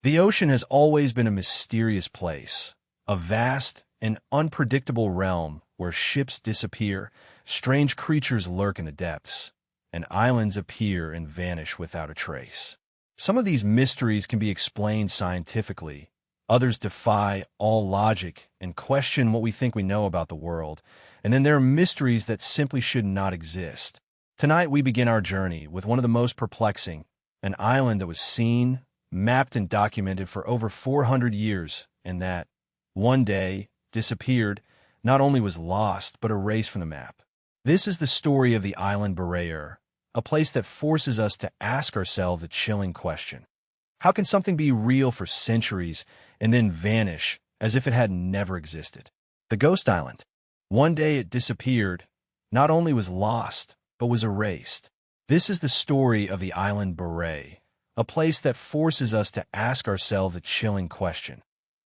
The ocean has always been a mysterious place, a vast and unpredictable realm where ships disappear, strange creatures lurk in the depths, and islands appear and vanish without a trace. Some of these mysteries can be explained scientifically, others defy all logic and question what we think we know about the world, and then there are mysteries that simply should not exist. Tonight we begin our journey with one of the most perplexing, an island that was seen, mapped and documented for over 400 years, and that, one day, disappeared, not only was lost, but erased from the map. This is the story of the island Barrier, a place that forces us to ask ourselves a chilling question. How can something be real for centuries and then vanish as if it had never existed? The Ghost Island. One day it disappeared, not only was lost, but was erased. This is the story of the island Barrier, a place that forces us to ask ourselves a chilling question.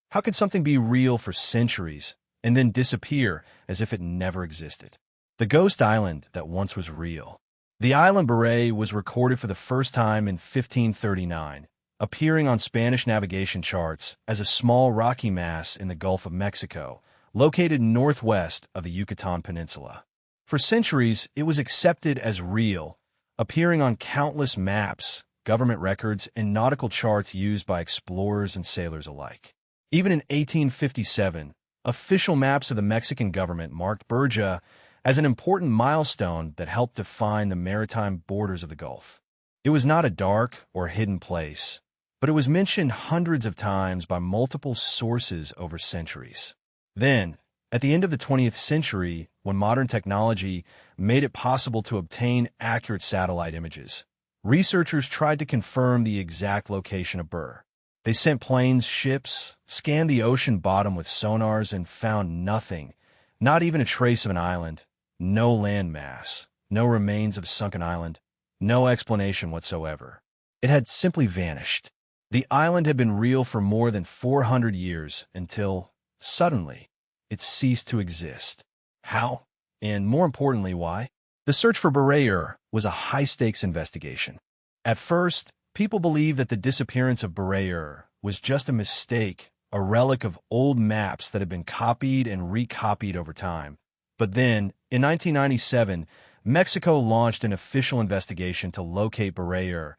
How could something be real for centuries and then disappear as if it never existed? The Ghost Island that once was real. The island Barrier was recorded for the first time in 1539, appearing on Spanish navigation charts as a small rocky mass in the Gulf of Mexico, located northwest of the Yucatan Peninsula. For centuries, it was accepted as real, appearing on countless maps, government records, and nautical charts used by explorers and sailors alike. Even in 1857, official maps of the Mexican government marked Berja as an important milestone that helped define the maritime borders of the Gulf. It was not a dark or hidden place, but it was mentioned hundreds of times by multiple sources over centuries. Then, at the end of the 20th century, when modern technology made it possible to obtain accurate satellite images, researchers tried to confirm the exact location of Bur. They sent planes, ships, scanned the ocean bottom with sonars, and found nothing, not even a trace of an island, no land mass, no remains of a sunken island, no explanation whatsoever. It had simply vanished. The island had been real for more than 400 years until, suddenly, it ceased to exist. How? And more importantly, why? The search for Barrier was a high-stakes investigation. At first, people believed that the disappearance of Barrier was just a mistake, a relic of old maps that had been copied and recopied over time. But then, in 1997, Mexico launched an official investigation to locate Barrier,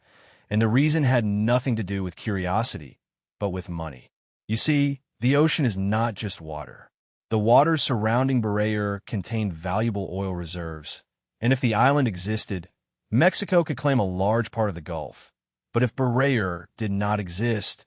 and the reason had nothing to do with curiosity, but with money. You see, the ocean is not just water. The waters surrounding Barrier contained valuable oil reserves, and if the island existed, Mexico could claim a large part of the Gulf. But if Barrier did not exist,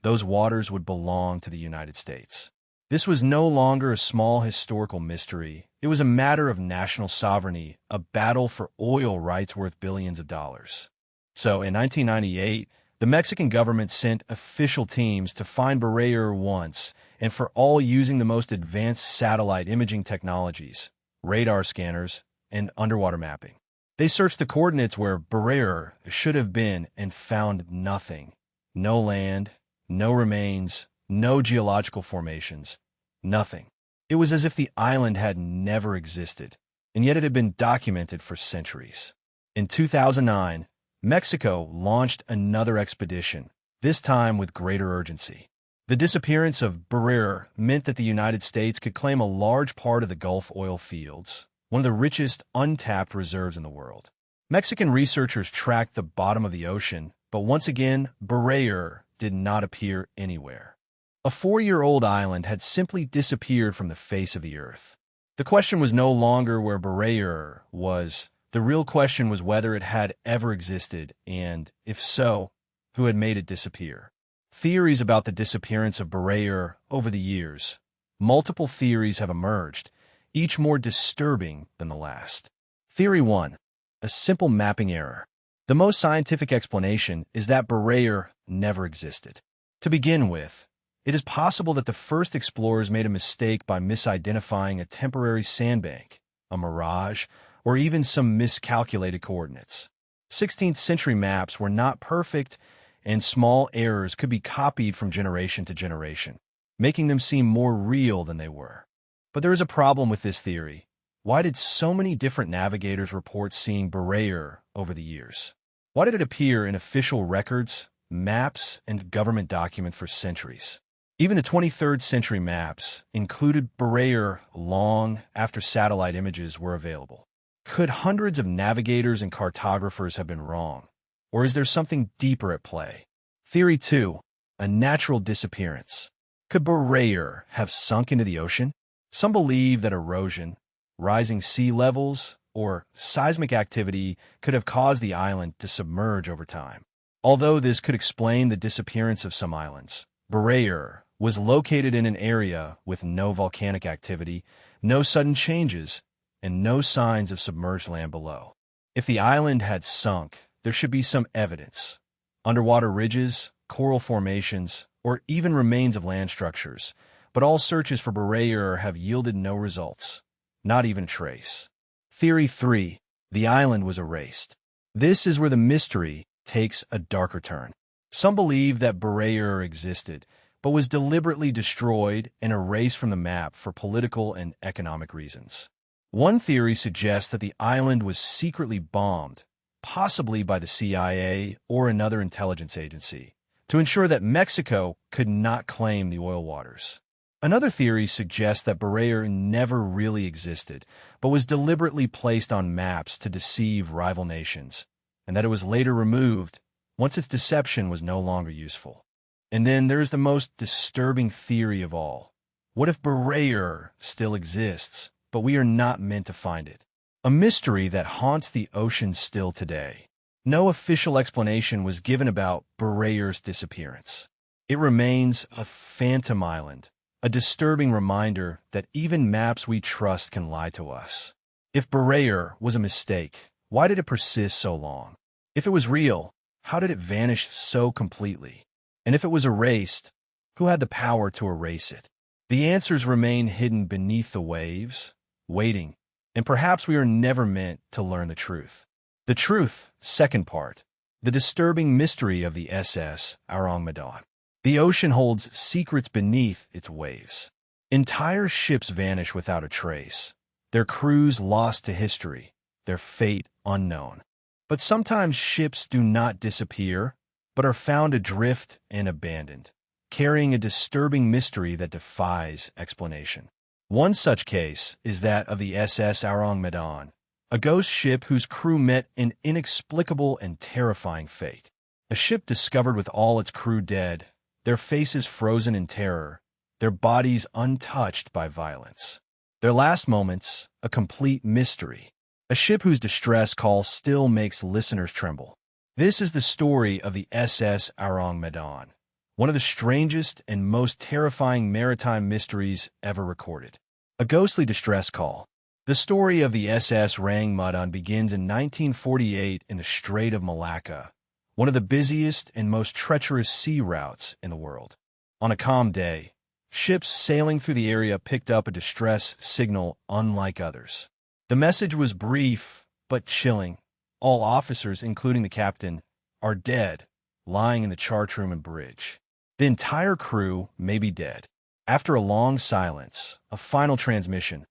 those waters would belong to the United States. This was no longer a small historical mystery. It was a matter of national sovereignty, a battle for oil rights worth billions of dollars. So, in 1998, the Mexican government sent official teams to find Barrier once and for all using the most advanced satellite imaging technologies, radar scanners, and underwater mapping. They searched the coordinates where Barrier should have been and found nothing. No land, no remains, no geological formations, nothing. It was as if the island had never existed, and yet it had been documented for centuries. In 2009, Mexico launched another expedition, this time with greater urgency. The disappearance of Barrier meant that the United States could claim a large part of the Gulf oil fields, one of the richest untapped reserves in the world. Mexican researchers tracked the bottom of the ocean, but once again, Barrier did not appear anywhere. A 4-year-old island had simply disappeared from the face of the earth. The question was no longer where Barrier was. The real question was whether it had ever existed, and, if so, who had made it disappear. Theories about the disappearance of Barrier over the years. Multiple theories have emerged, each more disturbing than the last. Theory 1. A simple mapping error. The most scientific explanation is that Barrier never existed. To begin with, it is possible that the first explorers made a mistake by misidentifying a temporary sandbank, a mirage, or even some miscalculated coordinates. 16th century maps were not perfect, and small errors could be copied from generation to generation, making them seem more real than they were. But there is a problem with this theory. Why did so many different navigators report seeing Barrier over the years? Why did it appear in official records, maps and government documents for centuries. Even the 23rd century maps included Barrier long after satellite images were available. Could hundreds of navigators and cartographers have been wrong? Or is there something deeper at play? Theory 2. A natural disappearance. Could Barrier have sunk into the ocean? Some believe that erosion, rising sea levels, or seismic activity could have caused the island to submerge over time. Although this could explain the disappearance of some islands, Barrier was located in an area with no volcanic activity, no sudden changes, and no signs of submerged land below. If the island had sunk, there should be some evidence. Underwater ridges, coral formations, or even remains of land structures, but all searches for Barrier have yielded no results, not even a trace. Theory 3. The island was erased. This is where the mystery takes a darker turn. Some believe that Barrier existed, but was deliberately destroyed and erased from the map for political and economic reasons. One theory suggests that the island was secretly bombed, possibly by the CIA or another intelligence agency, to ensure that Mexico could not claim the oil waters. Another theory suggests that Barrier never really existed, but was deliberately placed on maps to deceive rival nations, and that it was later removed once its deception was no longer useful. And then there's the most disturbing theory of all. What if Barrier still exists, but we are not meant to find it? A mystery that haunts the ocean still today. No official explanation was given about Barrier's disappearance. It remains a phantom island, a disturbing reminder that even maps we trust can lie to us. If Barrier was a mistake, why did it persist so long? If it was real, how did it vanish so completely? And if it was erased, who had the power to erase it? The answers remain hidden beneath the waves, waiting, and perhaps we are never meant to learn the truth. The truth, second part, the disturbing mystery of the SS Medan. The ocean holds secrets beneath its waves. Entire ships vanish without a trace, their crews lost to history, their fate unknown. But sometimes ships do not disappear, but are found adrift and abandoned, carrying a disturbing mystery that defies explanation. One such case is that of the SS Medan, a ghost ship whose crew met an inexplicable and terrifying fate. A ship discovered with all its crew dead, their faces frozen in terror, their bodies untouched by violence. Their last moments, a complete mystery. A ship whose distress call still makes listeners tremble. This is the story of the SS Medan, one of the strangest and most terrifying maritime mysteries ever recorded. A ghostly distress call. The story of the SS Medan begins in 1948 in the Strait of Malacca, one of the busiest and most treacherous sea routes in the world. On a calm day, ships sailing through the area picked up a distress signal unlike others. The message was brief but chilling. All officers, including the captain, are dead, lying in the chart room and bridge. The entire crew may be dead. After a long silence, a final transmission,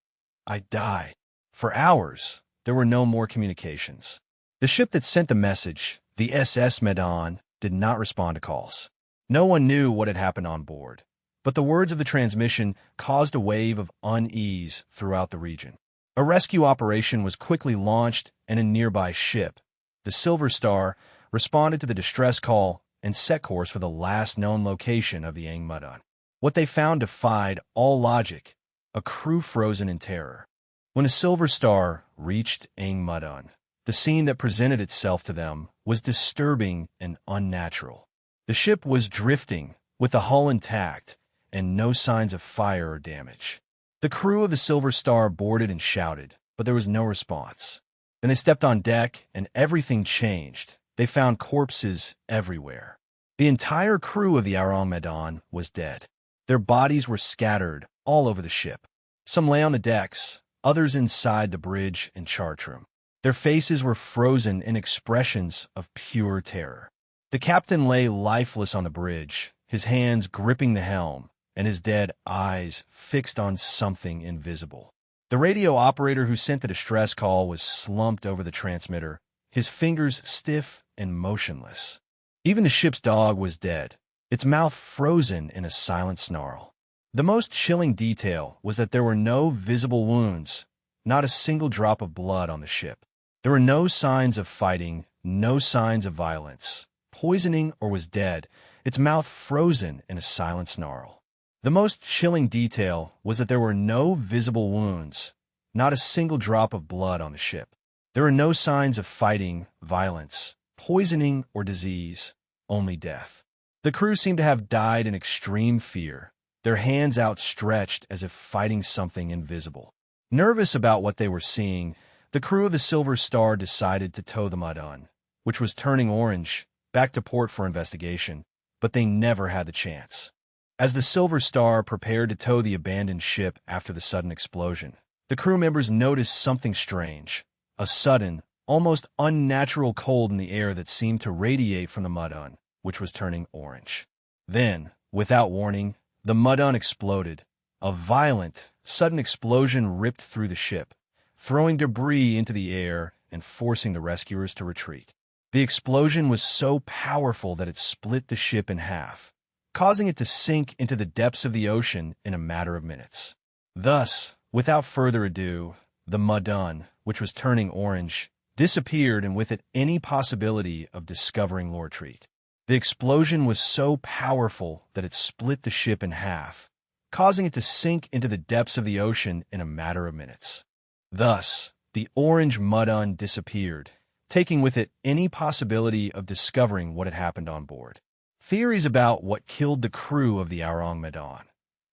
"I die." For hours, there were no more communications. The ship that sent the message, the SS Medan, did not respond to calls. No one knew what had happened on board, but the words of the transmission caused a wave of unease throughout the region. A rescue operation was quickly launched, and a nearby ship, the Silver Star, responded to the distress call and set course for the last known location of the Medan. What they found defied all logic, a crew frozen in terror. When the Silver Star reached Medan, the scene that presented itself to them was disturbing and unnatural. The ship was drifting, with the hull intact, and no signs of fire or damage. The crew of the Silver Star boarded and shouted, but there was no response. Then they stepped on deck, and everything changed. They found corpses everywhere. The entire crew of the Medan was dead. Their bodies were scattered all over the ship. Some lay on the decks, others inside the bridge and chart room. Their faces were frozen in expressions of pure terror. The captain lay lifeless on the bridge, his hands gripping the helm, and his dead eyes fixed on something invisible. The radio operator who sent the distress call was slumped over the transmitter, his fingers stiff and motionless. Even the ship's dog was dead, its mouth frozen in a silent snarl. The most chilling detail was that there were no visible wounds, not a single drop of blood on the ship. There were no signs of fighting, no signs of violence, poisoning, or was dead, its mouth frozen in a silent snarl. The most chilling detail was that there were no visible wounds, not a single drop of blood on the ship. There were no signs of fighting, violence, poisoning, or disease, only death. The crew seemed to have died in extreme fear, their hands outstretched as if fighting something invisible. Nervous about what they were seeing, the crew of the Silver Star decided to tow the Madon, which was turning orange, back to port for investigation, but they never had the chance. As the Silver Star prepared to tow the abandoned ship after the sudden explosion, the crew members noticed something strange, a sudden, almost unnatural cold in the air that seemed to radiate from the Madon, which was turning orange. Then, without warning, the Madon exploded. A violent, sudden explosion ripped through the ship, throwing debris into the air and forcing the rescuers to retreat. The explosion was so powerful that it split the ship in half, causing it to sink into the depths of the ocean in a matter of minutes. Thus, without further ado, the Madon, which was turning orange, disappeared, and with it any possibility of discovering Lortreat. The explosion was so powerful that it split the ship in half, causing it to sink into the depths of the ocean in a matter of minutes. Thus, the orange Madon disappeared, taking with it any possibility of discovering what had happened on board. Theories about what killed the crew of the Aurang Madon.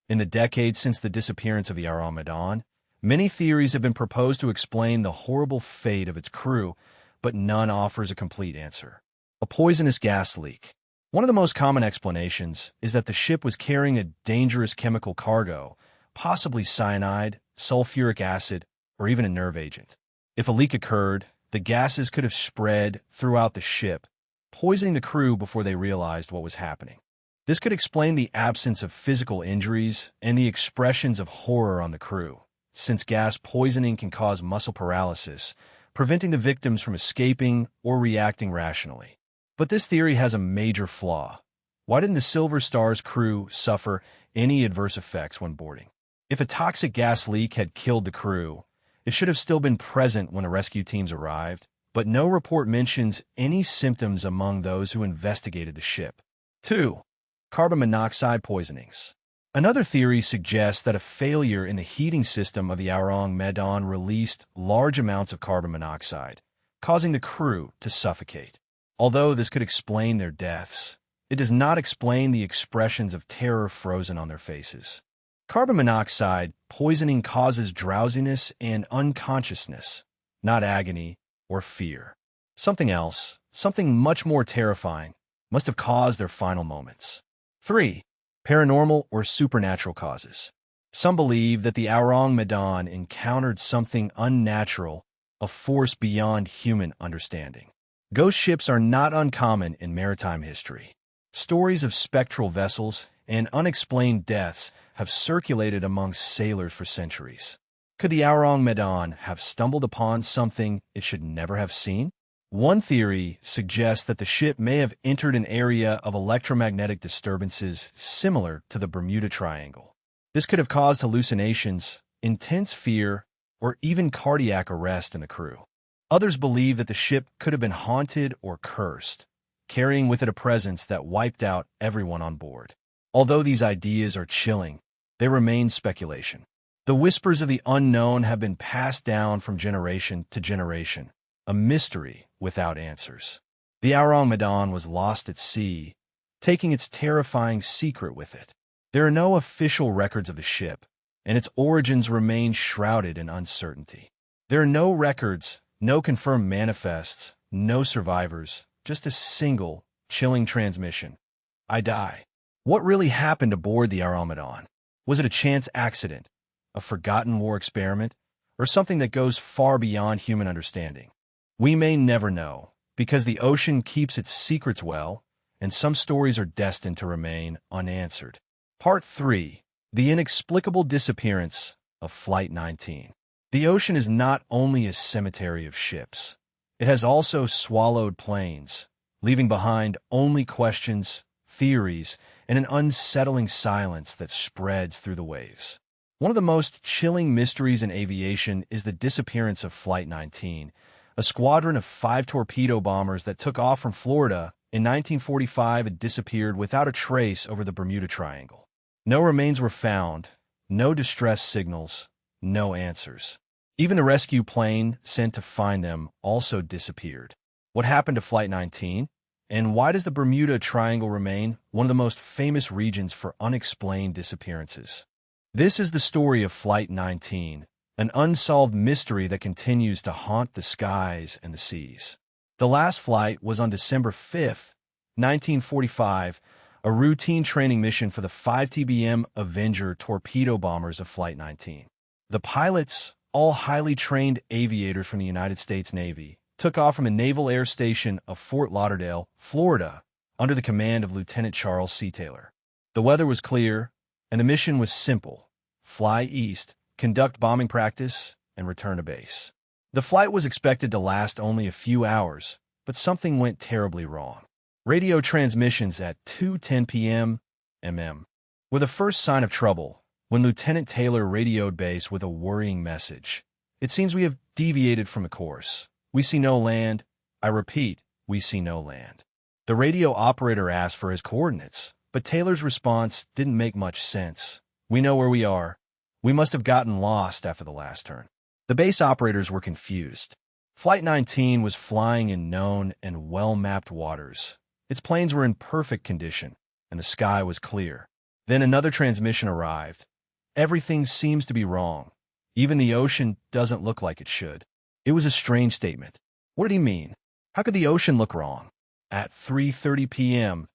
In the decades since the disappearance of the Aurang Madon, many theories have been proposed to explain the horrible fate of its crew, but none offers a complete answer. A poisonous gas leak. One of the most common explanations is that the ship was carrying a dangerous chemical cargo, possibly cyanide, sulfuric acid, or even a nerve agent. If a leak occurred, the gases could have spread throughout the ship, poisoning the crew before they realized what was happening. This could explain the absence of physical injuries and the expressions of horror on the crew, since gas poisoning can cause muscle paralysis, preventing the victims from escaping or reacting rationally. But this theory has a major flaw. Why didn't the Silver Star's crew suffer any adverse effects when boarding? If a toxic gas leak had killed the crew, it should have still been present when the rescue teams arrived, but no report mentions any symptoms among those who investigated the ship. 2. Carbon monoxide poisonings. Another theory suggests that a failure in the heating system of the Aurang Madon released large amounts of carbon monoxide, causing the crew to suffocate. Although this could explain their deaths, it does not explain the expressions of terror frozen on their faces. Carbon monoxide poisoning causes drowsiness and unconsciousness, not agony or fear. Something else, something much more terrifying, must have caused their final moments. 3. Paranormal or supernatural causes. Some believe that the Aurang Madon encountered something unnatural, a force beyond human understanding. Ghost ships are not uncommon in maritime history. Stories of spectral vessels and unexplained deaths have circulated among sailors for centuries. Could the Aurang Madon have stumbled upon something it should never have seen? One theory suggests that the ship may have entered an area of electromagnetic disturbances similar to the Bermuda Triangle. This could have caused hallucinations, intense fear, or even cardiac arrest in the crew. Others believe that the ship could have been haunted or cursed, carrying with it a presence that wiped out everyone on board. Although these ideas are chilling, they remain speculation. The whispers of the unknown have been passed down from generation to generation, a mystery without answers. The Aurang Madon was lost at sea, taking its terrifying secret with it. There are no official records of the ship, and its origins remain shrouded in uncertainty. There are no records, no confirmed manifests, no survivors, just a single, chilling transmission. I die. What really happened aboard the Aurang Madon? Was it a chance accident, a forgotten war experiment, or something that goes far beyond human understanding? We may never know, because the ocean keeps its secrets well, and some stories are destined to remain unanswered. Part 3. The inexplicable disappearance of Flight 19. The ocean is not only a cemetery of ships. It has also swallowed planes, leaving behind only questions, theories, and an unsettling silence that spreads through the waves. One of the most chilling mysteries in aviation is the disappearance of Flight 19, a squadron of 5 torpedo bombers that took off from Florida in 1945 and disappeared without a trace over the Bermuda Triangle. No remains were found, no distress signals, no answers. Even the rescue plane sent to find them also disappeared. What happened to Flight 19? And why does the Bermuda Triangle remain one of the most famous regions for unexplained disappearances? This is the story of Flight 19, an unsolved mystery that continues to haunt the skies and the seas. The last flight was on December 5, 1945, a routine training mission for the 5 TBM Avenger torpedo bombers of Flight 19. The pilots, all highly trained aviators from the United States Navy, took off from the Naval Air Station of Fort Lauderdale, Florida, under the command of Lieutenant Charles C. Taylor. The weather was clear, and the mission was simple: fly east, conduct bombing practice, and return to base. The flight was expected to last only a few hours, but something went terribly wrong. Radio transmissions at 2:10 p.m. were the first sign of trouble when Lieutenant Taylor radioed base with a worrying message. "It seems we have deviated from the course. We see no land. I repeat, we see no land." The radio operator asked for his coordinates, but Taylor's response didn't make much sense. "We know where we are. We must have gotten lost after the last turn." The base operators were confused. Flight 19 was flying in known and well-mapped waters. Its planes were in perfect condition, and the sky was clear. Then another transmission arrived. "Everything seems to be wrong. Even the ocean doesn't look like it should." It was a strange statement. What did he mean? How could the ocean look wrong? At 3:30 p.m.,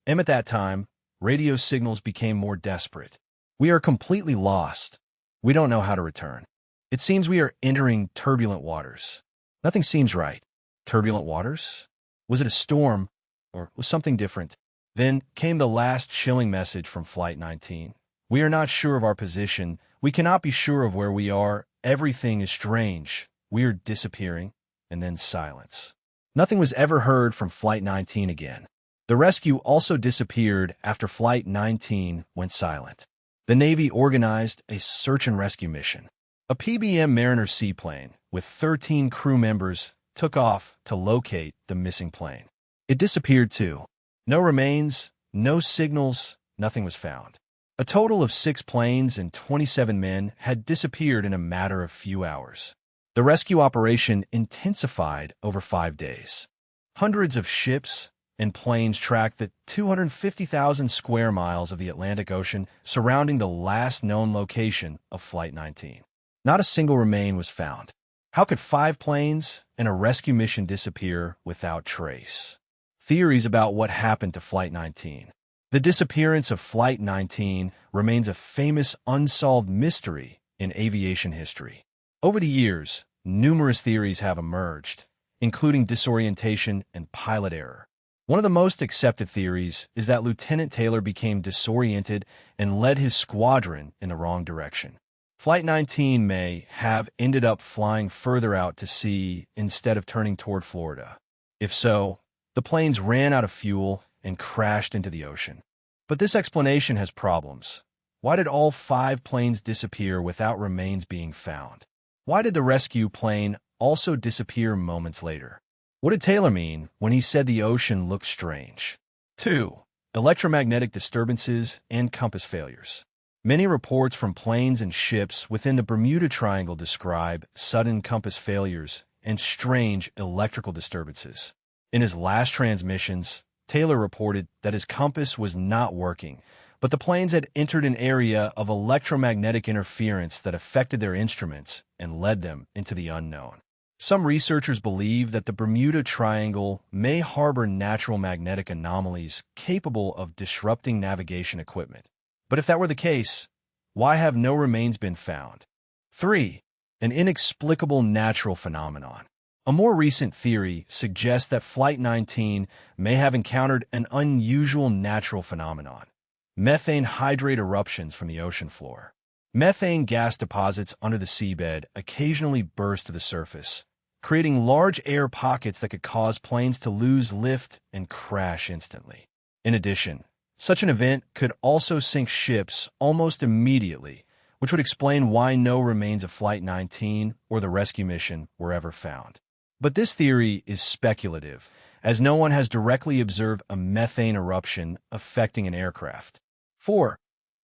at that time, radio signals became more desperate. "We are completely lost. We don't know how to return. It seems we are entering turbulent waters." Nothing seems right. Turbulent waters? Was it a storm, or was something different? Then came the last chilling message from Flight 19. "We are not sure of our position. We cannot be sure of where we are. Everything is strange. We are disappearing." And then silence. Nothing was ever heard from Flight 19 again. The rescue also disappeared after Flight 19 went silent. The Navy organized a search and rescue mission. A PBM Mariner seaplane with 13 crew members took off to locate the missing plane. It disappeared too. No remains, no signals, nothing was found. A total of 6 planes and 27 men had disappeared in a matter of few hours. The rescue operation intensified over 5 days. Hundreds of ships and planes tracked the 250,000 square miles of the Atlantic Ocean surrounding the last known location of Flight 19. Not a single remain was found. How could 5 planes and a rescue mission disappear without trace? Theories about what happened to Flight 19. The disappearance of Flight 19 remains a famous unsolved mystery in aviation history. Over the years, numerous theories have emerged, including disorientation and pilot error. One of the most accepted theories is that Lieutenant Taylor became disoriented and led his squadron in the wrong direction. Flight 19 may have ended up flying further out to sea instead of turning toward Florida. If so, the planes ran out of fuel and crashed into the ocean. But this explanation has problems. Why did all 5 planes disappear without remains being found? Why did the rescue plane also disappear moments later? What did Taylor mean when he said the ocean looked strange? 2. Electromagnetic disturbances and compass failures. Many reports from planes and ships within the Bermuda Triangle describe sudden compass failures and strange electrical disturbances. In his last transmissions, Taylor reported that his compass was not working, but the planes had entered an area of electromagnetic interference that affected their instruments and led them into the unknown. Some researchers believe that the Bermuda Triangle may harbor natural magnetic anomalies capable of disrupting navigation equipment. But if that were the case, why have no remains been found? 3. An inexplicable natural phenomenon. A more recent theory suggests that Flight 19 may have encountered an unusual natural phenomenon: methane hydrate eruptions from the ocean floor. Methane gas deposits under the seabed occasionally burst to the surface, creating large air pockets that could cause planes to lose lift and crash instantly. In addition, such an event could also sink ships almost immediately, which would explain why no remains of Flight 19 or the rescue mission were ever found. But this theory is speculative, as no one has directly observed a methane eruption affecting an aircraft. 4.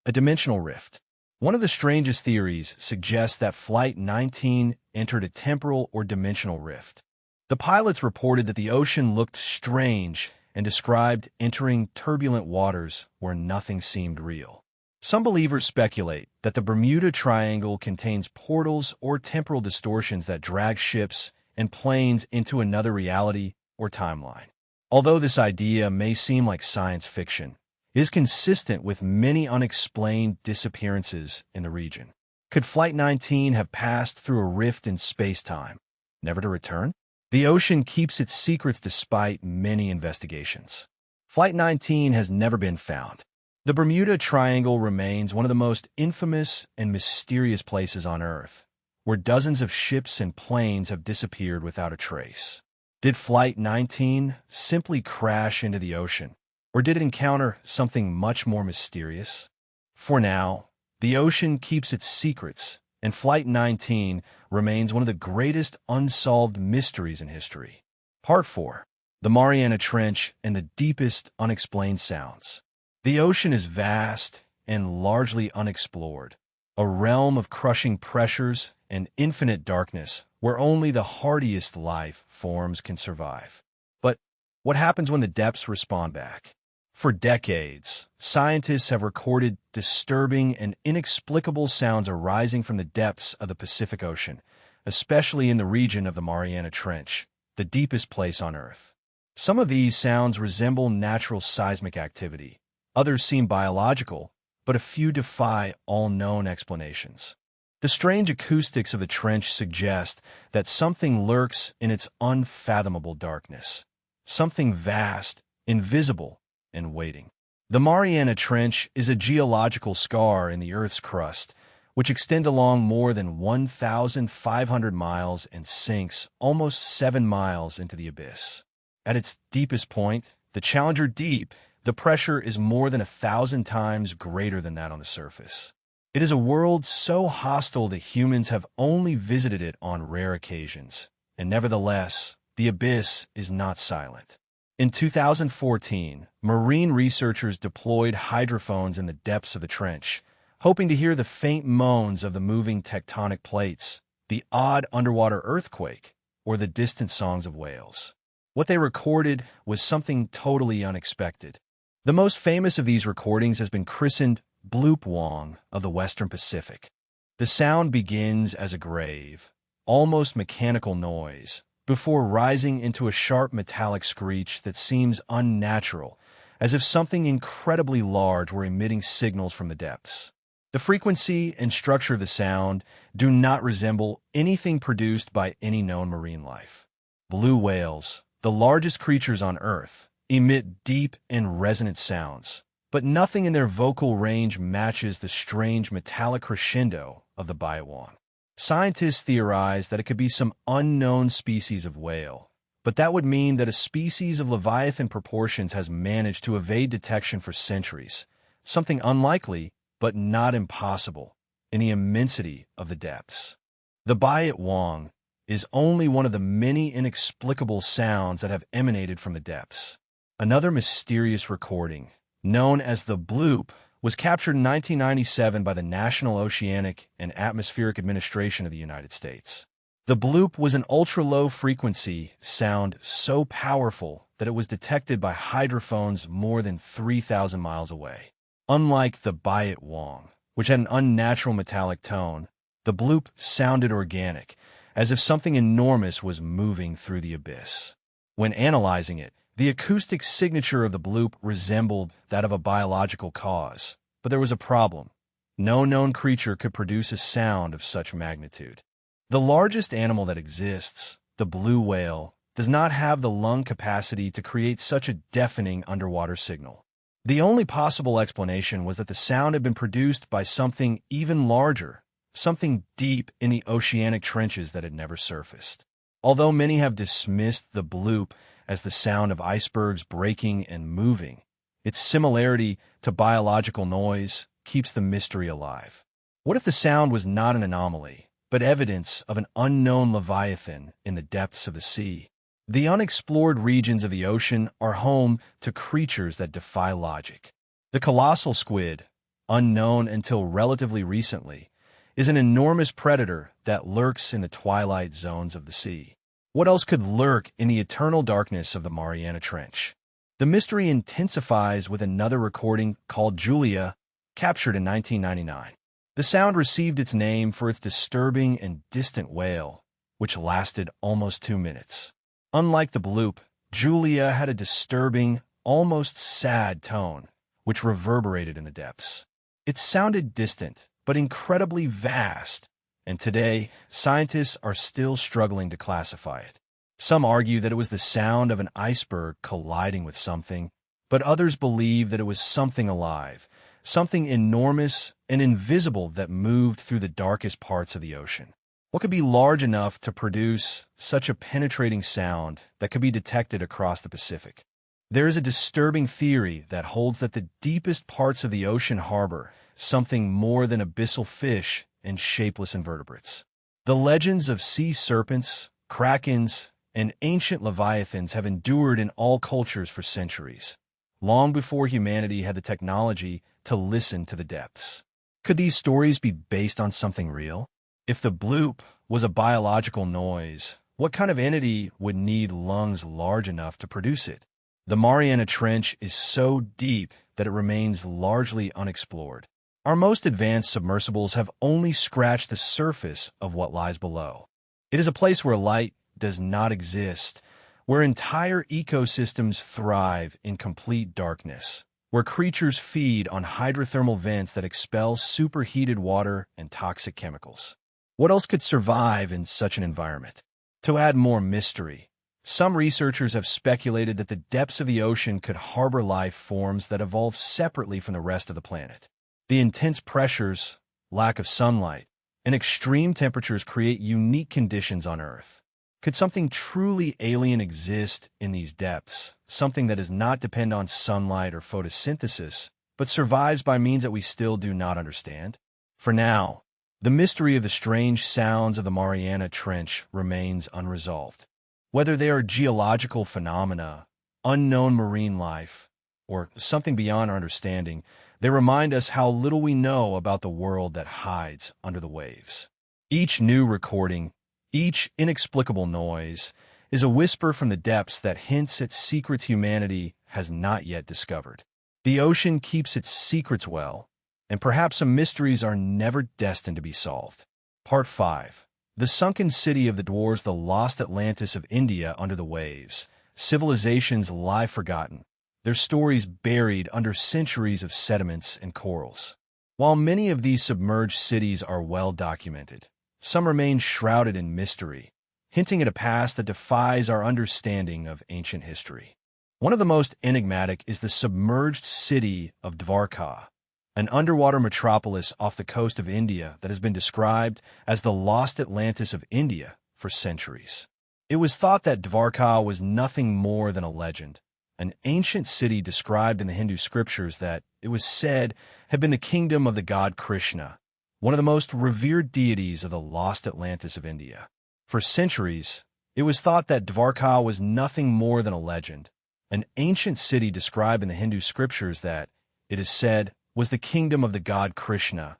A dimensional rift. One of the strangest theories suggests that Flight 19 entered a temporal or dimensional rift. The pilots reported that the ocean looked strange and described entering turbulent waters where nothing seemed real. Some believers speculate that the Bermuda Triangle contains portals or temporal distortions that drag ships and planes into another reality or timeline. Although this idea may seem like science fiction, it is consistent with many unexplained disappearances in the region. Could Flight 19 have passed through a rift in space-time, never to return? The ocean keeps its secrets despite many investigations. Flight 19 has never been found. The Bermuda Triangle remains one of the most infamous and mysterious places on Earth, where dozens of ships and planes have disappeared without a trace. Did Flight 19 simply crash into the ocean, or did it encounter something much more mysterious? For now, the ocean keeps its secrets, and Flight 19 remains one of the greatest unsolved mysteries in history. Part 4. The Mariana Trench and the deepest unexplained sounds. The ocean is vast and largely unexplored, a realm of crushing pressures and infinite darkness where only the hardiest life forms can survive. But what happens when the depths respond back? For decades, scientists have recorded disturbing and inexplicable sounds arising from the depths of the Pacific Ocean, especially in the region of the Mariana Trench, the deepest place on Earth. Some of these sounds resemble natural seismic activity. Others seem biological, but a few defy all known explanations. The strange acoustics of the trench suggest that something lurks in its unfathomable darkness, something vast, invisible, and waiting. The Mariana Trench is a geological scar in the Earth's crust, which extends along more than 1,500 miles and sinks almost 7 miles into the abyss. At its deepest point, the Challenger Deep, the pressure is more than 1,000 times greater than that on the surface. It is a world so hostile that humans have only visited it on rare occasions, and nevertheless, the abyss is not silent. In 2014, marine researchers deployed hydrophones in the depths of the trench, hoping to hear the faint moans of the moving tectonic plates, the odd underwater earthquake, or the distant songs of whales. What they recorded was something totally unexpected. The most famous of these recordings has been christened Bloop Wong of the Western Pacific. The sound begins as a grave, almost mechanical noise, before rising into a sharp metallic screech that seems unnatural, as if something incredibly large were emitting signals from the depths. The frequency and structure of the sound do not resemble anything produced by any known marine life. Blue whales, the largest creatures on Earth, emit deep and resonant sounds, but nothing in their vocal range matches the strange metallic crescendo of the biwang. Scientists theorize that it could be some unknown species of whale, but that would mean that a species of leviathan proportions has managed to evade detection for centuries, something unlikely but not impossible in the immensity of the depths. The biwang is only one of the many inexplicable sounds that have emanated from the depths. Another mysterious recording, known as the bloop, was captured in 1997 by the National Oceanic and Atmospheric Administration of the United States. The bloop was an ultra-low frequency sound so powerful that it was detected by hydrophones more than 3,000 miles away. Unlike the biwang, which had an unnatural metallic tone, the bloop sounded organic, as if something enormous was moving through the abyss. When analyzing it, the acoustic signature of the bloop resembled that of a biological cause, but there was a problem. No known creature could produce a sound of such magnitude. The largest animal that exists, the blue whale, does not have the lung capacity to create such a deafening underwater signal. The only possible explanation was that the sound had been produced by something even larger, something deep in the oceanic trenches that had never surfaced. Although many have dismissed the bloop as the sound of icebergs breaking and moving, its similarity to biological noise keeps the mystery alive. What if the sound was not an anomaly, but evidence of an unknown leviathan in the depths of the sea? The unexplored regions of the ocean are home to creatures that defy logic. The colossal squid, unknown until relatively recently, is an enormous predator that lurks in the twilight zones of the sea. What else could lurk in the eternal darkness of the Mariana Trench? The mystery intensifies with another recording called Julia, captured in 1999. The sound received its name for its disturbing and distant wail, which lasted almost 2 minutes. Unlike the bloop, Julia had a disturbing, almost sad tone, which reverberated in the depths. It sounded distant, but incredibly vast, and today, scientists are still struggling to classify it. Some argue that it was the sound of an iceberg colliding with something, but others believe that it was something alive, something enormous and invisible that moved through the darkest parts of the ocean. What could be large enough to produce such a penetrating sound that could be detected across the Pacific? There is a disturbing theory that holds that the deepest parts of the ocean harbor something more than abyssal fish and shapeless invertebrates. The legends of sea serpents, krakens, and ancient leviathans have endured in all cultures for centuries, long before humanity had the technology to listen to the depths. Could these stories be based on something real? If the bloop was a biological noise, what kind of entity would need lungs large enough to produce it? The Mariana Trench is so deep that it remains largely unexplored. Our most advanced submersibles have only scratched the surface of what lies below. It is a place where light does not exist, where entire ecosystems thrive in complete darkness, where creatures feed on hydrothermal vents that expel superheated water and toxic chemicals. What else could survive in such an environment? To add more mystery, some researchers have speculated that the depths of the ocean could harbor life forms that evolve separately from the rest of the planet. The intense pressures, lack of sunlight, and extreme temperatures create unique conditions on Earth. Could something truly alien exist in these depths, something that does not depend on sunlight or photosynthesis, but survives by means that we still do not understand? For now, the mystery of the strange sounds of the Mariana Trench remains unresolved. Whether they are geological phenomena, unknown marine life, or something beyond our understanding, they remind us how little we know about the world that hides under the waves. Each new recording, each inexplicable noise, is a whisper from the depths that hints at secrets humanity has not yet discovered. The ocean keeps its secrets well, and perhaps some mysteries are never destined to be solved. Part 5. The sunken city of the dwarves, the lost Atlantis of India under the waves. Civilizations lie forgotten, their stories buried under centuries of sediments and corals. While many of these submerged cities are well documented, some remain shrouded in mystery, hinting at a past that defies our understanding of ancient history. One of the most enigmatic is the submerged city of Dwarka, an underwater metropolis off the coast of India that has been described as the lost Atlantis of India for centuries. It was thought that Dwarka was nothing more than a legend, an ancient city described in the Hindu scriptures that, it was said, had been the kingdom of the god Krishna, one of the most revered deities of the lost Atlantis of India. For centuries, it was thought that Dwarka was nothing more than a legend, an ancient city described in the Hindu scriptures that, it is said, was the kingdom of the god Krishna,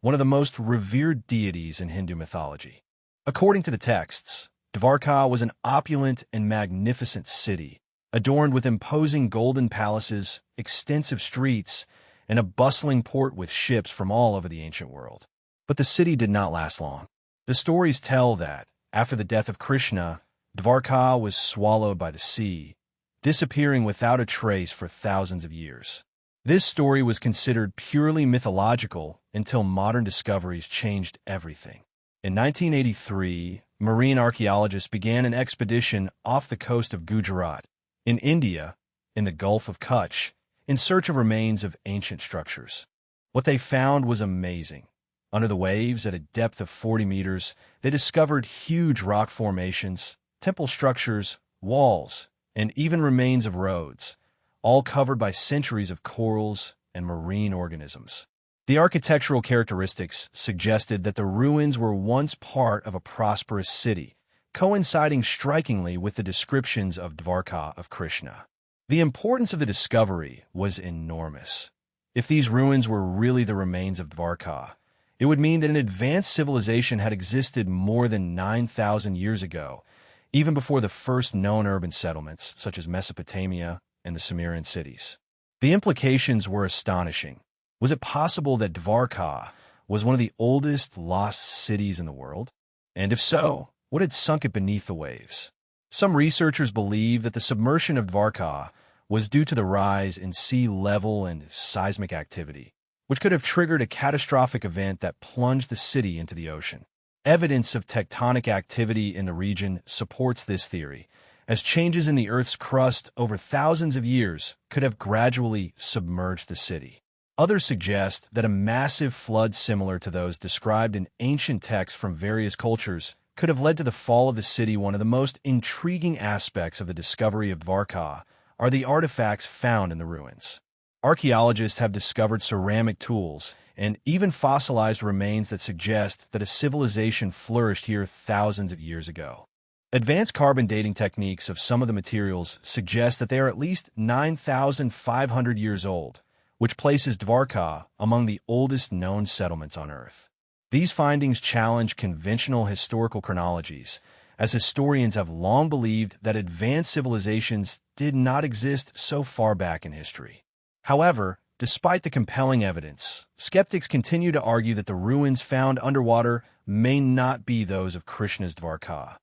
one of the most revered deities in Hindu mythology. According to the texts, Dwarka was an opulent and magnificent city, adorned with imposing golden palaces, extensive streets, and a bustling port with ships from all over the ancient world. But the city did not last long. The stories tell that, after the death of Krishna, Dwarka was swallowed by the sea, disappearing without a trace for thousands of years. This story was considered purely mythological until modern discoveries changed everything. In 1983, marine archaeologists began an expedition off the coast of Gujarat, in India, in the Gulf of Kutch, in search of remains of ancient structures. What they found was amazing. Under the waves, at a depth of 40 meters, they discovered huge rock formations, temple structures, walls, and even remains of roads, all covered by centuries of corals and marine organisms. The architectural characteristics suggested that the ruins were once part of a prosperous city, coinciding strikingly with the descriptions of Dvarka of Krishna. The importance of the discovery was enormous. If these ruins were really the remains of Dvarka, it would mean that an advanced civilization had existed more than 9,000 years ago, even before the first known urban settlements, such as Mesopotamia and the Sumerian cities. The implications were astonishing. Was it possible that Dvarka was one of the oldest lost cities in the world? And if so, what had sunk it beneath the waves? Some researchers believe that the submersion of Dvarka was due to the rise in sea level and seismic activity, which could have triggered a catastrophic event that plunged the city into the ocean. Evidence of tectonic activity in the region supports this theory, as changes in the Earth's crust over thousands of years could have gradually submerged the city. Others suggest that a massive flood similar to those described in ancient texts from various cultures could have led to the fall of the city. One of the most intriguing aspects of the discovery of Dvarka are the artifacts found in the ruins. Archaeologists have discovered ceramic tools and even fossilized remains that suggest that a civilization flourished here thousands of years ago. Advanced carbon dating techniques of some of the materials suggest that they are at least 9,500 years old, which places Dvarka among the oldest known settlements on Earth. These findings challenge conventional historical chronologies, as historians have long believed that advanced civilizations did not exist so far back in history. However, despite the compelling evidence, skeptics continue to argue that the ruins found underwater may not be those of Krishna's Dvarka,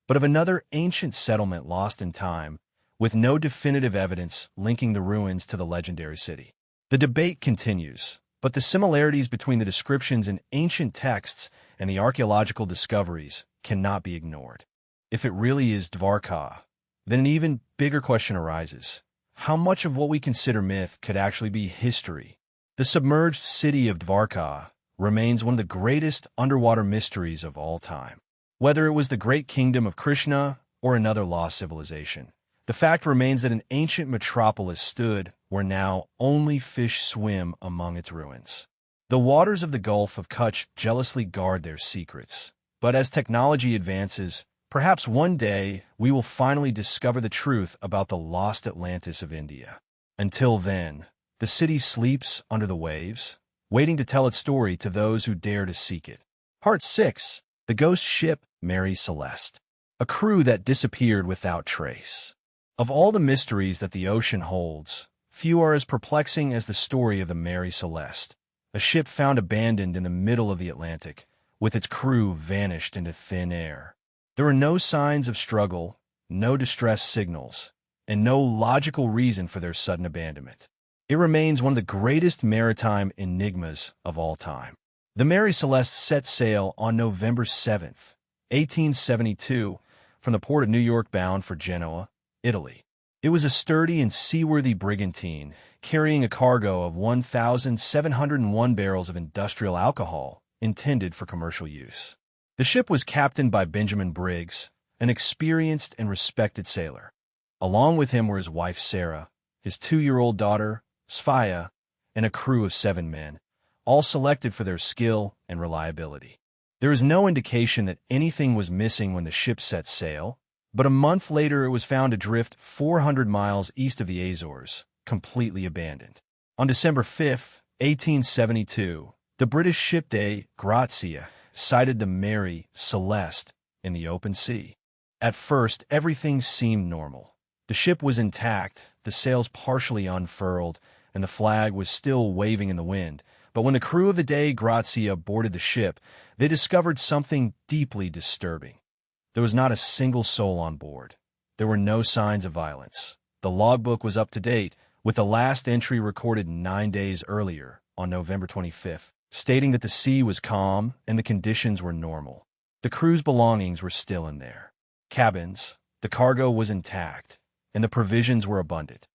but of another ancient settlement lost in time, with no definitive evidence linking the ruins to the legendary city. The debate continues, but the similarities between the descriptions in ancient texts and the archaeological discoveries cannot be ignored. If it really is Dvarka, then an even bigger question arises. How much of what we consider myth could actually be history? The submerged city of Dvarka remains one of the greatest underwater mysteries of all time. Whether it was the great kingdom of Krishna or another lost civilization, the fact remains that an ancient metropolis stood where now only fish swim among its ruins. The waters of the Gulf of Kutch jealously guard their secrets, but as technology advances, perhaps one day we will finally discover the truth about the lost Atlantis of India. Until then, the city sleeps under the waves, waiting to tell its story to those who dare to seek it. Part 6. The Ghost Ship Mary Celeste. A crew that disappeared without trace. Of all the mysteries that the ocean holds, few are as perplexing as the story of the Mary Celeste, a ship found abandoned in the middle of the Atlantic, with its crew vanished into thin air. There are no signs of struggle, no distress signals, and no logical reason for their sudden abandonment. It remains one of the greatest maritime enigmas of all time. The Mary Celeste set sail on November 7th, 1872, from the port of New York bound for Genoa, Italy. It was a sturdy and seaworthy brigantine carrying a cargo of 1,701 barrels of industrial alcohol intended for commercial use. The ship was captained by Benjamin Briggs, an experienced and respected sailor. Along with him were his wife Sarah, his 2-year-old daughter, Sfaya, and a crew of 7 men, all selected for their skill and reliability. There is no indication that anything was missing when the ship set sail, but a month later it was found adrift 400 miles east of the Azores, completely abandoned. On December 5, 1872, the British ship de Grazia sighted the Mary Celeste in the open sea. At first, everything seemed normal. The ship was intact, the sails partially unfurled, and the flag was still waving in the wind. But when the crew of the de Grazia boarded the ship, they discovered something deeply disturbing. There was not a single soul on board. There were no signs of violence. The logbook was up to date, with the last entry recorded 9 days earlier, on November 25th, stating that the sea was calm and the conditions were normal. The crew's belongings were still in there. Cabins, the cargo was intact, and the provisions were abundant.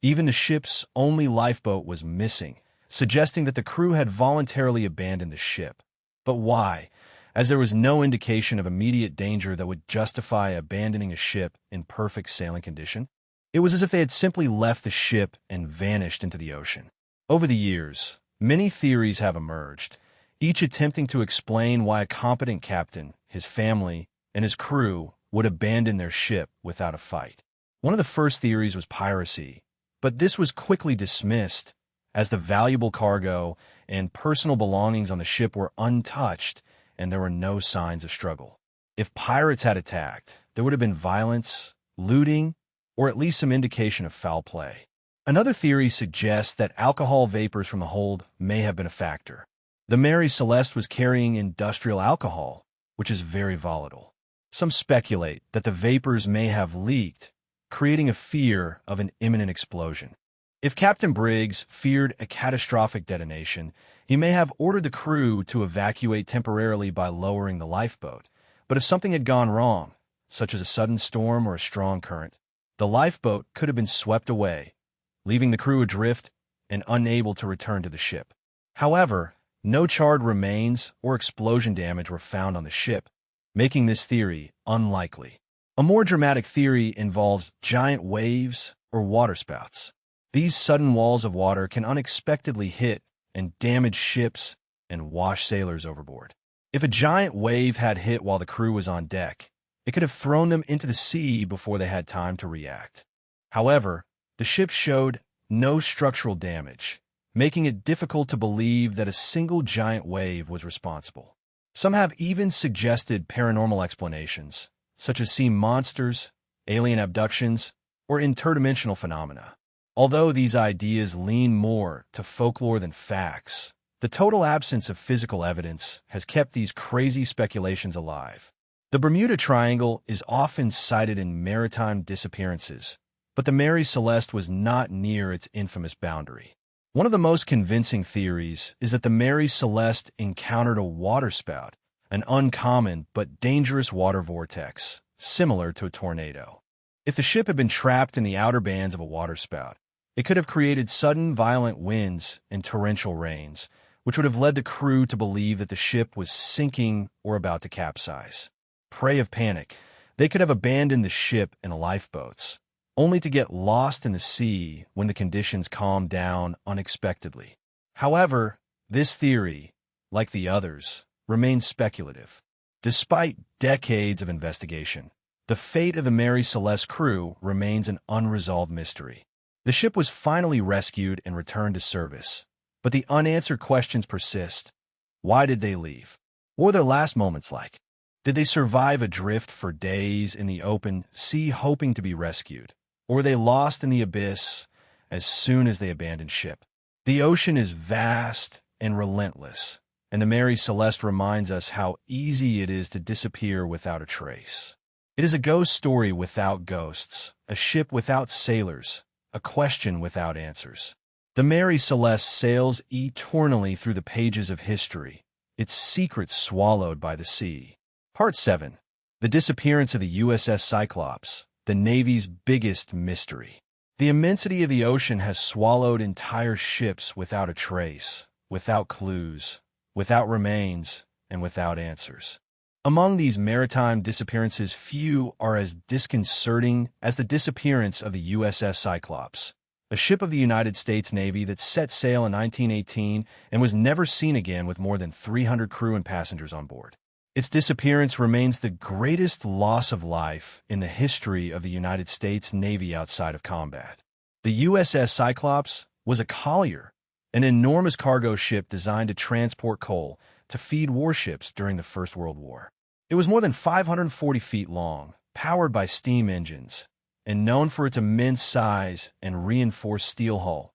Even the ship's only lifeboat was missing, suggesting that the crew had voluntarily abandoned the ship. But why? as there was no indication of immediate danger that would justify abandoning a ship in perfect sailing condition. It was as if they had simply left the ship and vanished into the ocean. Over the years, many theories have emerged, each attempting to explain why a competent captain, his family, and his crew would abandon their ship without a fight. One of the first theories was piracy, but this was quickly dismissed as the valuable cargo and personal belongings on the ship were untouched and there were no signs of struggle. If pirates had attacked, there would have been violence, looting, or at least some indication of foul play. Another theory suggests that alcohol vapors from the hold may have been a factor. The Mary Celeste was carrying industrial alcohol, which is very volatile. Some speculate that the vapors may have leaked, creating a fear of an imminent explosion. If Captain Briggs feared a catastrophic detonation, he may have ordered the crew to evacuate temporarily by lowering the lifeboat. But if something had gone wrong, such as a sudden storm or a strong current, the lifeboat could have been swept away, leaving the crew adrift and unable to return to the ship. However, no charred remains or explosion damage were found on the ship, making this theory unlikely. A more dramatic theory involves giant waves or waterspouts. These sudden walls of water can unexpectedly hit and damage ships and wash sailors overboard. If a giant wave had hit while the crew was on deck, it could have thrown them into the sea before they had time to react. However, the ship showed no structural damage, making it difficult to believe that a single giant wave was responsible. Some have even suggested paranormal explanations, such as sea monsters, alien abductions, or interdimensional phenomena. Although these ideas lean more to folklore than facts, the total absence of physical evidence has kept these crazy speculations alive. The Bermuda Triangle is often cited in maritime disappearances, but the Mary Celeste was not near its infamous boundary. One of the most convincing theories is that the Mary Celeste encountered a waterspout, an uncommon but dangerous water vortex, similar to a tornado. If the ship had been trapped in the outer bands of a waterspout, it could have created sudden violent winds and torrential rains, which would have led the crew to believe that the ship was sinking or about to capsize. Prey of panic, they could have abandoned the ship in lifeboats, only to get lost in the sea when the conditions calmed down unexpectedly. However, this theory, like the others, remains speculative. Despite decades of investigation, the fate of the Mary Celeste crew remains an unresolved mystery. The ship was finally rescued and returned to service, but the unanswered questions persist. Why did they leave? What were their last moments like? Did they survive adrift for days in the open sea hoping to be rescued? Or were they lost in the abyss as soon as they abandoned ship? The ocean is vast and relentless, and the Mary Celeste reminds us how easy it is to disappear without a trace. It is a ghost story without ghosts, a ship without sailors, a question without answers. The Mary Celeste sails eternally through the pages of history, its secrets swallowed by the sea. Part 7. The disappearance of the USS Cyclops, the Navy's biggest mystery. The immensity of the ocean has swallowed entire ships without a trace, without clues, without remains, and without answers. Among these maritime disappearances, few are as disconcerting as the disappearance of the USS Cyclops, a ship of the United States Navy that set sail in 1918 and was never seen again with more than 300 crew and passengers on board. Its disappearance remains the greatest loss of life in the history of the United States Navy outside of combat. The USS Cyclops was a collier, an enormous cargo ship designed to transport coal to feed warships during the First World War. It was more than 540 feet long, powered by steam engines, and known for its immense size and reinforced steel hull,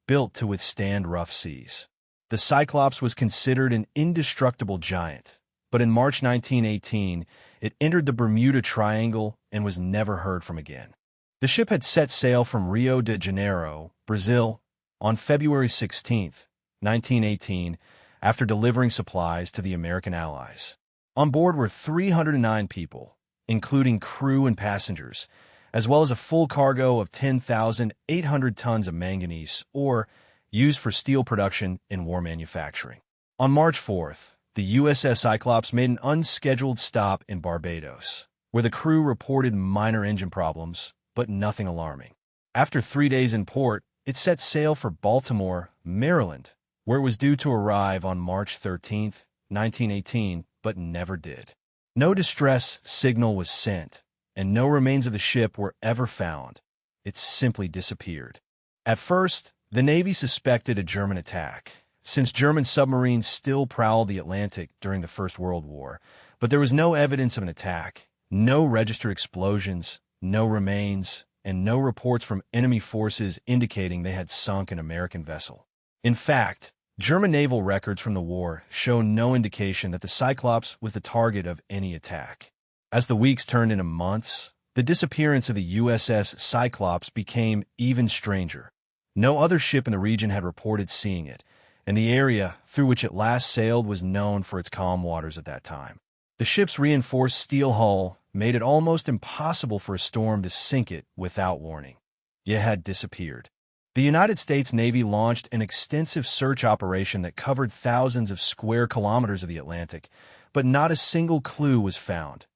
built to withstand rough seas. The Cyclops was considered an indestructible giant, but in March 1918, it entered the Bermuda Triangle and was never heard from again. The ship had set sail from Rio de Janeiro, Brazil, on February 16, 1918, after delivering supplies to the American Allies. On board were 309 people, including crew and passengers, as well as a full cargo of 10,800 tons of manganese, ore used for steel production in war manufacturing. On March 4th, the USS Cyclops made an unscheduled stop in Barbados, where the crew reported minor engine problems, but nothing alarming. After 3 days in port, it set sail for Baltimore, Maryland, where it was due to arrive on March 13, 1918, but never did. No distress signal was sent, and no remains of the ship were ever found. It simply disappeared. At first, the Navy suspected a German attack, since German submarines still prowled the Atlantic during the First World War, but there was no evidence of an attack, no registered explosions, no remains, and no reports from enemy forces indicating they had sunk an American vessel. In fact, German naval records from the war show no indication that the Cyclops was the target of any attack. As the weeks turned into months, the disappearance of the USS Cyclops became even stranger. No other ship in the region had reported seeing it, and the area through which it last sailed was known for its calm waters at that time. The ship's reinforced steel hull made it almost impossible for a storm to sink it without warning. It had disappeared. The United States Navy launched an extensive search operation that covered thousands of square kilometers of the Atlantic, but not a single clue was found.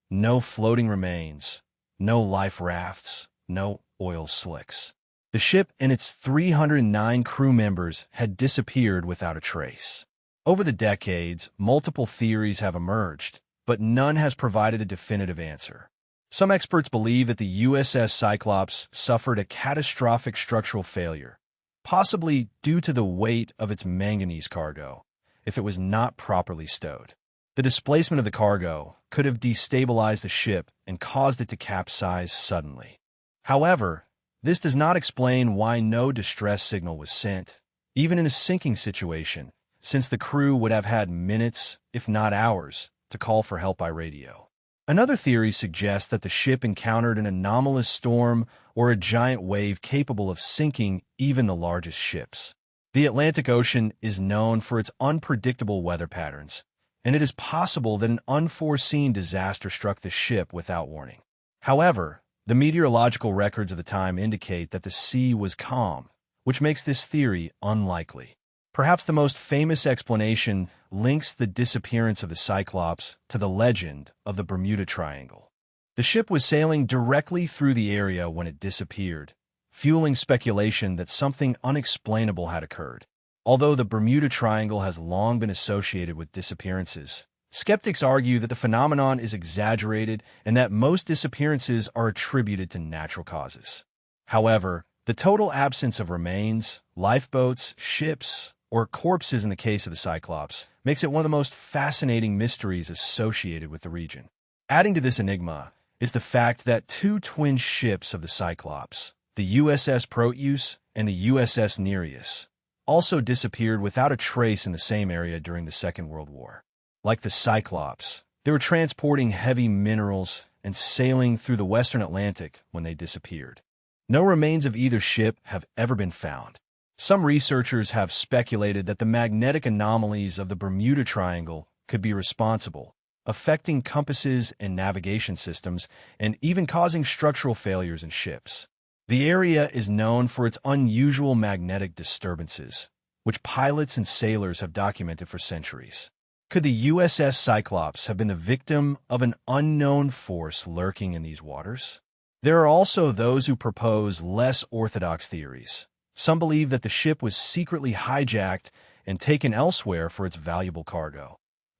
No floating remains, no life rafts, no oil slicks. The ship and its 309 crew members had disappeared without a trace. Over the decades, multiple theories have emerged, but none has provided a definitive answer. Some experts believe that the USS Cyclops suffered a catastrophic structural failure, possibly due to the weight of its manganese cargo, if it was not properly stowed. The displacement of the cargo could have destabilized the ship and caused it to capsize suddenly. However, this does not explain why no distress signal was sent, even in a sinking situation, since the crew would have had minutes, if not hours, to call for help by radio. Another theory suggests that the ship encountered an anomalous storm or a giant wave capable of sinking even the largest ships. The Atlantic Ocean is known for its unpredictable weather patterns, and it is possible that an unforeseen disaster struck the ship without warning. However, the meteorological records of the time indicate that the sea was calm, which makes this theory unlikely. Perhaps the most famous explanation links the disappearance of the Cyclops to the legend of the Bermuda Triangle. The ship was sailing directly through the area when it disappeared, fueling speculation that something unexplainable had occurred. Although the Bermuda Triangle has long been associated with disappearances, skeptics argue that the phenomenon is exaggerated and that most disappearances are attributed to natural causes. However, the total absence of remains, lifeboats, ships, or corpses in the case of the Cyclops makes it one of the most fascinating mysteries associated with the region. Adding to this enigma is the fact that two twin ships of the Cyclops, the USS Proteus and the USS Nereus, also disappeared without a trace in the same area during the Second World War. Like the Cyclops, they were transporting heavy minerals and sailing through the Western Atlantic when they disappeared. No remains of either ship have ever been found. Some researchers have speculated that the magnetic anomalies of the Bermuda Triangle could be responsible, affecting compasses and navigation systems and even causing structural failures in ships. The area is known for its unusual magnetic disturbances, which pilots and sailors have documented for centuries. Could the USS Cyclops have been the victim of an unknown force lurking in these waters? There are also those who propose less orthodox theories. Some believe that the ship was secretly hijacked and taken elsewhere for its valuable cargo.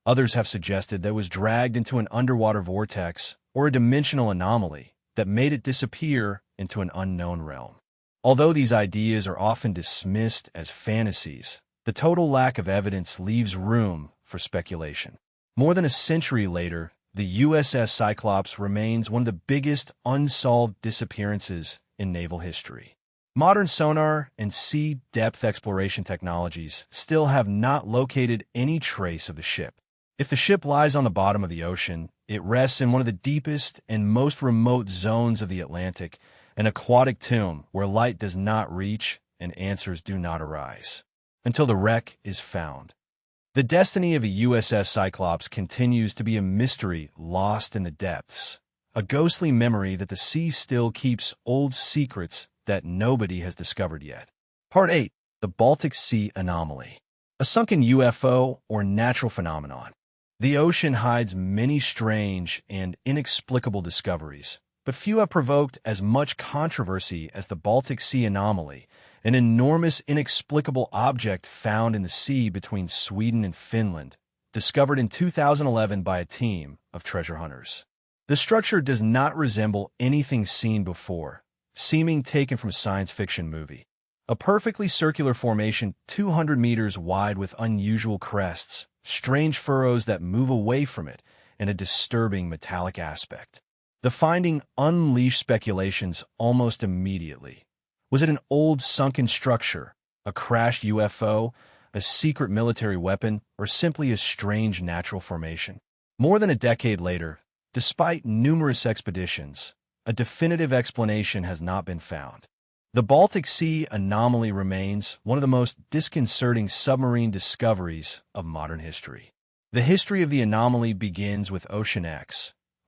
Others have suggested that it was dragged into an underwater vortex or a dimensional anomaly that made it disappear into an unknown realm. Although these ideas are often dismissed as fantasies, the total lack of evidence leaves room for speculation. More than a century later, the USS Cyclops remains one of the biggest unsolved disappearances in naval history. Modern sonar and sea depth exploration technologies still have not located any trace of the ship. If the ship lies on the bottom of the ocean, it rests in one of the deepest and most remote zones of the Atlantic, an aquatic tomb where light does not reach and answers do not arise, until the wreck is found. The destiny of a USS Cyclops continues to be a mystery lost in the depths, a ghostly memory that the sea still keeps old secrets that nobody has discovered yet. Part 8. The Baltic Sea Anomaly. A sunken UFO or natural phenomenon. The ocean hides many strange and inexplicable discoveries, but few have provoked as much controversy as the Baltic Sea anomaly, an enormous inexplicable object found in the sea between Sweden and Finland, discovered in 2011 by a team of treasure hunters. The structure does not resemble anything seen before, seeming taken from a science fiction movie. A perfectly circular formation 200 meters wide with unusual crests, strange furrows that move away from it, and a disturbing metallic aspect. The finding unleashed speculations almost immediately. Was it an old sunken structure, a crashed UFO, a secret military weapon, or simply a strange natural formation? More than a decade later, despite numerous expeditions, a definitive explanation has not been found. The Baltic Sea anomaly remains one of the most disconcerting submarine discoveries of modern history. The history of the anomaly begins with Oceanic,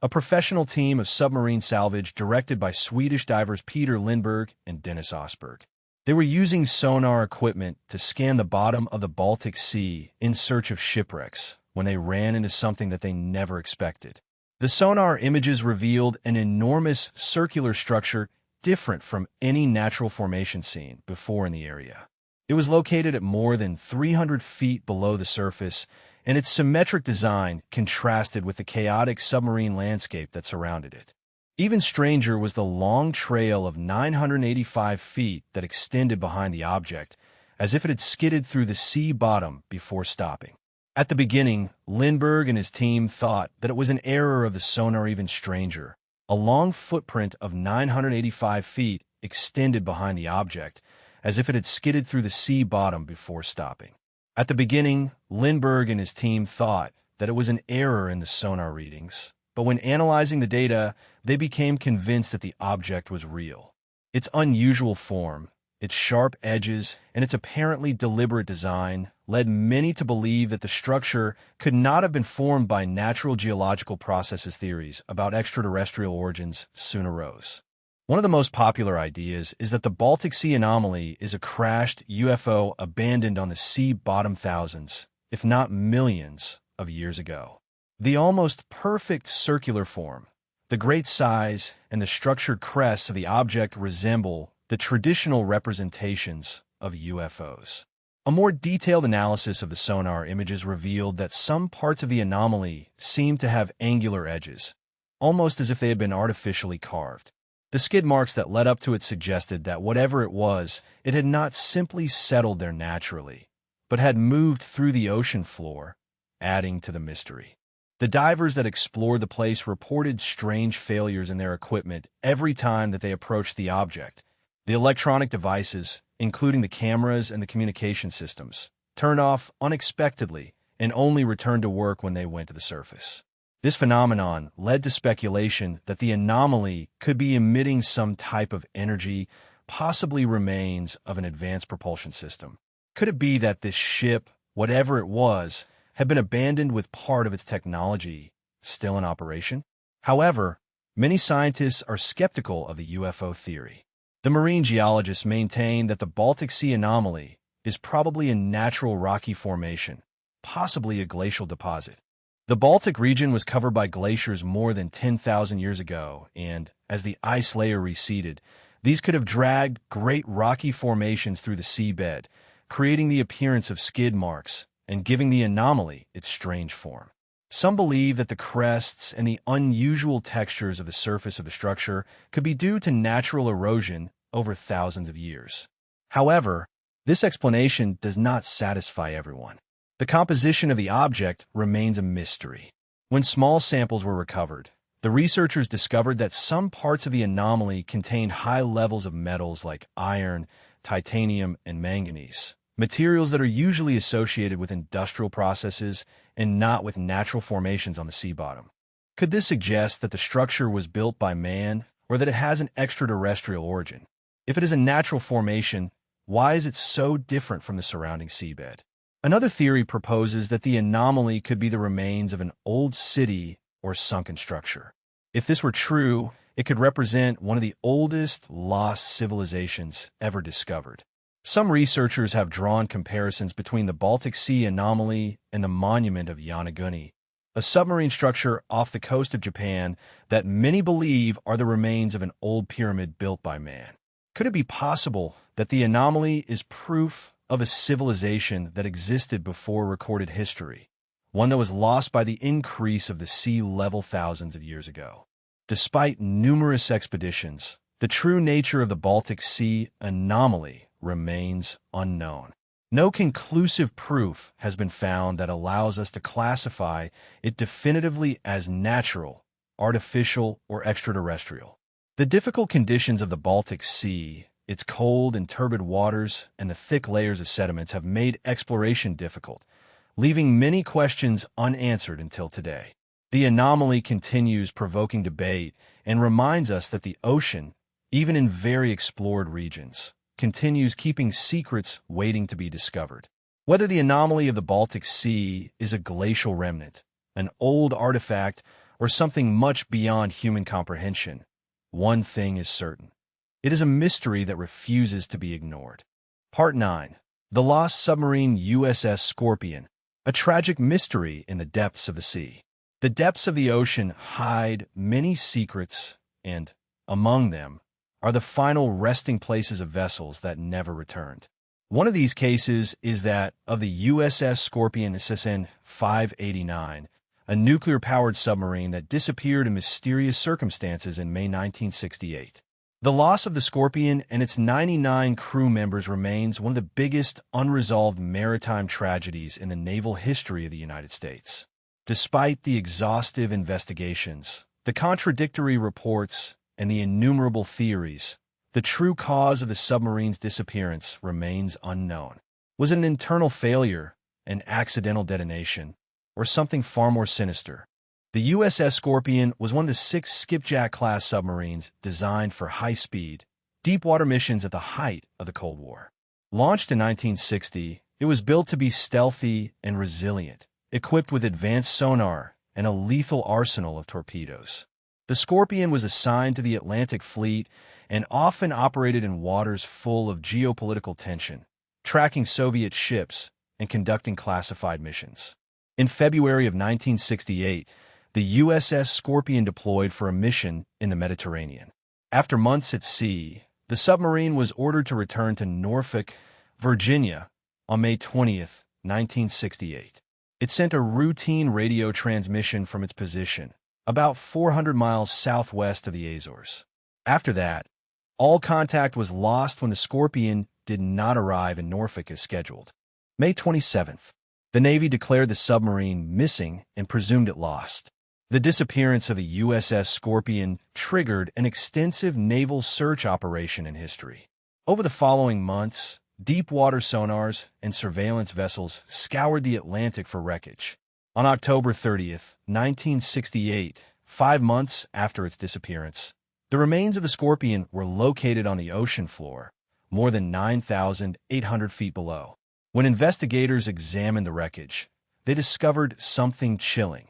a professional team of submarine salvage directed by Swedish divers Peter Lindberg and Dennis Osberg. They were using sonar equipment to scan the bottom of the Baltic Sea in search of shipwrecks when they ran into something that they never expected. The sonar images revealed an enormous circular structure different from any natural formation seen before in the area. It was located at more than 300 feet below the surface, and its symmetric design contrasted with the chaotic submarine landscape that surrounded it. Even stranger was the long trail of 985 feet that extended behind the object, as if it had skidded through the sea bottom before stopping. At the beginning, Lindbergh and his team thought that it was an error of the sonar. Even stranger, a long footprint of 985 feet extended behind the object, as if it had skidded through the sea bottom before stopping. At the beginning, Lindbergh and his team thought that it was an error in the sonar readings, but when analyzing the data, they became convinced that the object was real. Its unusual form, its sharp edges, and its apparently deliberate design led many to believe that the structure could not have been formed by natural geological processes. Theories about extraterrestrial origins soon arose. One of the most popular ideas is that the Baltic Sea anomaly is a crashed UFO abandoned on the sea bottom thousands, if not millions, of years ago. The almost perfect circular form, the great size, and the structured crests of the object resemble the traditional representations of UFOs. A more detailed analysis of the sonar images revealed that some parts of the anomaly seemed to have angular edges, almost as if they had been artificially carved. The skid marks that led up to it suggested that whatever it was, it had not simply settled there naturally, but had moved through the ocean floor, adding to the mystery. The divers that explored the place reported strange failures in their equipment every time that they approached the object. The electronic devices, including the cameras and the communication systems, turned off unexpectedly and only returned to work when they went to the surface. This phenomenon led to speculation that the anomaly could be emitting some type of energy, possibly remains of an advanced propulsion system. Could it be that this ship, whatever it was, had been abandoned with part of its technology still in operation? However, many scientists are skeptical of the UFO theory. The marine geologists maintain that the Baltic Sea anomaly is probably a natural rocky formation, possibly a glacial deposit. The Baltic region was covered by glaciers more than 10,000 years ago, and as the ice layer receded, these could have dragged great rocky formations through the seabed, creating the appearance of skid marks and giving the anomaly its strange form. Some believe that the crests and the unusual textures of the surface of the structure could be due to natural erosion over thousands of years. However, this explanation does not satisfy everyone. The composition of the object remains a mystery. When small samples were recovered, the researchers discovered that some parts of the anomaly contained high levels of metals like iron, titanium, and manganese, materials that are usually associated with industrial processes and not with natural formations on the sea bottom. Could this suggest that the structure was built by man or that it has an extraterrestrial origin? If it is a natural formation, why is it so different from the surrounding seabed? Another theory proposes that the anomaly could be the remains of an old city or sunken structure. If this were true, it could represent one of the oldest lost civilizations ever discovered. Some researchers have drawn comparisons between the Baltic Sea anomaly and the monument of Yonaguni, a submarine structure off the coast of Japan that many believe are the remains of an old pyramid built by man. Could it be possible that the anomaly is proof of a civilization that existed before recorded history, one that was lost by the increase of the sea level thousands of years ago? Despite numerous expeditions, the true nature of the Baltic Sea anomaly remains unknown. No conclusive proof has been found that allows us to classify it definitively as natural, artificial, or extraterrestrial. The difficult conditions of the Baltic Sea, its cold and turbid waters, and the thick layers of sediments have made exploration difficult, leaving many questions unanswered until today. The anomaly continues provoking debate and reminds us that the ocean, even in very explored regions, continues keeping secrets waiting to be discovered. Whether the anomaly of the Baltic Sea is a glacial remnant, an old artifact, or something much beyond human comprehension, one thing is certain. It is a mystery that refuses to be ignored. Part 9. The Lost Submarine USS Scorpion, a tragic mystery in the depths of the sea. The depths of the ocean hide many secrets, and, among them, are the final resting places of vessels that never returned. One of these cases is that of the USS Scorpion SSN 589, a nuclear-powered submarine that disappeared in mysterious circumstances in May 1968. The loss of the Scorpion and its 99 crew members remains one of the biggest unresolved maritime tragedies in the naval history of the United States. Despite the exhaustive investigations, the contradictory reports, and the innumerable theories, the true cause of the submarine's disappearance remains unknown. Was it an internal failure, an accidental detonation, or something far more sinister? The USS Scorpion was one of the 6 skipjack-class submarines designed for high-speed, deep-water missions at the height of the Cold War. Launched in 1960, it was built to be stealthy and resilient, equipped with advanced sonar and a lethal arsenal of torpedoes. The Scorpion was assigned to the Atlantic Fleet and often operated in waters full of geopolitical tension, tracking Soviet ships and conducting classified missions. In February of 1968, the USS Scorpion deployed for a mission in the Mediterranean. After months at sea, the submarine was ordered to return to Norfolk, Virginia, on May 20, 1968. It sent a routine radio transmission from its position, about 400 miles southwest of the Azores. After that, all contact was lost when the Scorpion did not arrive in Norfolk as scheduled. May 27th, the Navy declared the submarine missing and presumed it lost. The disappearance of the USS Scorpion triggered an extensive naval search operation in history. Over the following months, deep-water sonars and surveillance vessels scoured the Atlantic for wreckage. On October 30th, 1968, 5 months after its disappearance, the remains of the Scorpion were located on the ocean floor, more than 9,800 feet below. When investigators examined the wreckage, they discovered something chilling.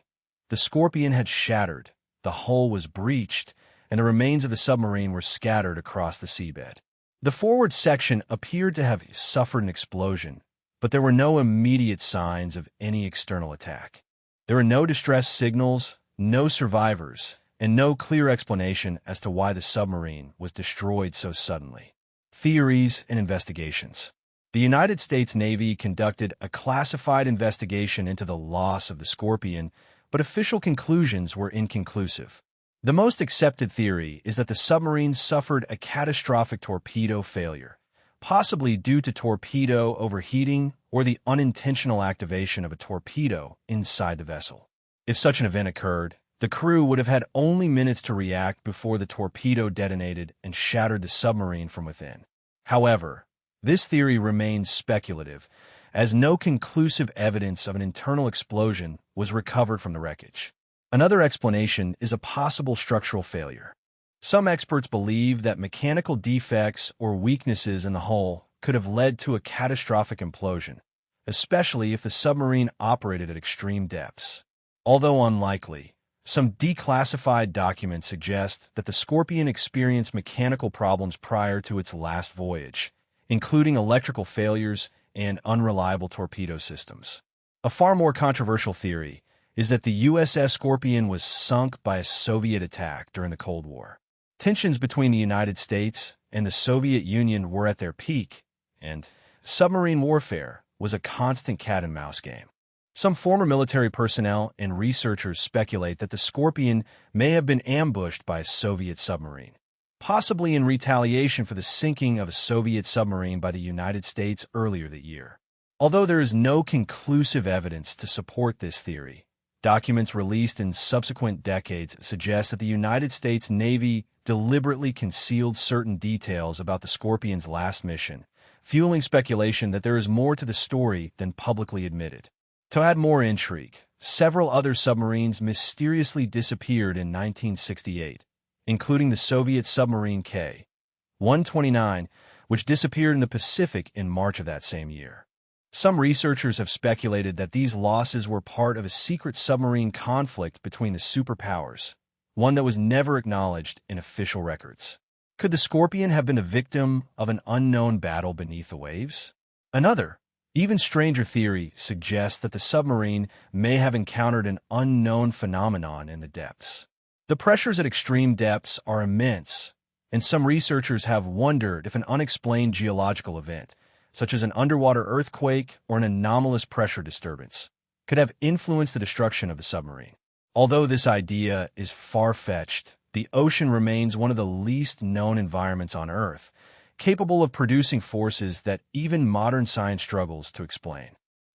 The Scorpion had shattered, the hull was breached, and the remains of the submarine were scattered across the seabed. The forward section appeared to have suffered an explosion, but there were no immediate signs of any external attack. There were no distress signals, no survivors, and no clear explanation as to why the submarine was destroyed so suddenly. Theories and investigations. The United States Navy conducted a classified investigation into the loss of the Scorpion, but official conclusions were inconclusive. The most accepted theory is that the submarine suffered a catastrophic torpedo failure, possibly due to torpedo overheating or the unintentional activation of a torpedo inside the vessel. If such an event occurred, the crew would have had only minutes to react before the torpedo detonated and shattered the submarine from within. However, this theory remains speculative, as no conclusive evidence of an internal explosion was recovered from the wreckage. Another explanation is a possible structural failure. Some experts believe that mechanical defects or weaknesses in the hull could have led to a catastrophic implosion, especially if the submarine operated at extreme depths. Although unlikely, some declassified documents suggest that the Scorpion experienced mechanical problems prior to its last voyage, including electrical failures and unreliable torpedo systems. A far more controversial theory is that the USS Scorpion was sunk by a Soviet attack during the Cold War. Tensions between the United States and the Soviet Union were at their peak, and submarine warfare was a constant cat-and-mouse game. Some former military personnel and researchers speculate that the Scorpion may have been ambushed by a Soviet submarine, possibly in retaliation for the sinking of a Soviet submarine by the United States earlier that year. Although there is no conclusive evidence to support this theory, documents released in subsequent decades suggest that the United States Navy deliberately concealed certain details about the Scorpion's last mission, fueling speculation that there is more to the story than publicly admitted. To add more intrigue, several other submarines mysteriously disappeared in 1968, including the Soviet submarine K-129, which disappeared in the Pacific in March of that same year. Some researchers have speculated that these losses were part of a secret submarine conflict between the superpowers, one that was never acknowledged in official records. Could the Scorpion have been the victim of an unknown battle beneath the waves? Another, even stranger theory suggests that the submarine may have encountered an unknown phenomenon in the depths. The pressures at extreme depths are immense, and some researchers have wondered if an unexplained geological event, such as an underwater earthquake or an anomalous pressure disturbance, could have influenced the destruction of the submarine. Although this idea is far-fetched, the ocean remains one of the least known environments on Earth, capable of producing forces that even modern science struggles to explain.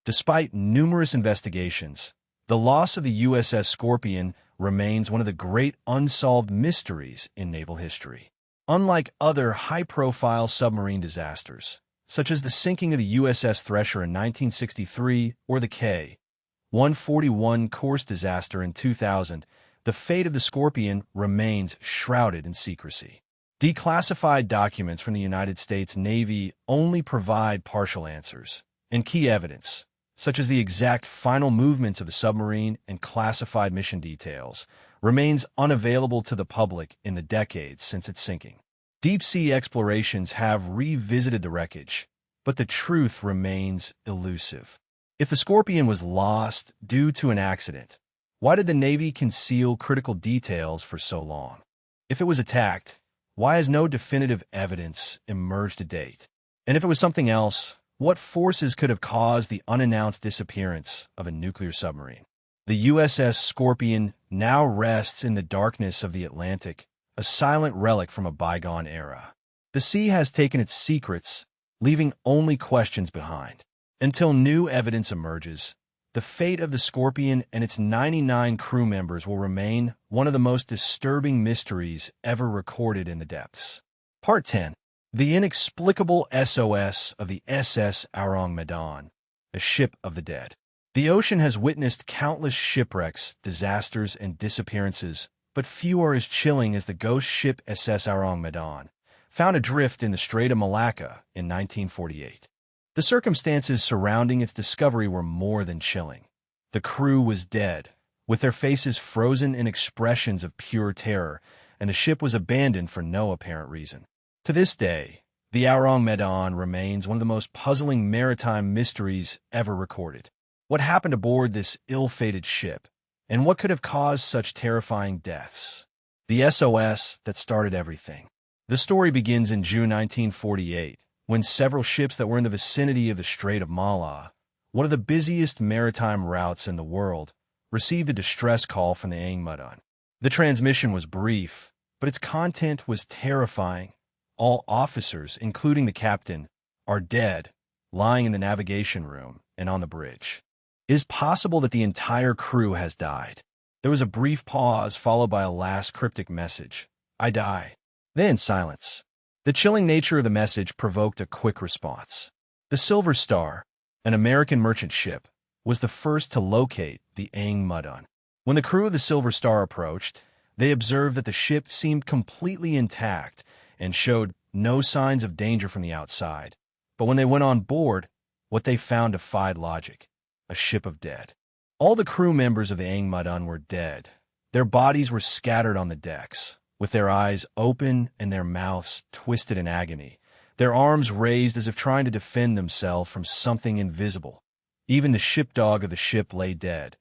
Despite numerous investigations, the loss of the USS Scorpion remains one of the great unsolved mysteries in naval history. Unlike other high-profile submarine disasters, such as the sinking of the USS Thresher in 1963 or the K-141 Course disaster in 2000, the fate of the Scorpion remains shrouded in secrecy. Declassified documents from the United States Navy only provide partial answers, and key evidence, such as the exact final movements of the submarine and classified mission details, remains unavailable to the public in the decades since its sinking. Deep-sea explorations have revisited the wreckage, but the truth remains elusive. If the Scorpion was lost due to an accident, why did the Navy conceal critical details for so long? If it was attacked, why has no definitive evidence emerged to date? And if it was something else, what forces could have caused the unannounced disappearance of a nuclear submarine? The USS Scorpion now rests in the darkness of the Atlantic, a silent relic from a bygone era. The sea has taken its secrets, leaving only questions behind. Until new evidence emerges, the fate of the Scorpion and its 99 crew members will remain one of the most disturbing mysteries ever recorded in the depths. Part 10. The inexplicable SOS of the SS Aurang Medan, a ship of the dead. The ocean has witnessed countless shipwrecks, disasters, and disappearances, but few are as chilling as the ghost ship SS Aurang Medan, found adrift in the Strait of Malacca in 1948. The circumstances surrounding its discovery were more than chilling. The crew was dead, with their faces frozen in expressions of pure terror, and the ship was abandoned for no apparent reason. To this day, the Aurang Medan remains one of the most puzzling maritime mysteries ever recorded. What happened aboard this ill-fated ship, and what could have caused such terrifying deaths? The SOS that started everything. The story begins in June 1948, when several ships that were in the vicinity of the Strait of Malacca, one of the busiest maritime routes in the world, received a distress call from the Aurang Medan. The transmission was brief, but its content was terrifying. All officers, including the captain, are dead, lying in the navigation room and on the bridge. It is possible that the entire crew has died. There was a brief pause followed by a last cryptic message. I die. Then silence. The chilling nature of the message provoked a quick response. The Silver Star, an American merchant ship, was the first to locate the Aurang Medan. When the crew of the Silver Star approached, they observed that the ship seemed completely intact and showed no signs of danger from the outside. But when they went on board, what they found defied logic: a ship of dead. All the crew members of the Aurang Medan were dead. Their bodies were scattered on the decks, with their eyes open and their mouths twisted in agony, their arms raised as if trying to defend themselves from something invisible. Even the shipdog of the ship lay dead,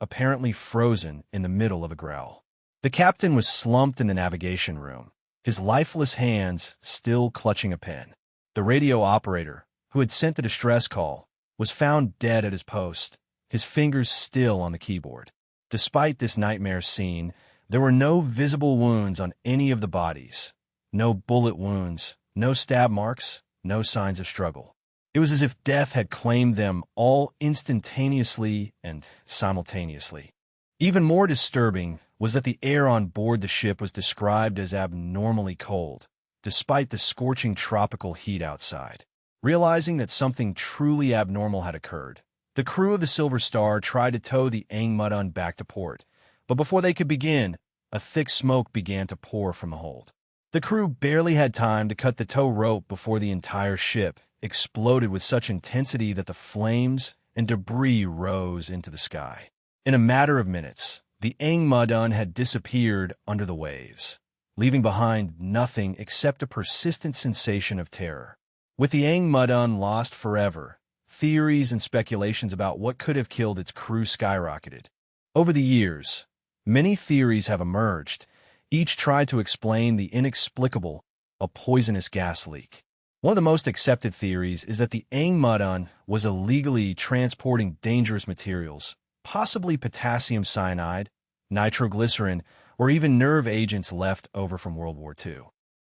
apparently frozen in the middle of a growl. The captain was slumped in the navigation room, his lifeless hands still clutching a pen. The radio operator, who had sent the distress call, was found dead at his post, his fingers still on the keyboard. Despite this nightmare scene, there were no visible wounds on any of the bodies. No bullet wounds, no stab marks, no signs of struggle. It was as if death had claimed them all instantaneously and simultaneously. Even more disturbing was that the air on board the ship was described as abnormally cold, despite the scorching tropical heat outside. Realizing that something truly abnormal had occurred, the crew of the Silver Star tried to tow the Angmudun back to port, but before they could begin, a thick smoke began to pour from the hold. The crew barely had time to cut the tow rope before the entire ship exploded with such intensity that the flames and debris rose into the sky. In a matter of minutes, the Angmudun had disappeared under the waves, leaving behind nothing except a persistent sensation of terror. With the Angmudun lost forever, theories and speculations about what could have killed its crew skyrocketed. Over the years, many theories have emerged, each tried to explain the inexplicable, a poisonous gas leak. One of the most accepted theories is that the Angmudun was illegally transporting dangerous materials, possibly potassium cyanide, nitroglycerin, or even nerve agents left over from World War II.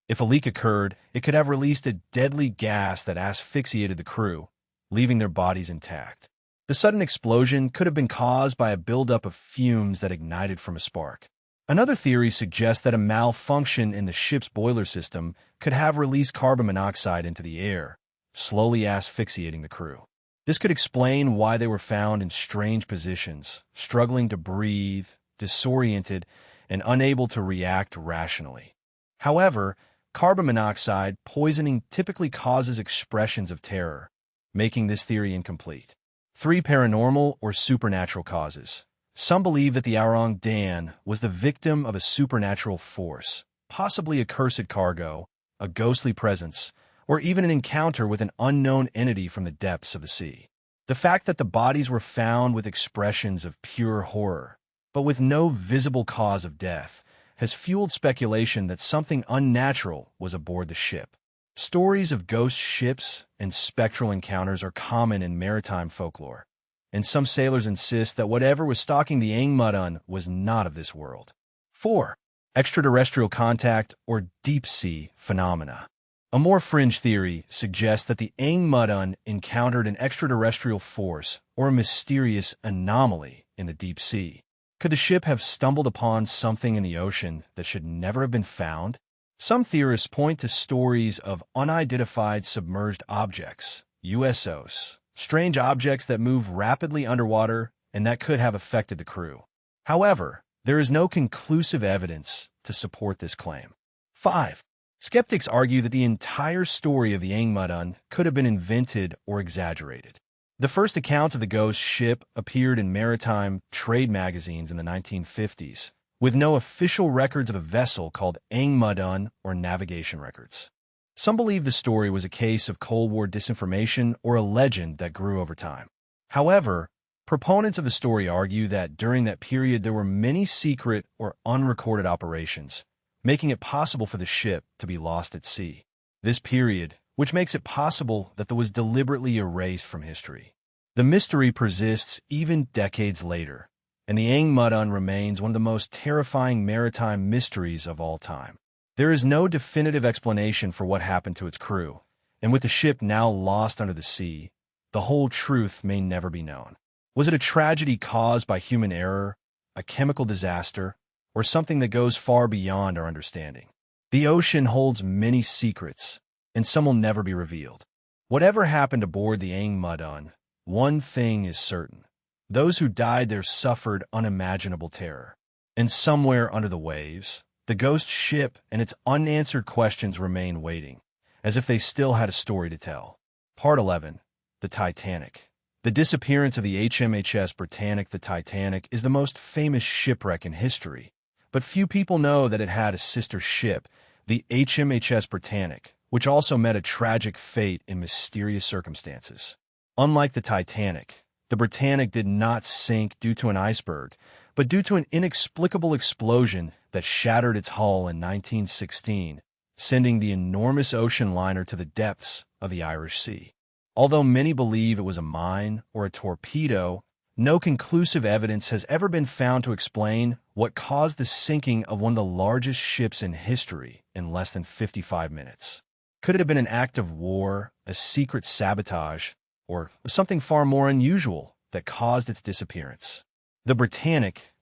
If a leak occurred, it could have released a deadly gas that asphyxiated the crew, leaving their bodies intact. The sudden explosion could have been caused by a buildup of fumes that ignited from a spark. Another theory suggests that a malfunction in the ship's boiler system could have released carbon monoxide into the air, slowly asphyxiating the crew. This could explain why they were found in strange positions, struggling to breathe, disoriented, and unable to react rationally. However, carbon monoxide poisoning typically causes expressions of terror, making this theory incomplete. 3 paranormal or supernatural causes. Some believe that the Aurang Dan was the victim of a supernatural force, possibly a cursed cargo, a ghostly presence, or even an encounter with an unknown entity from the depths of the sea. The fact that the bodies were found with expressions of pure horror, but with no visible cause of death, has fueled speculation that something unnatural was aboard the ship. Stories of ghost ships and spectral encounters are common in maritime folklore, and some sailors insist that whatever was stalking the Angmudun was not of this world. 4. Extraterrestrial contact or deep-sea phenomena. A more fringe theory suggests that the Angmudun encountered an extraterrestrial force or a mysterious anomaly in the deep sea. Could the ship have stumbled upon something in the ocean that should never have been found? Some theorists point to stories of unidentified submerged objects, USOs, strange objects that move rapidly underwater and that could have affected the crew. However, there is no conclusive evidence to support this claim. 5. Skeptics argue that the entire story of the Angmudun could have been invented or exaggerated. The first accounts of the ghost ship appeared in maritime trade magazines in the 1950s, with no official records of a vessel called Angmudun or navigation records. Some believe the story was a case of Cold War disinformation or a legend that grew over time. However, proponents of the story argue that during that period there were many secret or unrecorded operations, making it possible for the ship to be lost at sea. This period, which makes it possible that it was deliberately erased from history. The mystery persists even decades later, and the Angmudun remains one of the most terrifying maritime mysteries of all time. There is no definitive explanation for what happened to its crew, and with the ship now lost under the sea, the whole truth may never be known. Was it a tragedy caused by human error, a chemical disaster, or something that goes far beyond our understanding? The ocean holds many secrets, and some will never be revealed. Whatever happened aboard the Angmudun, one thing is certain. Those who died there suffered unimaginable terror. And somewhere under the waves, the ghost ship and its unanswered questions remain waiting, as if they still had a story to tell. Part 11. The Titanic. The disappearance of the HMHS Britannic the Titanic is the most famous shipwreck in history, but few people know that it had a sister ship, the HMHS Britannic, which also met a tragic fate in mysterious circumstances. Unlike the Titanic, the Britannic did not sink due to an iceberg, but due to an inexplicable explosion that shattered its hull in 1916, sending the enormous ocean liner to the depths of the Irish Sea. Although many believe it was a mine or a torpedo, no conclusive evidence has ever been found to explain what caused the sinking of one of the largest ships in history in less than 55 minutes. Could it have been an act of war, a secret sabotage, or something far more unusual that caused its disappearance? The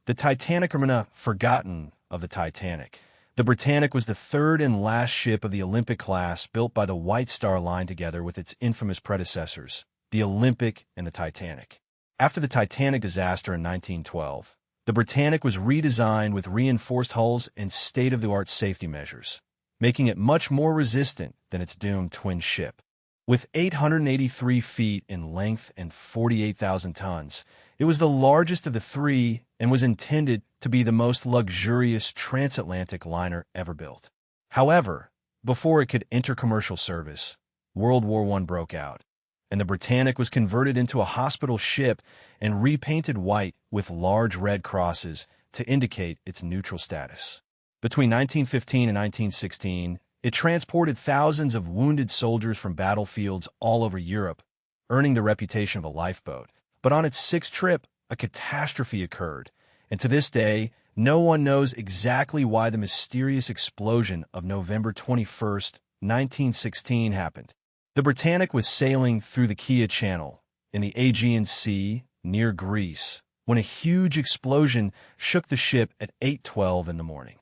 Titanic remains forgotten of the Titanic. The Britannic was the third and last ship of the Olympic class built by the White Star Line together with its infamous predecessors, the Olympic and the Titanic. After the Titanic disaster in 1912, the Britannic was redesigned with reinforced hulls and state-of-the-art safety measures, making it much more resistant than its doomed twin ship. With 883 feet in length and 48,000 tons, it was the largest of the three and was intended to be the most luxurious transatlantic liner ever built. However, before it could enter commercial service, World War I broke out, and the Britannic was converted into a hospital ship and repainted white with large red crosses to indicate its neutral status. Between 1915 and 1916, it transported thousands of wounded soldiers from battlefields all over Europe, earning the reputation of a lifeboat. But on its sixth trip, a catastrophe occurred, and to this day, no one knows exactly why the mysterious explosion of November 21st, 1916 happened. The Britannic was sailing through the Kea Channel in the Aegean Sea near Greece when a huge explosion shook the ship at 8:12 in the morning.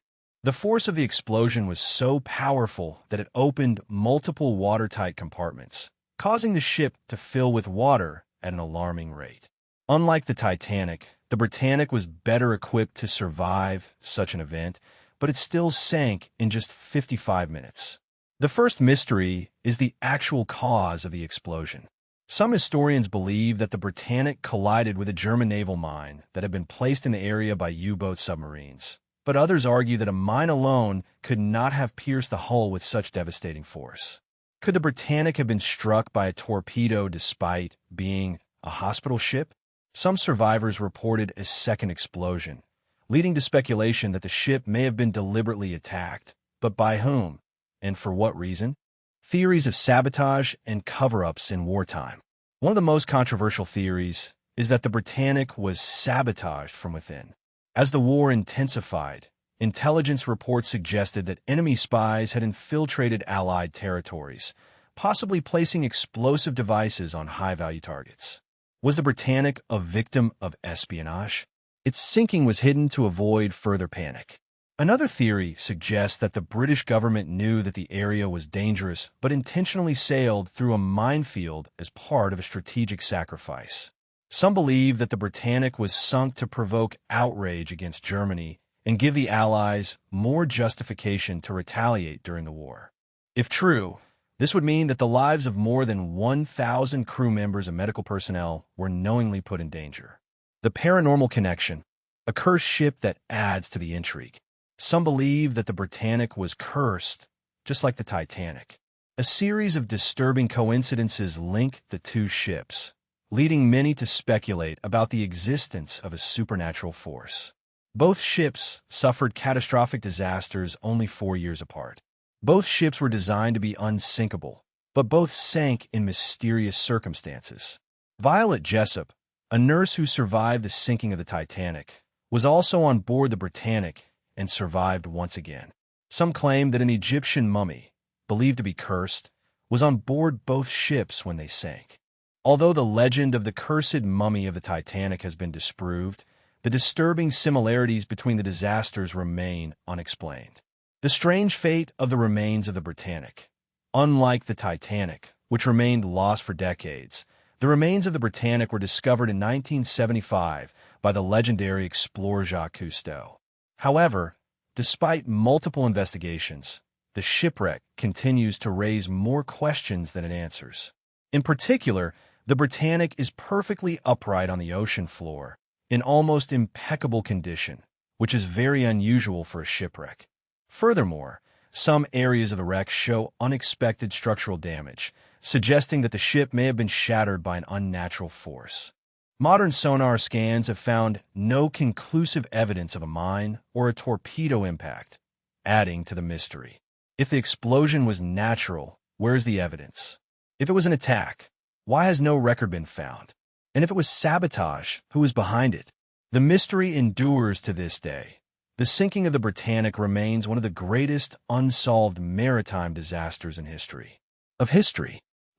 The force of the explosion was so powerful that it opened multiple watertight compartments, causing the ship to fill with water at an alarming rate. Unlike the Titanic, the Britannic was better equipped to survive such an event, but it still sank in just 55 minutes. The first mystery is the actual cause of the explosion. Some historians believe that the Britannic collided with a German naval mine that had been placed in the area by U-boat submarines, but others argue that a mine alone could not have pierced the hull with such devastating force. Could the Britannic have been struck by a torpedo despite being a hospital ship? Some survivors reported a second explosion, leading to speculation that the ship may have been deliberately attacked, but by whom, and for what reason? Theories of sabotage and cover-ups in wartime. One of the most controversial theories is that the Britannic was sabotaged from within. As the war intensified, intelligence reports suggested that enemy spies had infiltrated Allied territories, possibly placing explosive devices on high-value targets. Was the Britannic a victim of espionage? Its sinking was hidden to avoid further panic. Another theory suggests that the British government knew that the area was dangerous but intentionally sailed through a minefield as part of a strategic sacrifice. Some believe that the Britannic was sunk to provoke outrage against Germany and give the Allies more justification to retaliate during the war. If true, this would mean that the lives of more than 1,000 crew members and medical personnel were knowingly put in danger. The paranormal connection, a cursed ship that adds to the intrigue. Some believe that the Britannic was cursed, just like the Titanic. A series of disturbing coincidences link the two ships, leading many to speculate about the existence of a supernatural force. Both ships suffered catastrophic disasters only 4 years apart. Both ships were designed to be unsinkable, but both sank in mysterious circumstances. Violet Jessop, a nurse who survived the sinking of the Titanic, was also on board the Britannic and survived once again. Some claim that an Egyptian mummy, believed to be cursed, was on board both ships when they sank. Although the legend of the cursed mummy of the Titanic has been disproved, the disturbing similarities between the disasters remain unexplained. The strange fate of the remains of the Britannic. Unlike the Titanic, which remained lost for decades, the remains of the Britannic were discovered in 1975 by the legendary explorer Jacques Cousteau. However, despite multiple investigations, the shipwreck continues to raise more questions than it answers. In particular, the Britannic is perfectly upright on the ocean floor, in almost impeccable condition, which is very unusual for a shipwreck. Furthermore, Some areas of the wreck show unexpected structural damage, suggesting that the ship may have been shattered by an unnatural force. Modern sonar scans have found no conclusive evidence of a mine or a torpedo impact, adding to the mystery. If the explosion was natural, where is the evidence? If it was an attack, why has no record been found? And if it was sabotage, who was behind it? The mystery endures to this day. The sinking of the Britannic remains one of the greatest unsolved maritime disasters in history.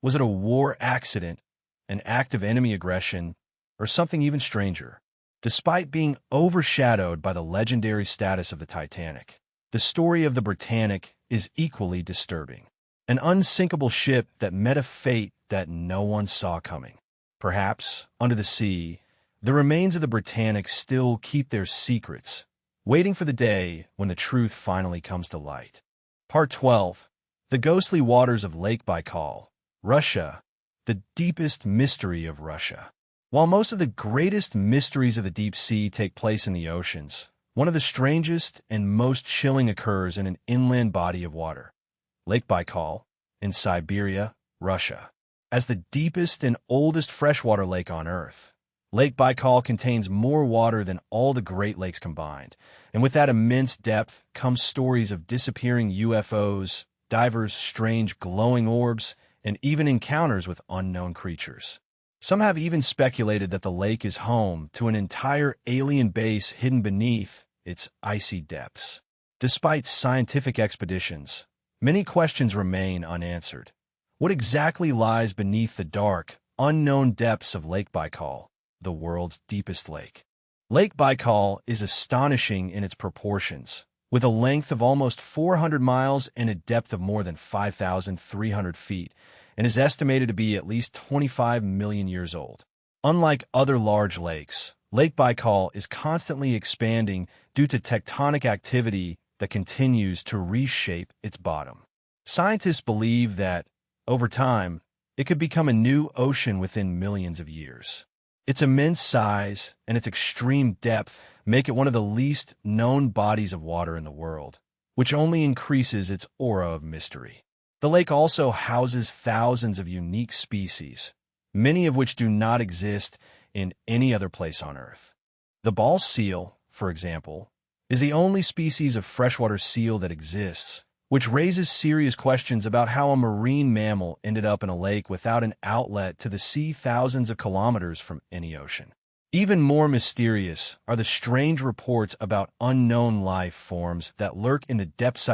Was it a war accident, an act of enemy aggression, or something even stranger? Despite being overshadowed by the legendary status of the Titanic, the story of the Britannic is equally disturbing. An unsinkable ship that met a fate that no one saw coming. Perhaps, under the sea, the remains of the Britannic still keep their secrets, waiting for the day when the truth finally comes to light. Part 12. The Ghostly Waters of Lake Baikal, Russia, the deepest mystery of Russia. While most of the greatest mysteries of the deep sea take place in the oceans, one of the strangest and most chilling occurs in an inland body of water, Lake Baikal, in Siberia, Russia. As the deepest and oldest freshwater lake on Earth, Lake Baikal contains more water than all the Great Lakes combined, and with that immense depth come stories of disappearing UFOs, divers' strange glowing orbs, and even encounters with unknown creatures. Some have even speculated that the lake is home to an entire alien base hidden beneath its icy depths. Despite scientific expeditions, many questions remain unanswered. What exactly lies beneath the dark, unknown depths of Lake Baikal, the world's deepest lake? Lake Baikal is astonishing in its proportions, with a length of almost 400 miles and a depth of more than 5,300 feet, and is estimated to be at least 25 million years old. Unlike other large lakes, Lake Baikal is constantly expanding due to tectonic activity that continues to reshape its bottom. Scientists believe that, over time, it could become a new ocean within millions of years. Its immense size and its extreme depth make it one of the least known bodies of water in the world, which only increases its aura of mystery. The lake also houses thousands of unique species, many of which do not exist in any other place on Earth. The ball seal, for example, is the only species of freshwater seal that exists, which raises serious questions about how a marine mammal ended up in a lake without an outlet to the sea thousands of kilometers from any ocean. Even more mysterious are the strange reports about unknown life forms that lurk in the depths.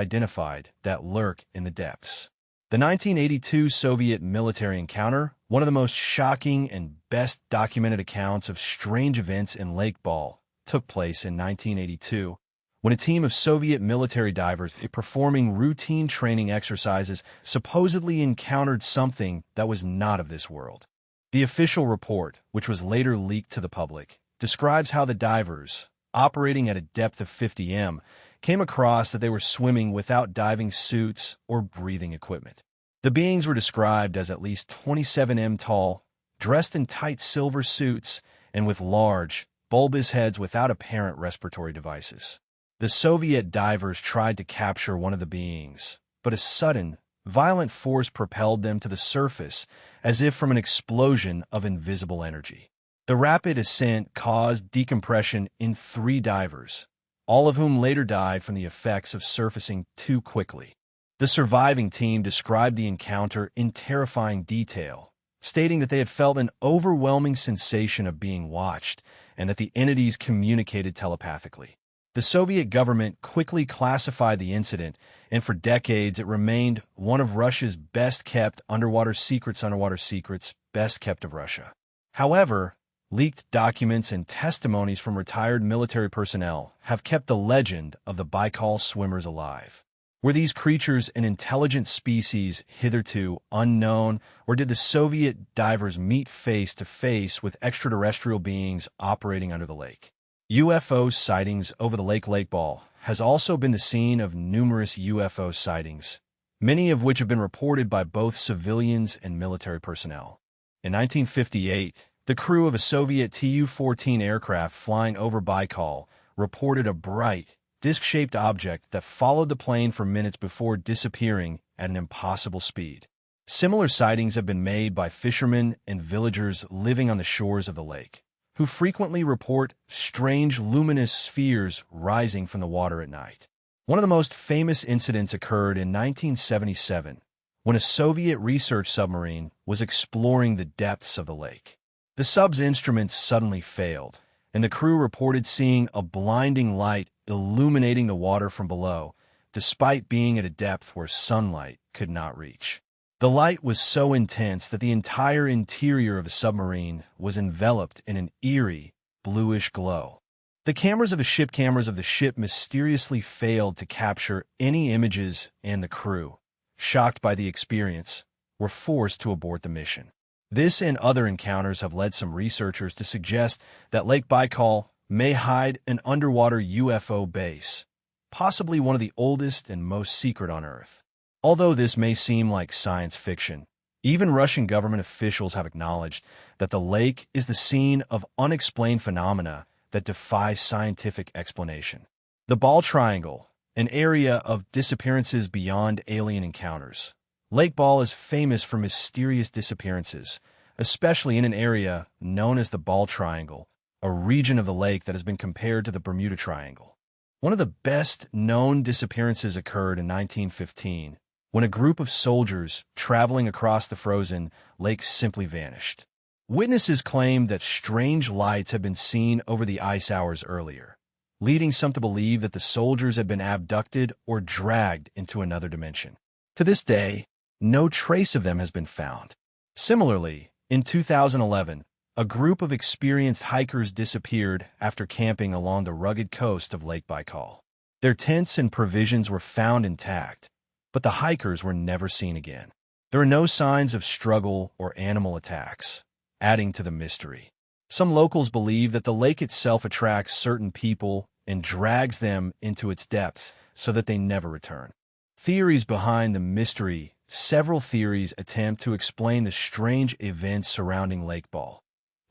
The 1982 Soviet military encounter, one of the most shocking and best documented accounts of strange events in Lake Baikal, took place in 1982, when a team of Soviet military divers performing routine training exercises supposedly encountered something that was not of this world. The official report, which was later leaked to the public, describes how the divers, operating at a depth of 50 m, came across that they were swimming without diving suits or breathing equipment. The beings were described as at least 27 m tall, dressed in tight silver suits, and with large, bulbous heads without apparent respiratory devices. The Soviet divers tried to capture one of the beings, but a sudden, violent force propelled them to the surface as if from an explosion of invisible energy. The rapid ascent caused decompression in 3 divers, all of whom later died from the effects of surfacing too quickly. The surviving team described the encounter in terrifying detail, stating that they had felt an overwhelming sensation of being watched and that the entities communicated telepathically. The Soviet government quickly classified the incident, and for decades it remained one of Russia's best-kept underwater secrets, best kept of Russia. However, leaked documents and testimonies from retired military personnel have kept the legend of the Baikal swimmers alive. Were these creatures an intelligent species hitherto unknown, or did the Soviet divers meet face-to-face with extraterrestrial beings operating under the lake? UFO sightings over the Lake Baikal has also been the scene of numerous UFO sightings, many of which have been reported by both civilians and military personnel. In 1958, the crew of a Soviet Tu-14 aircraft flying over Baikal reported a bright, disc-shaped object that followed the plane for minutes before disappearing at an impossible speed. Similar sightings have been made by fishermen and villagers living on the shores of the lake, who frequently report strange luminous spheres rising from the water at night. One of the most famous incidents occurred in 1977, when a Soviet research submarine was exploring the depths of the lake. The sub's instruments suddenly failed, and the crew reported seeing a blinding light illuminating the water from below, despite being at a depth where sunlight could not reach. The light was so intense that the entire interior of the submarine was enveloped in an eerie, bluish glow. The cameras of the ship mysteriously failed to capture any images, and the crew, shocked by the experience, were forced to abort the mission. This and other encounters have led some researchers to suggest that Lake Baikal may hide an underwater UFO base, possibly one of the oldest and most secret on Earth. Although this may seem like science fiction, even Russian government officials have acknowledged that the lake is the scene of unexplained phenomena that defy scientific explanation. The Ball Triangle, an area of disappearances beyond alien encounters. Lake Ball is famous for mysterious disappearances, especially in an area known as the Ball Triangle, a region of the lake that has been compared to the Bermuda Triangle. One of the best-known disappearances occurred in 1915, when a group of soldiers traveling across the frozen lake simply vanished. Witnesses claimed that strange lights had been seen over the ice hours earlier, leading some to believe that the soldiers had been abducted or dragged into another dimension. To this day, no trace of them has been found. Similarly, in 2011, a group of experienced hikers disappeared after camping along the rugged coast of Lake Baikal. Their tents and provisions were found intact, but the hikers were never seen again. There are no signs of struggle or animal attacks, adding to the mystery. Some locals believe that the lake itself attracts certain people and drags them into its depths so that they never return. Theories behind the mystery. Several theories attempt to explain the strange events surrounding Lake Ball.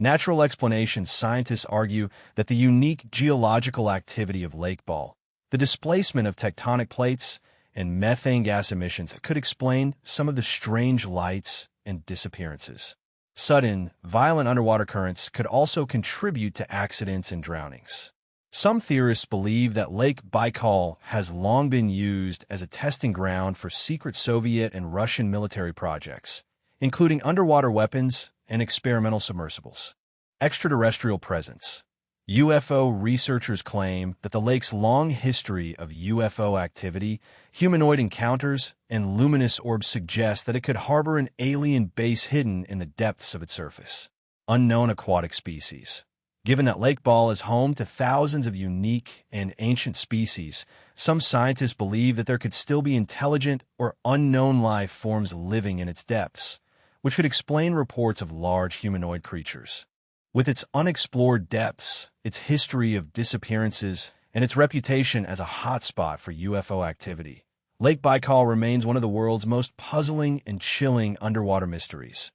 Natural explanations. Scientists argue that the unique geological activity of Lake Ball, the displacement of tectonic plates, and methane gas emissions could explain some of the strange lights and disappearances. Sudden, violent underwater currents could also contribute to accidents and drownings. Some theorists believe that Lake Baikal has long been used as a testing ground for secret Soviet and Russian military projects, including underwater weapons and experimental submersibles. Extraterrestrial presence. UFO researchers claim that the lake's long history of UFO activity, humanoid encounters, and luminous orbs suggest that it could harbor an alien base hidden in the depths of its surface. Unknown aquatic species. Given that Lake Ball is home to thousands of unique and ancient species, some scientists believe that there could still be intelligent or unknown life forms living in its depths, which could explain reports of large humanoid creatures. With its unexplored depths, its history of disappearances, and its reputation as a hotspot for UFO activity, Lake Baikal remains one of the world's most puzzling and chilling underwater mysteries.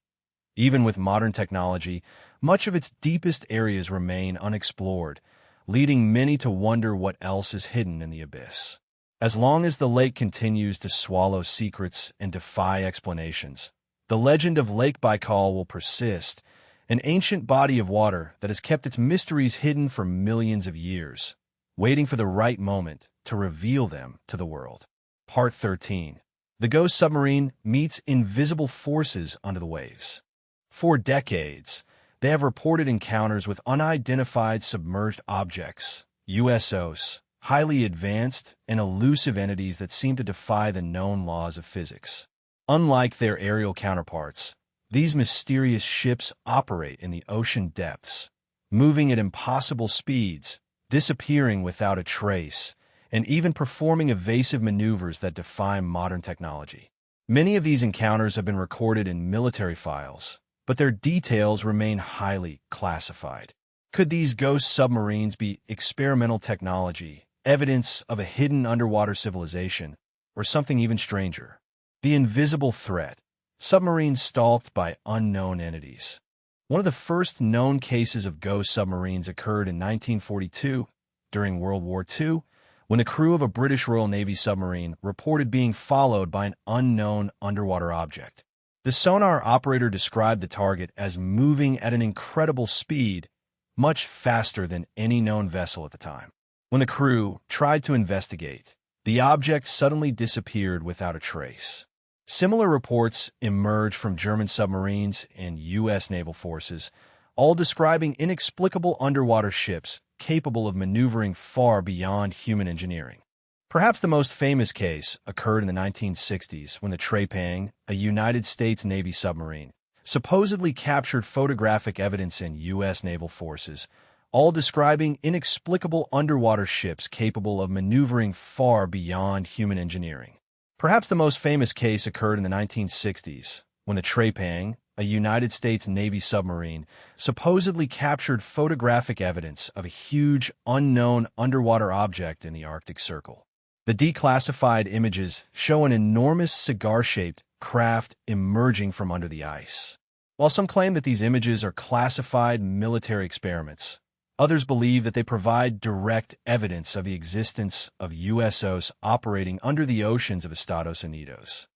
Even with modern technology, much of its deepest areas remain unexplored, leading many to wonder what else is hidden in the abyss. As long as the lake continues to swallow secrets and defy explanations, the legend of Lake Baikal will persist, an ancient body of water that has kept its mysteries hidden for millions of years, waiting for the right moment to reveal them to the world. Part 13. The Ghost Submarine meets invisible forces under the waves. For decades, they have reported encounters with unidentified submerged objects, USOs, highly advanced and elusive entities that seem to defy the known laws of physics. Unlike their aerial counterparts, these mysterious ships operate in the ocean depths, moving at impossible speeds, disappearing without a trace, and even performing evasive maneuvers that defy modern technology. Many of these encounters have been recorded in military files, but their details remain highly classified. Could these ghost submarines be experimental technology, evidence of a hidden underwater civilization, or something even stranger? The invisible threat. Submarines stalked by unknown entities. One of the first known cases of ghost submarines occurred in 1942, during World War II, when the crew of a British Royal Navy submarine reported being followed by an unknown underwater object. The sonar operator described the target as moving at an incredible speed, much faster than any known vessel at the time. When the crew tried to investigate, the object suddenly disappeared without a trace. Similar reports emerged from German submarines and U.S. naval forces, all describing inexplicable underwater ships capable of maneuvering far beyond human engineering. Perhaps the most famous case occurred in the 1960s when the Trepang, a United States Navy submarine, supposedly captured photographic evidence in U.S. naval forces, all describing inexplicable underwater ships capable of maneuvering far beyond human engineering. Perhaps the most famous case occurred in the 1960s when the Trepang, a United States Navy submarine, supposedly captured photographic evidence of a huge, unknown underwater object in the Arctic Circle. The declassified images show an enormous cigar-shaped craft emerging from under the ice. While some claim that these images are classified military experiments, others believe that they provide direct evidence of the existence of USOs operating under the oceans of Estados Unidos.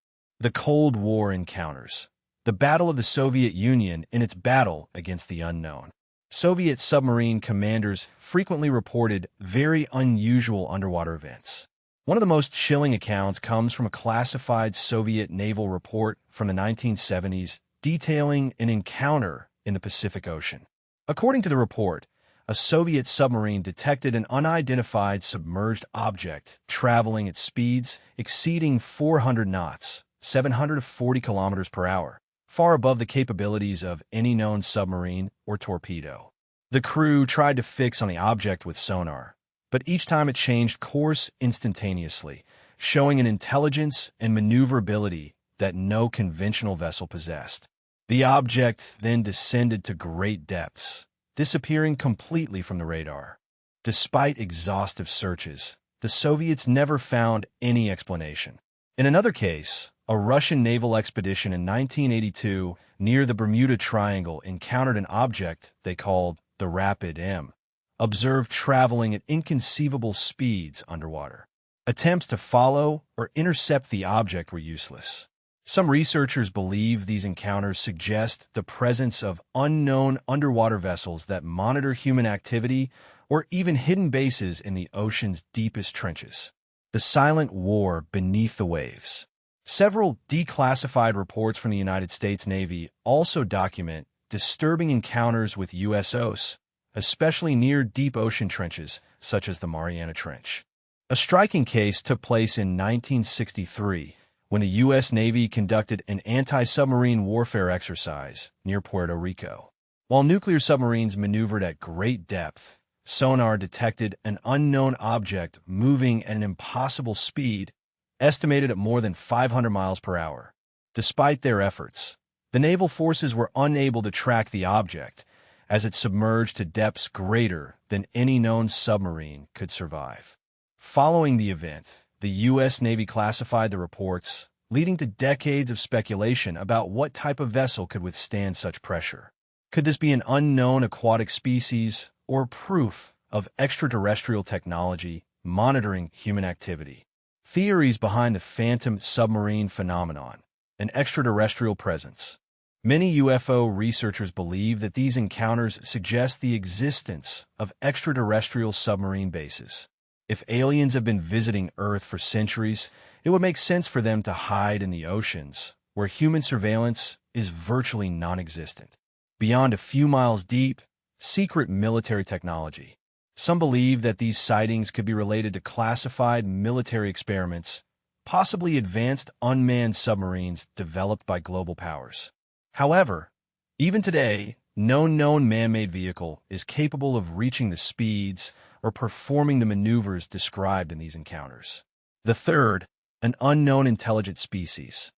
The Cold War encounters. The Battle of the Soviet Union in its battle against the unknown. Soviet submarine commanders frequently reported very unusual underwater events. One of the most chilling accounts comes from a classified Soviet naval report from the 1970s detailing an encounter in the Pacific Ocean. According to the report, a Soviet submarine detected an unidentified submerged object traveling at speeds exceeding 400 knots, 740 kilometers per hour, far above the capabilities of any known submarine or torpedo. The crew tried to fix on the object with sonar, but each time it changed course instantaneously, showing an intelligence and maneuverability that no conventional vessel possessed. The object then descended to great depths, disappearing completely from the radar. Despite exhaustive searches, the Soviets never found any explanation. In another case, a Russian naval expedition in 1982 near the Bermuda Triangle encountered an object they called the Rapid M, observed traveling at inconceivable speeds underwater. Attempts to follow or intercept the object were useless. Some researchers believe these encounters suggest the presence of unknown underwater vessels that monitor human activity or even hidden bases in the ocean's deepest trenches. The silent war beneath the waves. Several declassified reports from the United States Navy also document disturbing encounters with USOs, especially near deep ocean trenches such as the Mariana Trench. A striking case took place in 1963 when the U.S. Navy conducted an anti-submarine warfare exercise near Puerto Rico. While nuclear submarines maneuvered at great depth, sonar detected an unknown object moving at an impossible speed, estimated at more than 500 miles per hour. Despite their efforts, the naval forces were unable to track the object, as it submerged to depths greater than any known submarine could survive. Following the event, the U.S. Navy classified the reports, leading to decades of speculation about what type of vessel could withstand such pressure. Could this be an unknown aquatic species or proof of extraterrestrial technology monitoring human activity? Theories behind the phantom submarine phenomenon, an extraterrestrial presence. Many UFO researchers believe that these encounters suggest the existence of extraterrestrial submarine bases. If aliens have been visiting Earth for centuries, it would make sense for them to hide in the oceans, where human surveillance is virtually non-existent. Beyond a few miles deep, secret military technology. Some believe that these sightings could be related to classified military experiments, possibly advanced unmanned submarines developed by global powers. However, even today, no known man-made vehicle is capable of reaching the speeds or performing the maneuvers described in these encounters. The third, an unknown intelligent species.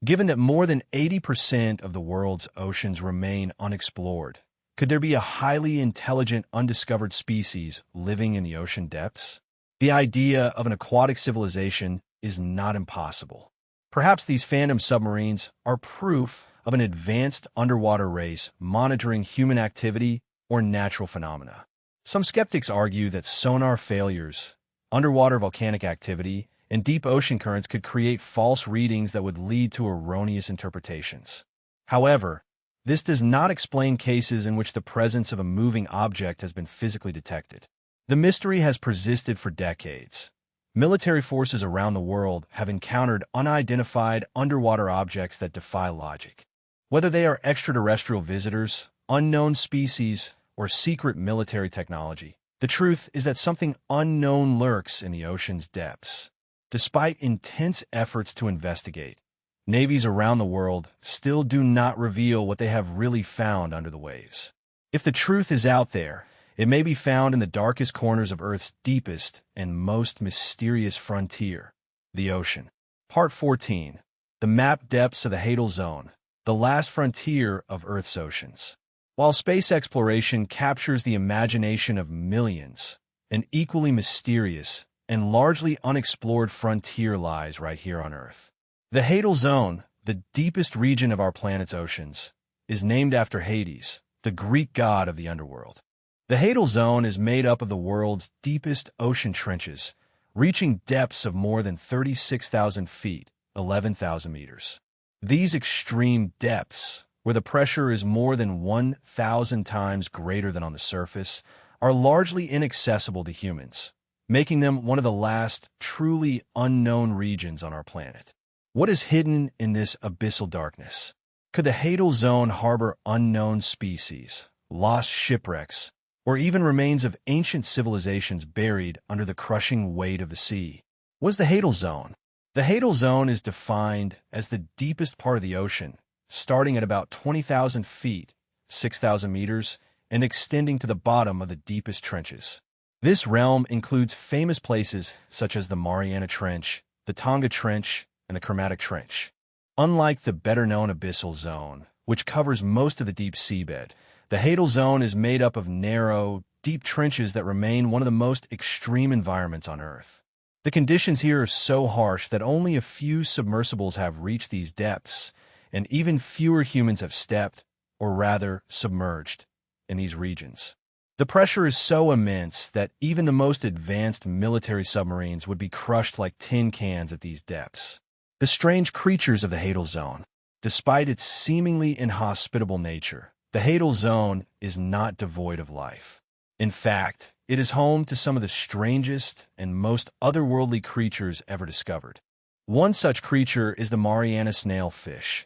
Given that more than 80% of the world's oceans remain unexplored, could there be a highly intelligent undiscovered species living in the ocean depths? The idea of an aquatic civilization is not impossible. Perhaps these phantom submarines are proof of an advanced underwater race monitoring human activity or natural phenomena. Some skeptics argue that sonar failures, Underwater volcanic activity and deep ocean currents could create false readings that would lead to erroneous interpretations. However, this does not explain cases in which the presence of a moving object has been physically detected. The mystery has persisted for decades. Military forces around the world have encountered unidentified underwater objects that defy logic. Whether they are extraterrestrial visitors, unknown species, or secret military technology, the truth is that something unknown lurks in the ocean's depths. Despite intense efforts to investigate, navies around the world still do not reveal what they have really found under the waves. If the truth is out there, it may be found in the darkest corners of Earth's deepest and most mysterious frontier, the ocean. Part 14. The Mapped Depths of the Hadal Zone, the last frontier of Earth's oceans. While space exploration captures the imagination of millions, an equally mysterious and largely unexplored frontier lies right here on Earth. The Hadal Zone, the deepest region of our planet's oceans, is named after Hades, the Greek god of the underworld. The Hadal Zone is made up of the world's deepest ocean trenches, reaching depths of more than 36,000 feet, 11,000 meters. These extreme depths, where the pressure is more than 1,000 times greater than on the surface, are largely inaccessible to humans, making them one of the last truly unknown regions on our planet. What is hidden in this abyssal darkness? Could the Hadal Zone harbor unknown species, lost shipwrecks, or even remains of ancient civilizations buried under the crushing weight of the sea? What is the Hadal Zone? The Hadal Zone is defined as the deepest part of the ocean, starting at about 20,000 feet, 6,000 meters, and extending to the bottom of the deepest trenches. This realm includes famous places such as the Mariana Trench, the Tonga Trench, and the Chromatic Trench. Unlike the better-known Abyssal Zone, which covers most of the deep seabed, the Hadal Zone is made up of narrow, deep trenches that remain one of the most extreme environments on Earth. The conditions here are so harsh that only a few submersibles have reached these depths, and even fewer humans have stepped, or rather submerged, in these regions. The pressure is so immense that even the most advanced military submarines would be crushed like tin cans at these depths. The strange creatures of the Hadal Zone. Despite its seemingly inhospitable nature, the Hadal Zone is not devoid of life. In fact, it is home to some of the strangest and most otherworldly creatures ever discovered. One such creature is the Mariana snailfish,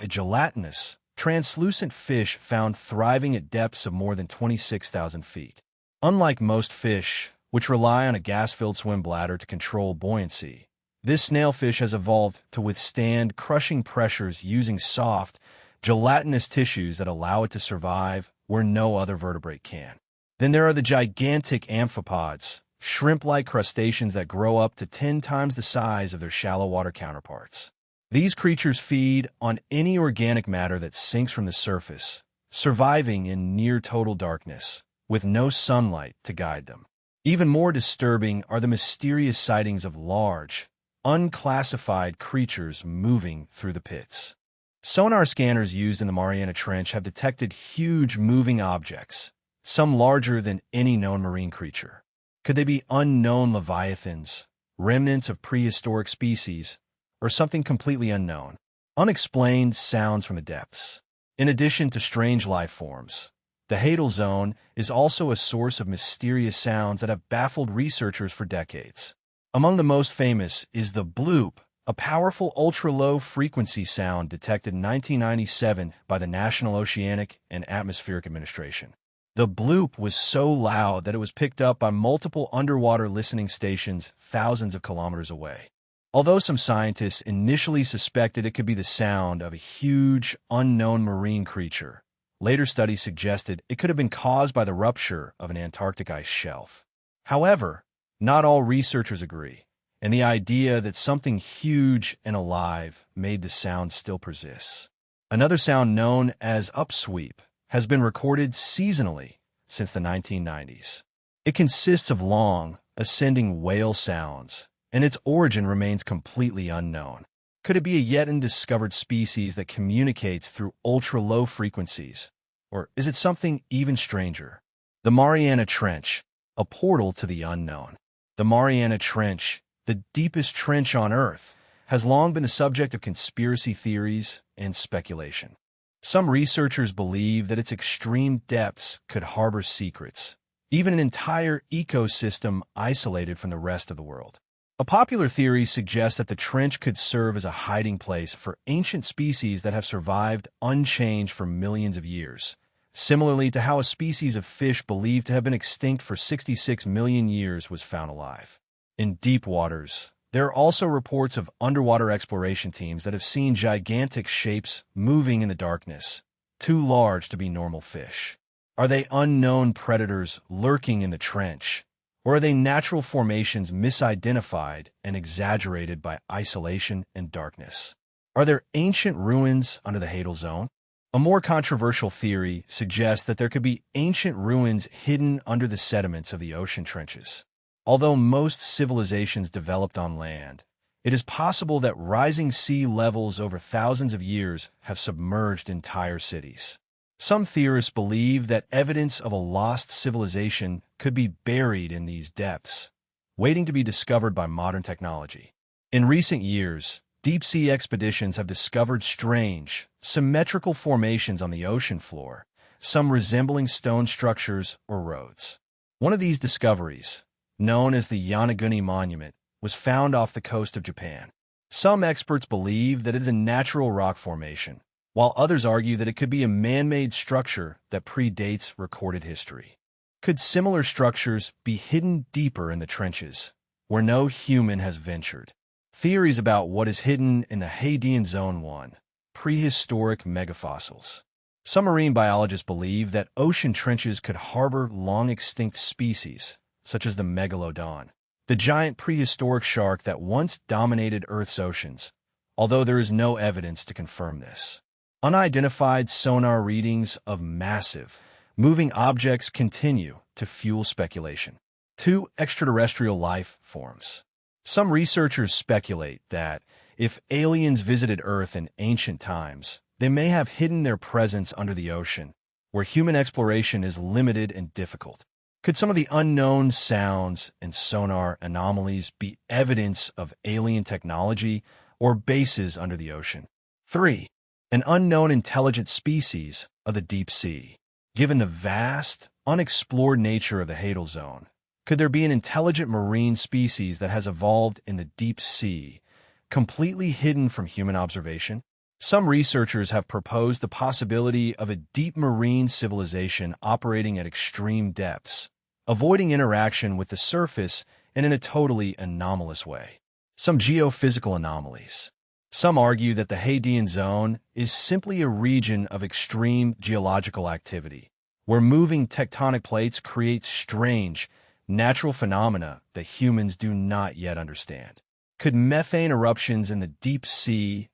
a gelatinous, translucent fish found thriving at depths of more than 26,000 feet. Unlike most fish, which rely on a gas-filled swim bladder to control buoyancy, this snailfish has evolved to withstand crushing pressures using soft, gelatinous tissues that allow it to survive where no other vertebrate can. Then there are the gigantic amphipods, shrimp-like crustaceans that grow up to 10 times the size of their shallow water counterparts. These creatures feed on any organic matter that sinks from the surface, surviving in near-total darkness, with no sunlight to guide them. Even more disturbing are the mysterious sightings of large, unclassified creatures moving through the pits. Sonar scanners used in the Mariana Trench have detected huge moving objects, some larger than any known marine creature. Could they be unknown leviathans, remnants of prehistoric species, or something completely unknown? Unexplained sounds from the depths. In addition to strange life forms, the Hadal Zone is also a source of mysterious sounds that have baffled researchers for decades. Among the most famous is the bloop, a powerful ultra-low frequency sound detected in 1997 by the National Oceanic and Atmospheric Administration. The bloop was so loud that it was picked up by multiple underwater listening stations thousands of kilometers away. Although some scientists initially suspected it could be the sound of a huge, unknown marine creature, later studies suggested it could have been caused by the rupture of an Antarctic ice shelf. However, not all researchers agree, and the idea that something huge and alive made the sound still persists. Another sound known as upsweep has been recorded seasonally since the 1990s. It consists of long, ascending whale sounds, and its origin remains completely unknown. Could it be a yet undiscovered species that communicates through ultra-low frequencies? Or is it something even stranger? The Mariana Trench, a portal to the unknown. The Mariana Trench, the deepest trench on Earth, has long been the subject of conspiracy theories and speculation. Some researchers believe that its extreme depths could harbor secrets, even an entire ecosystem isolated from the rest of the world. A popular theory suggests that the trench could serve as a hiding place for ancient species that have survived unchanged for millions of years, similarly to how a species of fish believed to have been extinct for 66 million years was found alive. In deep waters, there are also reports of underwater exploration teams that have seen gigantic shapes moving in the darkness, too large to be normal fish. Are they unknown predators lurking in the trench? Or are they natural formations misidentified and exaggerated by isolation and darkness? Are there ancient ruins under the Hadal Zone? A more controversial theory suggests that there could be ancient ruins hidden under the sediments of the ocean trenches. Although most civilizations developed on land, it is possible that rising sea levels over thousands of years have submerged entire cities. Some theorists believe that evidence of a lost civilization could be buried in these depths, waiting to be discovered by modern technology. In recent years, deep-sea expeditions have discovered strange, symmetrical formations on the ocean floor, some resembling stone structures or roads. One of these discoveries, known as the Yonaguni Monument, was found off the coast of Japan. Some experts believe that it is a natural rock formation, while others argue that it could be a man-made structure that predates recorded history. Could similar structures be hidden deeper in the trenches, where no human has ventured? Theories about what is hidden in the Hadean Zone 1, prehistoric megafossils. Some marine biologists believe that ocean trenches could harbor long-extinct species, such as the megalodon, the giant prehistoric shark that once dominated Earth's oceans, although there is no evidence to confirm this. Unidentified sonar readings of massive, moving objects continue to fuel speculation. 2. Extraterrestrial life forms. Some researchers speculate that if aliens visited Earth in ancient times, they may have hidden their presence under the ocean, where human exploration is limited and difficult. Could some of the unknown sounds and sonar anomalies be evidence of alien technology or bases under the ocean? 3. An unknown intelligent species of the deep sea. Given the vast, unexplored nature of the Hadal Zone, could there be an intelligent marine species that has evolved in the deep sea, completely hidden from human observation? Some researchers have proposed the possibility of a deep marine civilization operating at extreme depths, avoiding interaction with the surface and in a totally anomalous way. Some geophysical anomalies. Some argue that the Hadean Zone is simply a region of extreme geological activity, where moving tectonic plates create strange, natural phenomena that humans do not yet understand. Could methane eruptions in the deep sea,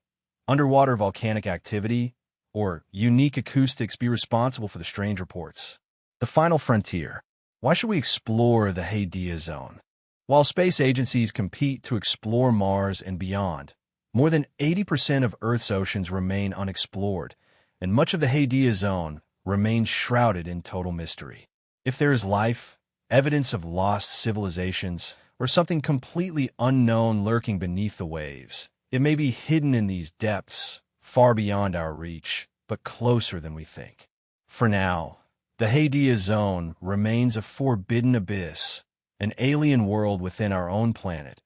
underwater volcanic activity, or unique acoustics be responsible for the strange reports? The final frontier. Why should we explore the Hadean Zone? While space agencies compete to explore Mars and beyond, more than 80% of Earth's oceans remain unexplored, and much of the Hadean Zone remains shrouded in total mystery. If there is life, evidence of lost civilizations, or something completely unknown lurking beneath the waves, it may be hidden in these depths, far beyond our reach, but closer than we think. For now, the Hadean Zone remains a forbidden abyss, an alien world within our own planet,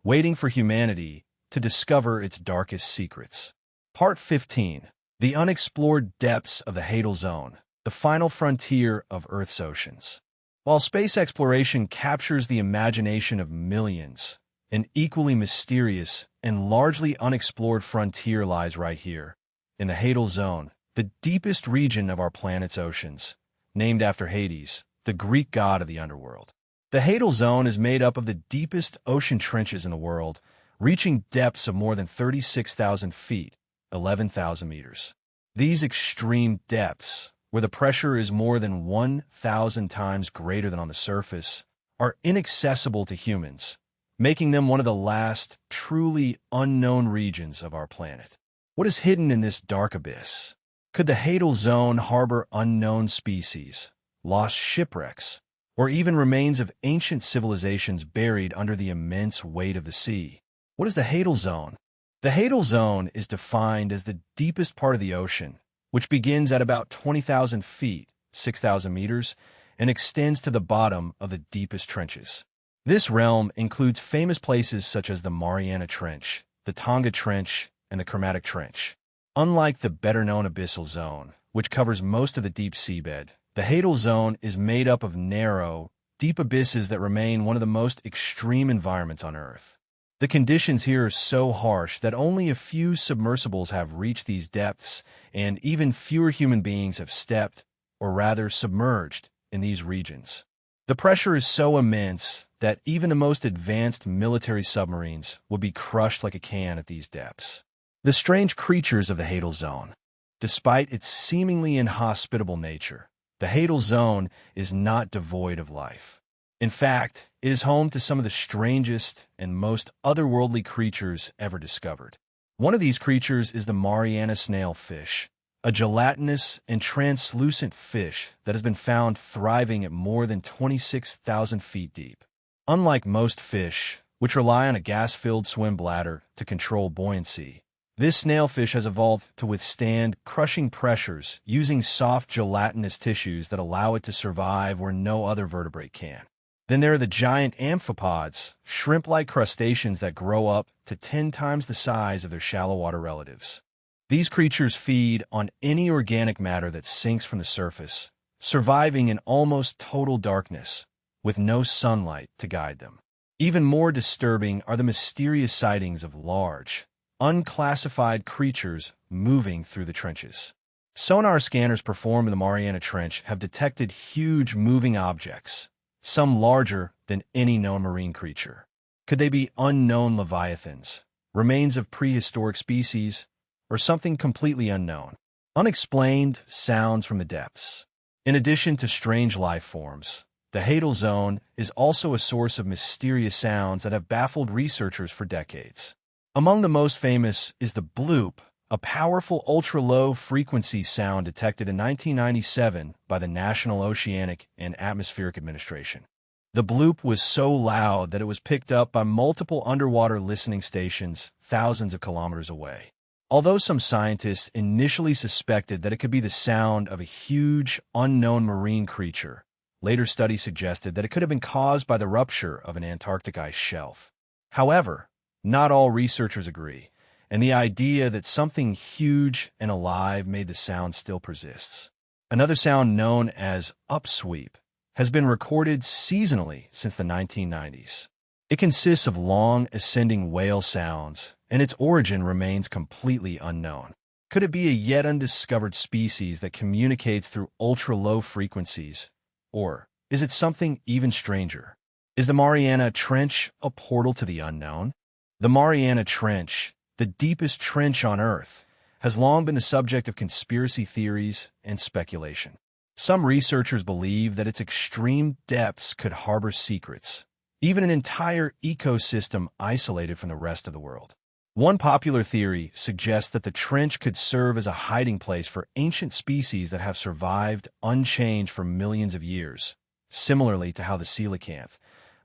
waiting for humanity to discover its darkest secrets. Part 15. The Unexplored Depths of the Hadal Zone, the Final Frontier of Earth's Oceans. While space exploration captures the imagination of millions, an equally mysterious and largely unexplored frontier lies right here, in the Hadal Zone, the deepest region of our planet's oceans, named after Hades, the Greek god of the underworld. The Hadal Zone is made up of the deepest ocean trenches in the world, reaching depths of more than 36,000 feet, 11,000 meters. These extreme depths, where the pressure is more than 1,000 times greater than on the surface, are inaccessible to humans, making them one of the last truly unknown regions of our planet. What is hidden in this dark abyss? Could the Hadal Zone harbor unknown species, lost shipwrecks, or even remains of ancient civilizations buried under the immense weight of the sea. What is the Hadal Zone? The Hadal Zone is defined as the deepest part of the ocean, which begins at about 20,000 feet, 6,000 meters, and extends to the bottom of the deepest trenches. This realm includes famous places such as the Mariana Trench, the Tonga Trench, and the Chromatic Trench. Unlike the better-known Abyssal Zone, which covers most of the deep seabed, the Hadal Zone is made up of narrow, deep abysses that remain one of the most extreme environments on Earth. The conditions here are so harsh that only a few submersibles have reached these depths, and even fewer human beings have stepped, or rather submerged, in these regions. The pressure is so immense that even the most advanced military submarines would be crushed like a can at these depths. The strange creatures of the Hadal Zone. Despite its seemingly inhospitable nature, the Hadal Zone is not devoid of life. In fact, it is home to some of the strangest and most otherworldly creatures ever discovered. One of these creatures is the Mariana snailfish, a gelatinous and translucent fish that has been found thriving at more than 26,000 feet deep. Unlike most fish, which rely on a gas-filled swim bladder to control buoyancy, this snailfish has evolved to withstand crushing pressures using soft gelatinous tissues that allow it to survive where no other vertebrate can. Then there are the giant amphipods, shrimp-like crustaceans that grow up to 10 times the size of their shallow water relatives. These creatures feed on any organic matter that sinks from the surface, surviving in almost total darkness, with no sunlight to guide them. Even more disturbing are the mysterious sightings of large, unclassified creatures moving through the trenches. Sonar scanners performed in the Mariana Trench have detected huge moving objects, some larger than any known marine creature. Could they be unknown leviathans, remains of prehistoric species, or something completely unknown? Unexplained sounds from the depths. In addition to strange life forms, the Hadal Zone is also a source of mysterious sounds that have baffled researchers for decades. Among the most famous is the bloop, a powerful ultra-low frequency sound detected in 1997 by the National Oceanic and Atmospheric Administration. The bloop was so loud that it was picked up by multiple underwater listening stations thousands of kilometers away. Although some scientists initially suspected that it could be the sound of a huge, unknown marine creature, later studies suggested that it could have been caused by the rupture of an Antarctic ice shelf. However, not all researchers agree, and the idea that something huge and alive made the sound still persists. Another sound known as upsweep has been recorded seasonally since the 1990s. It consists of long, ascending wail sounds, and its origin remains completely unknown. Could it be a yet undiscovered species that communicates through ultra-low frequencies? Or is it something even stranger? Is the Mariana Trench a portal to the unknown? The Mariana Trench, the deepest trench on Earth, has long been the subject of conspiracy theories and speculation. Some researchers believe that its extreme depths could harbor secrets, even an entire ecosystem isolated from the rest of the world. One popular theory suggests that the trench could serve as a hiding place for ancient species that have survived unchanged for millions of years, similarly to how the coelacanth,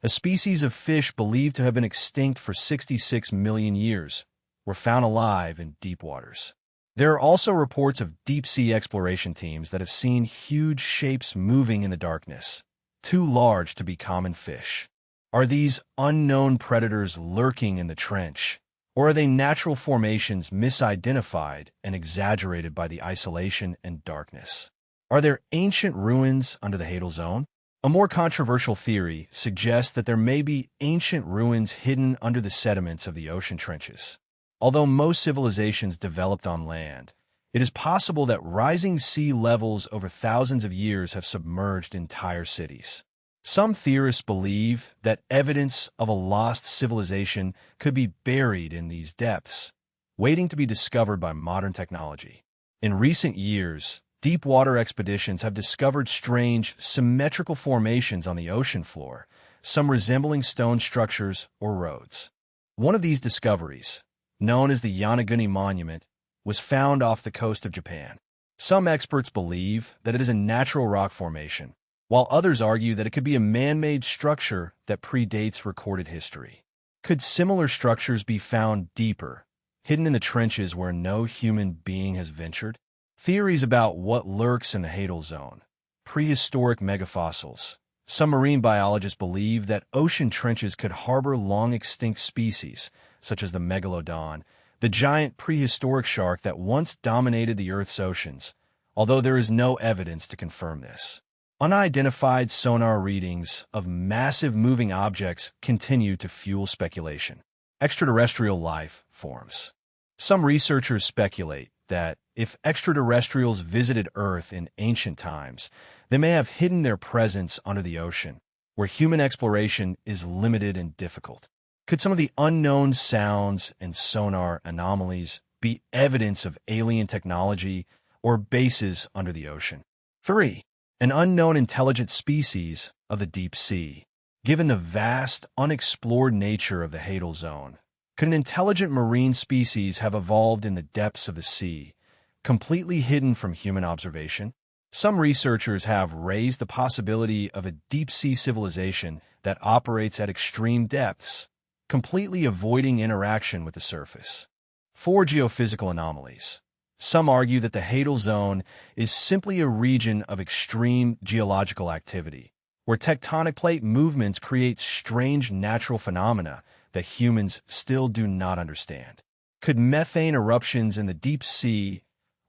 a species of fish believed to have been extinct for 66 million years, were found alive in deep waters. There are also reports of deep-sea exploration teams that have seen huge shapes moving in the darkness, too large to be common fish. Are these unknown predators lurking in the trench, or are they natural formations misidentified and exaggerated by the isolation and darkness? Are there ancient ruins under the Hadal Zone? A more controversial theory suggests that there may be ancient ruins hidden under the sediments of the ocean trenches. Although most civilizations developed on land, it is possible that rising sea levels over thousands of years have submerged entire cities. Some theorists believe that evidence of a lost civilization could be buried in these depths, waiting to be discovered by modern technology. In recent years, deep water expeditions have discovered strange, symmetrical formations on the ocean floor, some resembling stone structures or roads. One of these discoveries, known as the Yonaguni Monument, was found off the coast of Japan. Some experts believe that it is a natural rock formation, while others argue that it could be a man-made structure that predates recorded history. Could similar structures be found deeper, hidden in the trenches where no human being has ventured? Theories about what lurks in the Hadal Zone. Prehistoric megafossils. Some marine biologists believe that ocean trenches could harbor long-extinct species, such as the megalodon, the giant prehistoric shark that once dominated the Earth's oceans, although there is no evidence to confirm this. Unidentified sonar readings of massive moving objects continue to fuel speculation. Extraterrestrial life forms. Some researchers speculate that if extraterrestrials visited Earth in ancient times, they may have hidden their presence under the ocean, where human exploration is limited and difficult. Could some of the unknown sounds and sonar anomalies be evidence of alien technology or bases under the ocean? 3. An unknown intelligent species of the deep sea. Given the vast, unexplored nature of the Hadal Zone, could an intelligent marine species have evolved in the depths of the sea, completely hidden from human observation? Some researchers have raised the possibility of a deep-sea civilization that operates at extreme depths, completely avoiding interaction with the surface. 4. Geophysical anomalies. Some argue that the Hadal Zone is simply a region of extreme geological activity, where tectonic plate movements create strange natural phenomena that humans still do not understand. Could methane eruptions in the deep sea,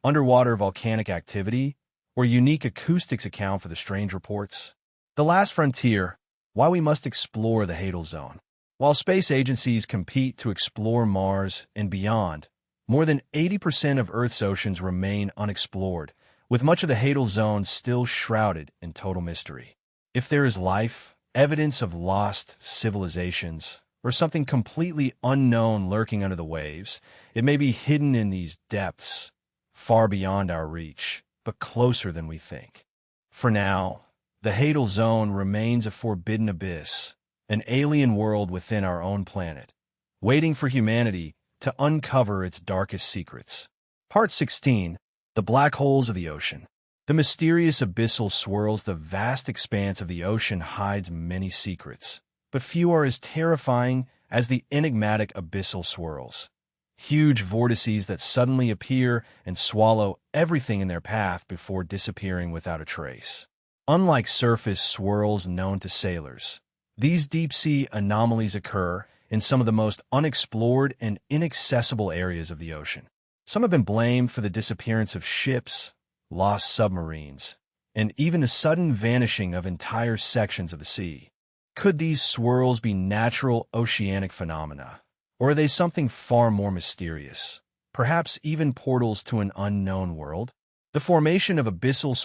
underwater volcanic activity, or unique acoustics account for the strange reports? The last frontier, why we must explore the Hadal Zone. While space agencies compete to explore Mars and beyond, more than 80% of Earth's oceans remain unexplored, with much of the Hadal Zone still shrouded in total mystery. If there is life, evidence of lost civilizations, or something completely unknown lurking under the waves, it may be hidden in these depths, far beyond our reach, but closer than we think. For now, the Hadal Zone remains a forbidden abyss, an alien world within our own planet, waiting for humanity to uncover its darkest secrets. Part 16. The Black Holes of the Ocean. The mysterious abyssal swirls, the vast expanse of the ocean hides many secrets, but few are as terrifying as the enigmatic abyssal swirls. Huge vortices that suddenly appear and swallow everything in their path before disappearing without a trace. Unlike surface swirls known to sailors, these deep-sea anomalies occur in some of the most unexplored and inaccessible areas of the ocean. Some have been blamed for the disappearance of ships, lost submarines, and even the sudden vanishing of entire sections of the sea. Could these swirls be natural oceanic phenomena, or are they something far more mysterious, perhaps even portals to an unknown world? The formation of abyssal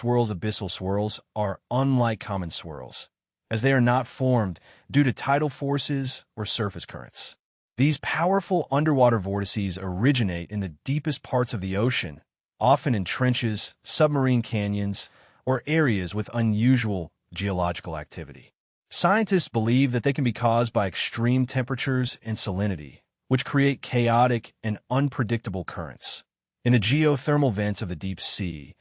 swirls are unlike common swirls, as they are not formed due to tidal forces or surface currents. These powerful underwater vortices originate in the deepest parts of the ocean, often in trenches, submarine canyons, or areas with unusual geological activity. Scientists believe that they can be caused by extreme temperatures and salinity, which create chaotic and unpredictable currents. In the geothermal vents of the deep sea,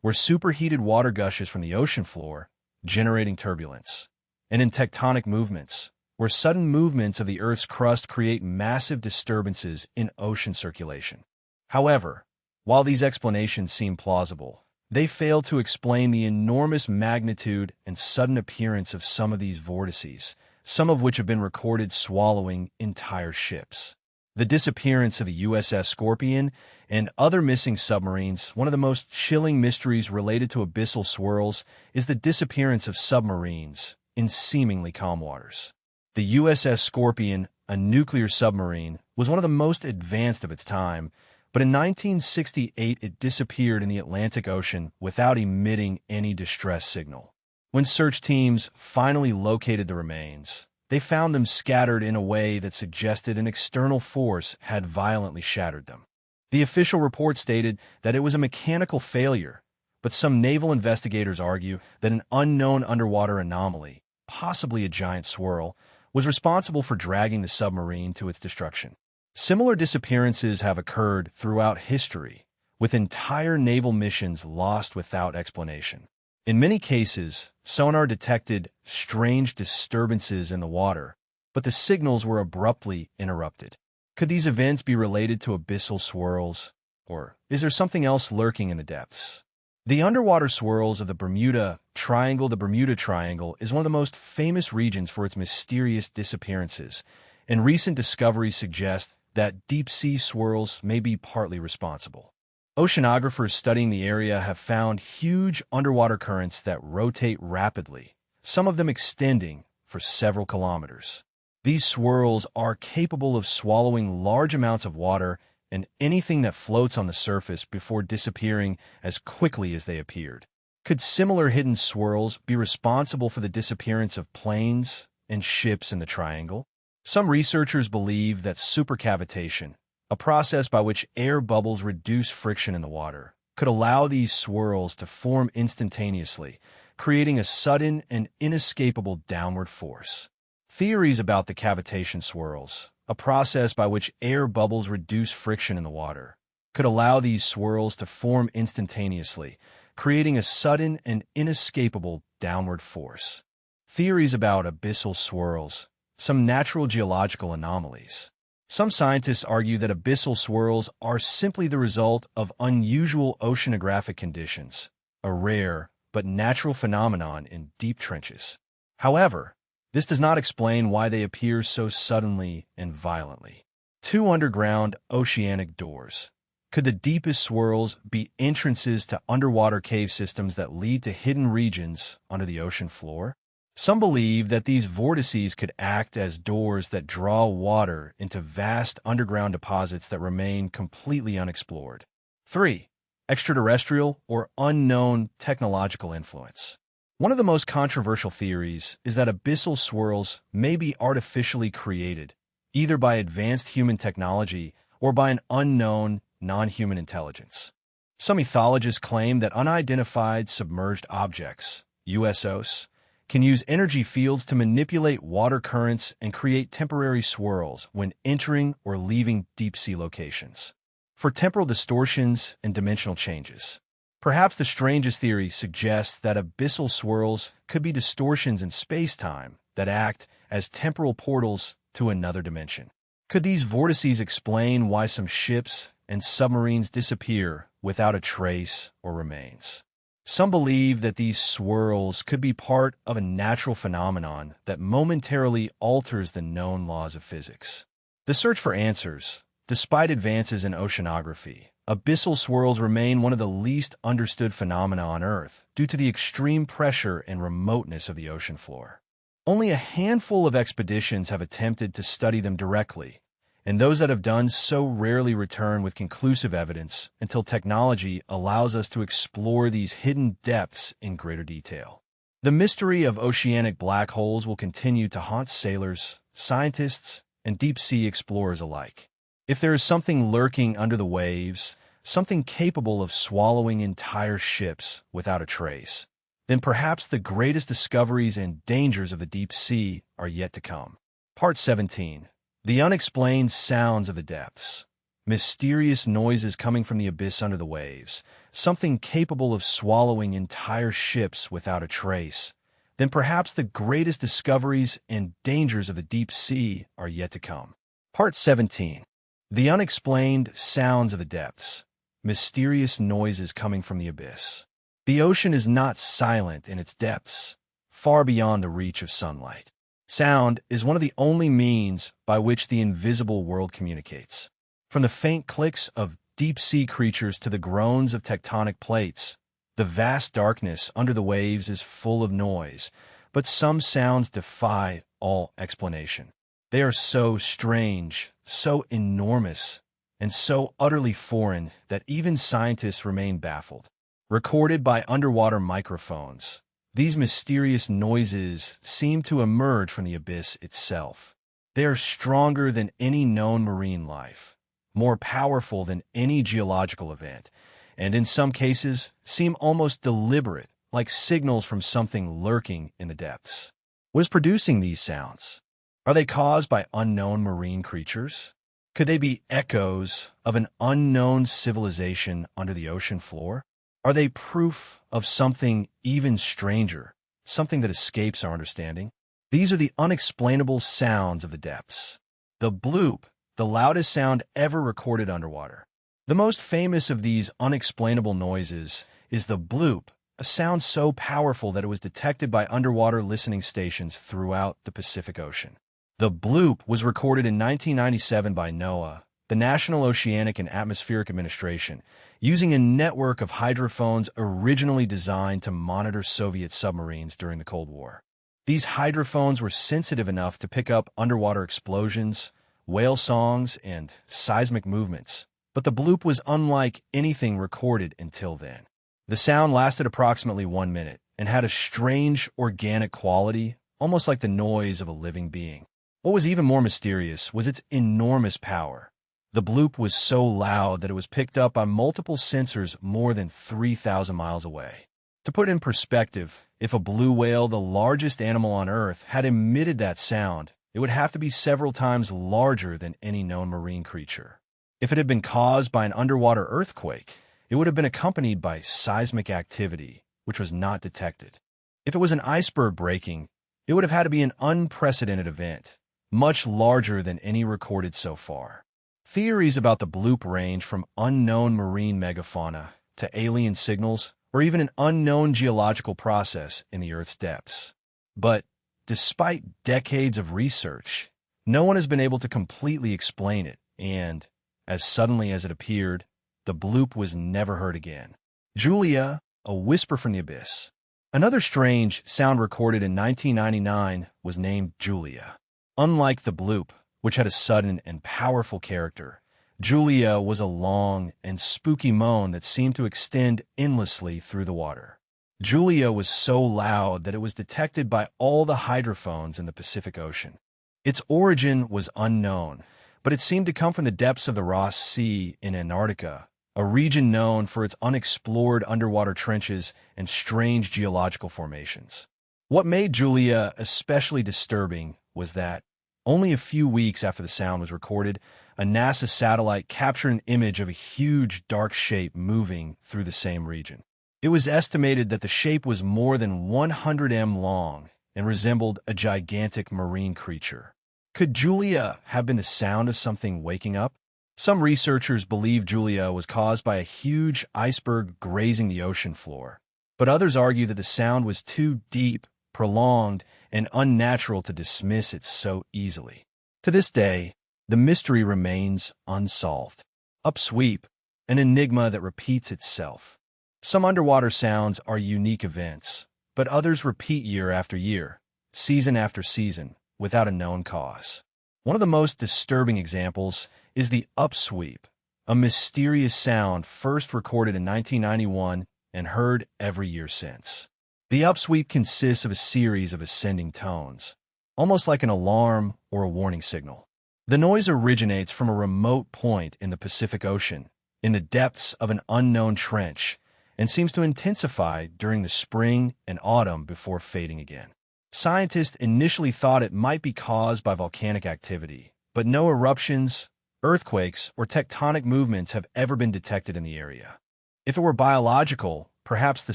where superheated water gushes from the ocean floor, generating turbulence, and in tectonic movements, where sudden movements of the Earth's crust create massive disturbances in ocean circulation. However, while these explanations seem plausible, they fail to explain the enormous magnitude and sudden appearance of some of these vortices, some of which have been recorded swallowing entire ships. The disappearance of the USS Scorpion and other missing submarines. One of the most chilling mysteries related to abyssal swirls is the disappearance of submarines in seemingly calm waters. The USS Scorpion, a nuclear submarine, was one of the most advanced of its time, but in 1968 it disappeared in the Atlantic Ocean without emitting any distress signal. When search teams finally located the remains, they found them scattered in a way that suggested an external force had violently shattered them. The official report stated that it was a mechanical failure, but some naval investigators argue that an unknown underwater anomaly, possibly a giant swirl, was responsible for dragging the submarine to its destruction. Similar disappearances have occurred throughout history, with entire naval missions lost without explanation. In many cases, sonar detected strange disturbances in the water, but the signals were abruptly interrupted. Could these events be related to abyssal swirls, or is there something else lurking in the depths? The underwater swirls of the Bermuda Triangle. The Bermuda Triangle is one of the most famous regions for its mysterious disappearances, and recent discoveries suggest that deep-sea swirls may be partly responsible. Oceanographers studying the area have found huge underwater currents that rotate rapidly, some of them extending for several kilometers. These swirls are capable of swallowing large amounts of water and anything that floats on the surface before disappearing as quickly as they appeared. Could similar hidden swirls be responsible for the disappearance of planes and ships in the triangle? Some researchers believe that supercavitation, a process by which air bubbles reduce friction in the water, could allow these swirls to form instantaneously, creating a sudden and inescapable downward force. Theories about the cavitation swirls, a process by which air bubbles reduce friction in the water, could allow these swirls to form instantaneously, creating a sudden and inescapable downward force. Theories about abyssal swirls, some natural geological anomalies. Some scientists argue that abyssal swirls are simply the result of unusual oceanographic conditions, a rare but natural phenomenon in deep trenches. However, this does not explain why they appear so suddenly and violently. 2 underground oceanic doors. Could the deepest swirls be entrances to underwater cave systems that lead to hidden regions under the ocean floor? Some believe that these vortices could act as doors that draw water into vast underground deposits that remain completely unexplored. 3. Extraterrestrial or unknown technological influence. One of the most controversial theories is that abyssal swirls may be artificially created, either by advanced human technology or by an unknown, non-human intelligence. Some ethologists claim that unidentified submerged objects, USOs, can use energy fields to manipulate water currents and create temporary swirls when entering or leaving deep-sea locations. For temporal distortions and dimensional changes. Perhaps the strangest theory suggests that abyssal swirls could be distortions in space-time that act as temporal portals to another dimension. Could these vortices explain why some ships and submarines disappear without a trace or remains? Some believe that these swirls could be part of a natural phenomenon that momentarily alters the known laws of physics. The search for answers. Despite advances in oceanography, abyssal swirls remain one of the least understood phenomena on Earth due to the extreme pressure and remoteness of the ocean floor. Only a handful of expeditions have attempted to study them directly, and those that have done so rarely return with conclusive evidence until technology allows us to explore these hidden depths in greater detail. The mystery of oceanic black holes will continue to haunt sailors, scientists, and deep-sea explorers alike. If there is something lurking under the waves, something capable of swallowing entire ships without a trace, then perhaps the greatest discoveries and dangers of the deep sea are yet to come. Part 17. The unexplained sounds of the depths. Mysterious noises coming from the abyss under the waves, something capable of swallowing entire ships without a trace, then perhaps the greatest discoveries and dangers of the deep sea are yet to come. Part 17. The unexplained sounds of the depths. Mysterious noises coming from the abyss. The ocean is not silent in its depths, far beyond the reach of sunlight. Sound is one of the only means by which the invisible world communicates. From the faint clicks of deep-sea creatures to the groans of tectonic plates, the vast darkness under the waves is full of noise, but some sounds defy all explanation. They are so strange, so enormous, and so utterly foreign that even scientists remain baffled. Recorded by underwater microphones, these mysterious noises seem to emerge from the abyss itself. They are stronger than any known marine life, more powerful than any geological event, and in some cases seem almost deliberate, like signals from something lurking in the depths. What is producing these sounds? Are they caused by unknown marine creatures? Could they be echoes of an unknown civilization under the ocean floor? Are they proof of something even stranger, something that escapes our understanding? These are the unexplainable sounds of the depths. The bloop, the loudest sound ever recorded underwater. The most famous of these unexplainable noises is the bloop, a sound so powerful that it was detected by underwater listening stations throughout the Pacific Ocean. The bloop was recorded in 1997 by NOAA, the National Oceanic and Atmospheric Administration, using a network of hydrophones originally designed to monitor Soviet submarines during the Cold War. These hydrophones were sensitive enough to pick up underwater explosions, whale songs, and seismic movements, but the bloop was unlike anything recorded until then. The sound lasted approximately 1 minute and had a strange organic quality, almost like the noise of a living being. What was even more mysterious was its enormous power. The bloop was so loud that it was picked up by multiple sensors more than 3,000 miles away. To put it in perspective, if a blue whale, the largest animal on Earth, had emitted that sound, it would have to be several times larger than any known marine creature. If it had been caused by an underwater earthquake, it would have been accompanied by seismic activity, which was not detected. If it was an iceberg breaking, it would have had to be an unprecedented event, much larger than any recorded so far. Theories about the bloop range from unknown marine megafauna to alien signals or even an unknown geological process in the Earth's depths. But despite decades of research, no one has been able to completely explain it, and, as suddenly as it appeared, the bloop was never heard again. Julia, a whisper from the abyss. Another strange sound recorded in 1999 was named Julia. Unlike the bloop, which had a sudden and powerful character, Julia was a long and spooky moan that seemed to extend endlessly through the water. Julia was so loud that it was detected by all the hydrophones in the Pacific Ocean. Its origin was unknown, but it seemed to come from the depths of the Ross Sea in Antarctica, a region known for its unexplored underwater trenches and strange geological formations. What made Julia especially disturbing was that, only a few weeks after the sound was recorded, a NASA satellite captured an image of a huge dark shape moving through the same region. It was estimated that the shape was more than 100 m long and resembled a gigantic marine creature. Could Julia have been the sound of something waking up? Some researchers believe Julia was caused by a huge iceberg grazing the ocean floor, but others argue that the sound was too deep, prolonged, and unnatural to dismiss it so easily. To this day, the mystery remains unsolved. Upsweep, an enigma that repeats itself. Some underwater sounds are unique events, but others repeat year after year, season after season, without a known cause. One of the most disturbing examples is the upsweep, a mysterious sound first recorded in 1991 and heard every year since. The upsweep consists of a series of ascending tones, almost like an alarm or a warning signal. The noise originates from a remote point in the Pacific Ocean, in the depths of an unknown trench, and seems to intensify during the spring and autumn before fading again. Scientists initially thought it might be caused by volcanic activity, but no eruptions, earthquakes, or tectonic movements have ever been detected in the area. If it were biological, perhaps the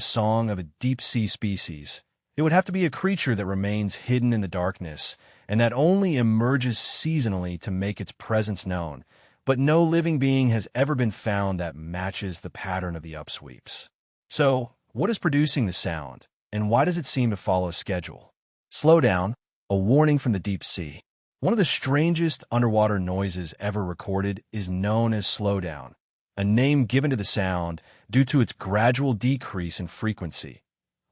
song of a deep-sea species, it would have to be a creature that remains hidden in the darkness and that only emerges seasonally to make its presence known, but no living being has ever been found that matches the pattern of the upsweeps. So, what is producing the sound, and why does it seem to follow a schedule? Slow down, a warning from the deep sea. One of the strangest underwater noises ever recorded is known as slowdown, a name given to the sound due to its gradual decrease in frequency,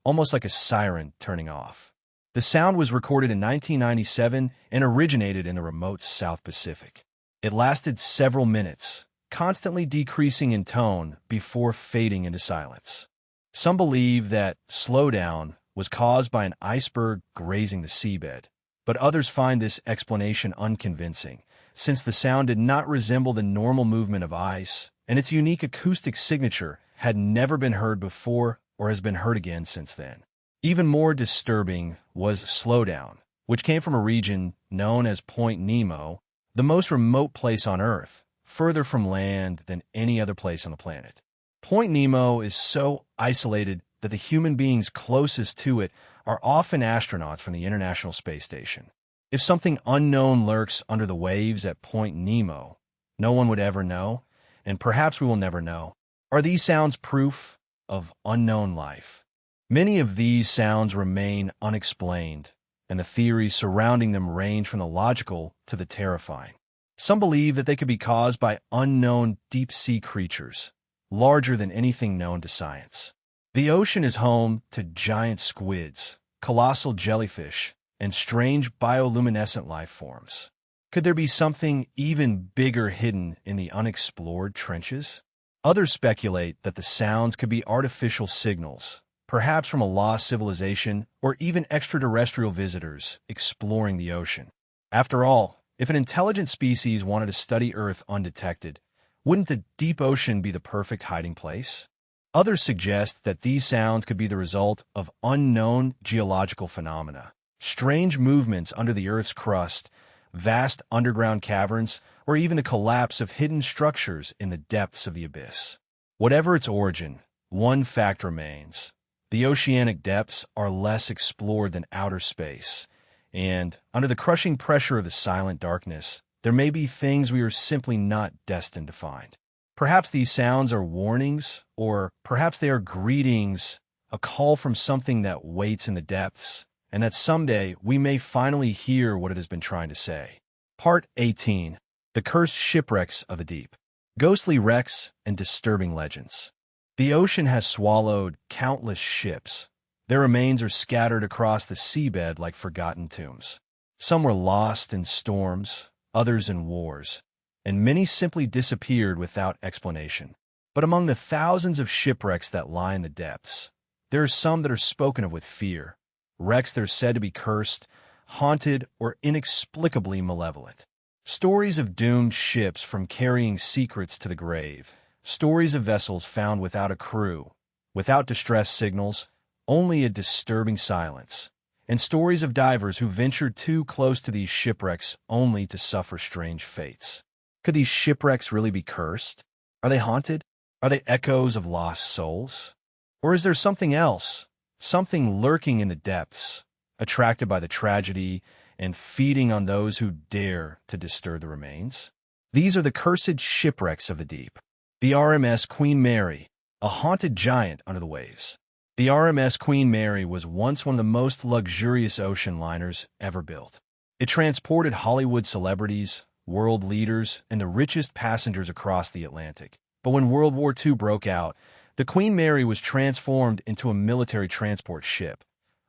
almost like a siren turning off. The sound was recorded in 1997 and originated in the remote South Pacific. It lasted several minutes, constantly decreasing in tone before fading into silence. Some believe that slowdown was caused by an iceberg grazing the seabed, but others find this explanation unconvincing, since the sound did not resemble the normal movement of ice, and its unique acoustic signature had never been heard before or has been heard again since then. Even more disturbing was slowdown, which came from a region known as Point Nemo, the most remote place on Earth, further from land than any other place on the planet. Point Nemo is so isolated that the human beings closest to it are often astronauts from the International Space Station. If something unknown lurks under the waves at Point Nemo, no one would ever know, and perhaps we will never know. Are these sounds proof of unknown life? Many of these sounds remain unexplained, and the theories surrounding them range from the logical to the terrifying. Some believe that they could be caused by unknown deep-sea creatures, larger than anything known to science. The ocean is home to giant squids, colossal jellyfish, and strange bioluminescent life forms. Could there be something even bigger hidden in the unexplored trenches? Others speculate that the sounds could be artificial signals, perhaps from a lost civilization or even extraterrestrial visitors exploring the ocean. After all, if an intelligent species wanted to study Earth undetected, wouldn't the deep ocean be the perfect hiding place? Others suggest that these sounds could be the result of unknown geological phenomena, strange movements under the Earth's crust, vast underground caverns, or even the collapse of hidden structures in the depths of the abyss. Whatever its origin, one fact remains. The oceanic depths are less explored than outer space, and, under the crushing pressure of the silent darkness, there may be things we are simply not destined to find. Perhaps these sounds are warnings, or perhaps they are greetings, a call from something that waits in the depths, and that someday we may finally hear what it has been trying to say. Part 18. The Cursed Shipwrecks of the Deep. Ghostly wrecks and disturbing legends. The ocean has swallowed countless ships. Their remains are scattered across the seabed like forgotten tombs. Some were lost in storms, others in wars, and many simply disappeared without explanation. But among the thousands of shipwrecks that lie in the depths, there are some that are spoken of with fear, wrecks that are said to be cursed, haunted, or inexplicably malevolent. Stories of doomed ships from carrying secrets to the grave, stories of vessels found without a crew, without distress signals, only a disturbing silence, and stories of divers who ventured too close to these shipwrecks only to suffer strange fates. Could these shipwrecks really be cursed? Are they haunted? Are they echoes of lost souls? Or is there something else, something lurking in the depths, attracted by the tragedy and feeding on those who dare to disturb the remains? These are the cursed shipwrecks of the deep. The RMS Queen Mary, a haunted giant under the waves. The RMS Queen Mary was once one of the most luxurious ocean liners ever built. It transported Hollywood celebrities, world leaders, and the richest passengers across the Atlantic. But when World War II broke out, the Queen Mary was transformed into a military transport ship,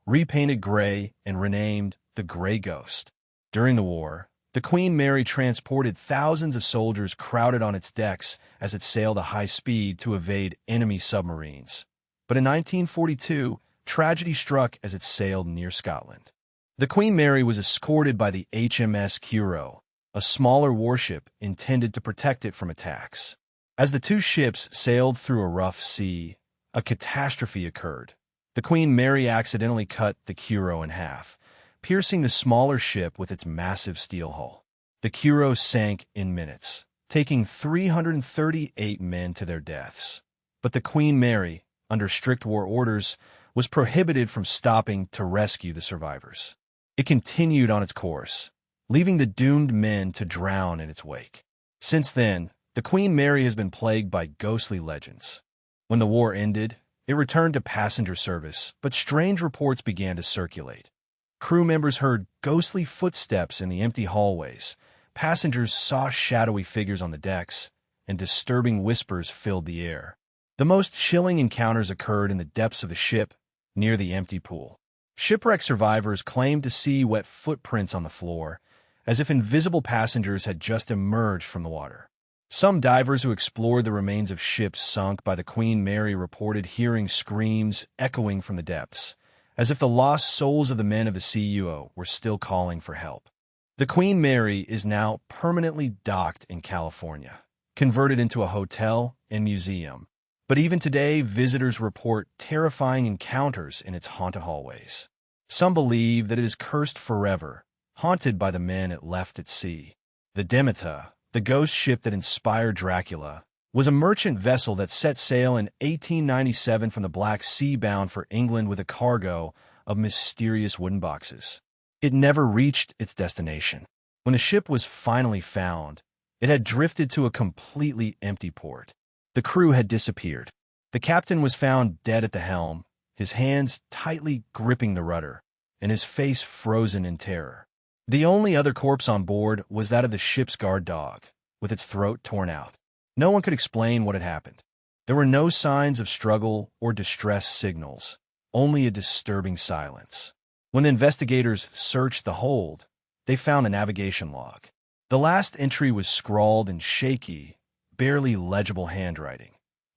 repainted gray and renamed the Gray Ghost. During the war, the Queen Mary transported thousands of soldiers crowded on its decks as it sailed at high speed to evade enemy submarines. But in 1942, tragedy struck as it sailed near Scotland. The Queen Mary was escorted by the HMS Curo, a smaller warship intended to protect it from attacks. As the two ships sailed through a rough sea, a catastrophe occurred. The Queen Mary accidentally cut the Curo in half, piercing the smaller ship with its massive steel hull. The Curo sank in minutes, taking 338 men to their deaths. But the Queen Mary, under strict war orders, was prohibited from stopping to rescue the survivors. It continued on its course, leaving the doomed men to drown in its wake. Since then, the Queen Mary has been plagued by ghostly legends. When the war ended, it returned to passenger service, but strange reports began to circulate. Crew members heard ghostly footsteps in the empty hallways, passengers saw shadowy figures on the decks, and disturbing whispers filled the air. The most chilling encounters occurred in the depths of the ship, near the empty pool. Shipwreck survivors claimed to see wet footprints on the floor, as if invisible passengers had just emerged from the water. Some divers who explored the remains of ships sunk by the Queen Mary reported hearing screams echoing from the depths, as if the lost souls of the men of the CUO were still calling for help. The Queen Mary is now permanently docked in California, converted into a hotel and museum. But even today, visitors report terrifying encounters in its haunted hallways. Some believe that it is cursed forever, haunted by the men it left at sea. The Demeter, the ghost ship that inspired Dracula, was a merchant vessel that set sail in 1897 from the Black Sea bound for England with a cargo of mysterious wooden boxes. It never reached its destination. When the ship was finally found, it had drifted to a completely empty port. The crew had disappeared. The captain was found dead at the helm, his hands tightly gripping the rudder, and his face frozen in terror. The only other corpse on board was that of the ship's guard dog, with its throat torn out. No one could explain what had happened. There were no signs of struggle or distress signals, only a disturbing silence. When the investigators searched the hold, they found a navigation log. The last entry was scrawled in shaky, barely legible handwriting.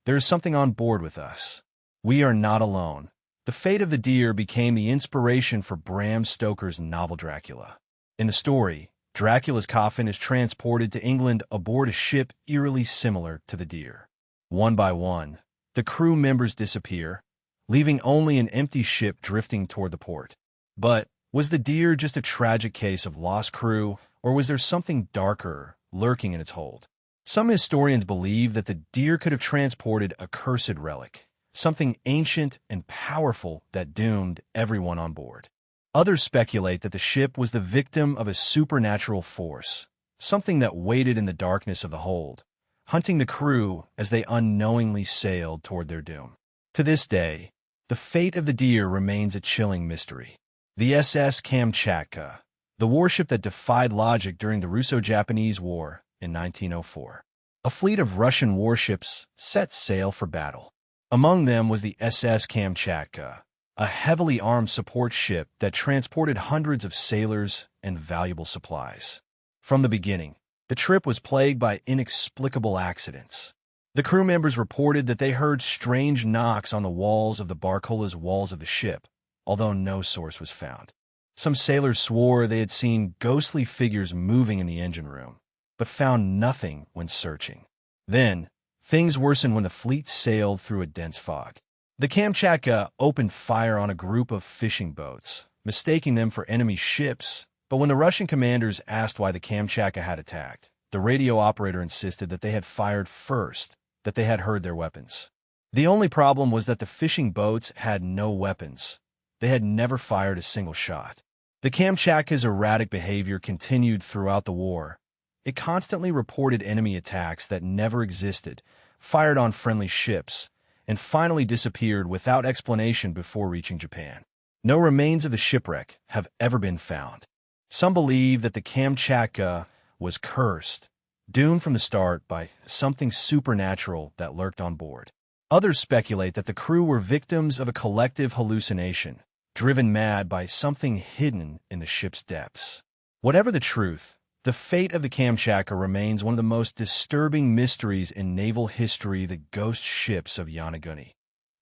"There is something on board with us. We are not alone." The fate of the deer became the inspiration for Bram Stoker's novel Dracula. In the story, Dracula's coffin is transported to England aboard a ship eerily similar to the deer. One by one, the crew members disappear, leaving only an empty ship drifting toward the port. But was the deer just a tragic case of lost crew, or was there something darker lurking in its hold? Some historians believe that the deer could have transported a cursed relic, something ancient and powerful that doomed everyone on board. Others speculate that the ship was the victim of a supernatural force, something that waited in the darkness of the hold, hunting the crew as they unknowingly sailed toward their doom. To this day, the fate of the deer remains a chilling mystery. The SS Kamchatka, the warship that defied logic during the Russo-Japanese War in 1904. A fleet of Russian warships set sail for battle. Among them was the SS Kamchatka, a heavily armed support ship that transported hundreds of sailors and valuable supplies. From the beginning, the trip was plagued by inexplicable accidents. The crew members reported that they heard strange knocks on the walls of the Barcola's walls of the ship, although no source was found. Some sailors swore they had seen ghostly figures moving in the engine room, but found nothing when searching. Then, things worsened when the fleet sailed through a dense fog. The Kamchatka opened fire on a group of fishing boats, mistaking them for enemy ships, but when the Russian commanders asked why the Kamchatka had attacked, the radio operator insisted that they had fired first, that they had heard their weapons. The only problem was that the fishing boats had no weapons. They had never fired a single shot. The Kamchatka's erratic behavior continued throughout the war. It constantly reported enemy attacks that never existed, fired on friendly ships, and finally disappeared without explanation before reaching Japan. No remains of the shipwreck have ever been found. Some believe that the Kamchatka was cursed, doomed from the start by something supernatural that lurked on board. Others speculate that the crew were victims of a collective hallucination, driven mad by something hidden in the ship's depths. Whatever the truth, the fate of the Kamchatka remains one of the most disturbing mysteries in naval history. The ghost ships of Yonaguni.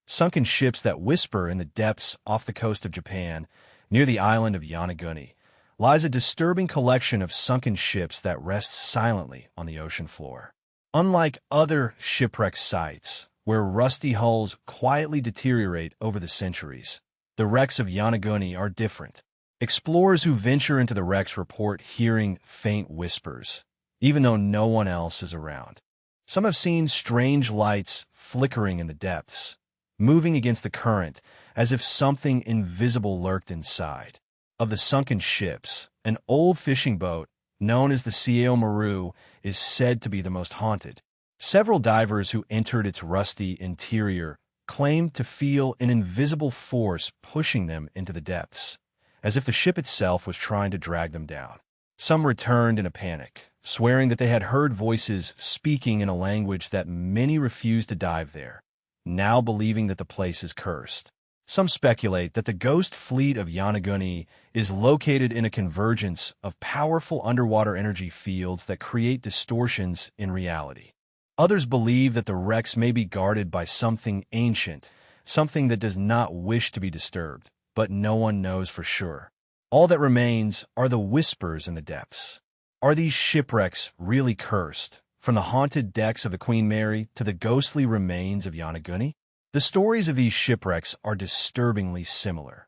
Sunken ships that whisper in the depths off the coast of Japan, near the island of Yonaguni, lies a disturbing collection of sunken ships that rest silently on the ocean floor. Unlike other shipwreck sites, where rusty hulls quietly deteriorate over the centuries, the wrecks of Yonaguni are different. Explorers who venture into the wrecks report hearing faint whispers, even though no one else is around. Some have seen strange lights flickering in the depths, moving against the current as if something invisible lurked inside. Of the sunken ships, an old fishing boat, known as the Cielo Maru, is said to be the most haunted. Several divers who entered its rusty interior claimed to feel an invisible force pushing them into the depths, as if the ship itself was trying to drag them down. Some returned in a panic, swearing that they had heard voices speaking in a language that many refused to dive there, now believing that the place is cursed. Some speculate that the ghost fleet of Yonaguni is located in a convergence of powerful underwater energy fields that create distortions in reality. Others believe that the wrecks may be guarded by something ancient, something that does not wish to be disturbed, but no one knows for sure. All that remains are the whispers in the depths. Are these shipwrecks really cursed, from the haunted decks of the Queen Mary to the ghostly remains of Yonaguni? The stories of these shipwrecks are disturbingly similar.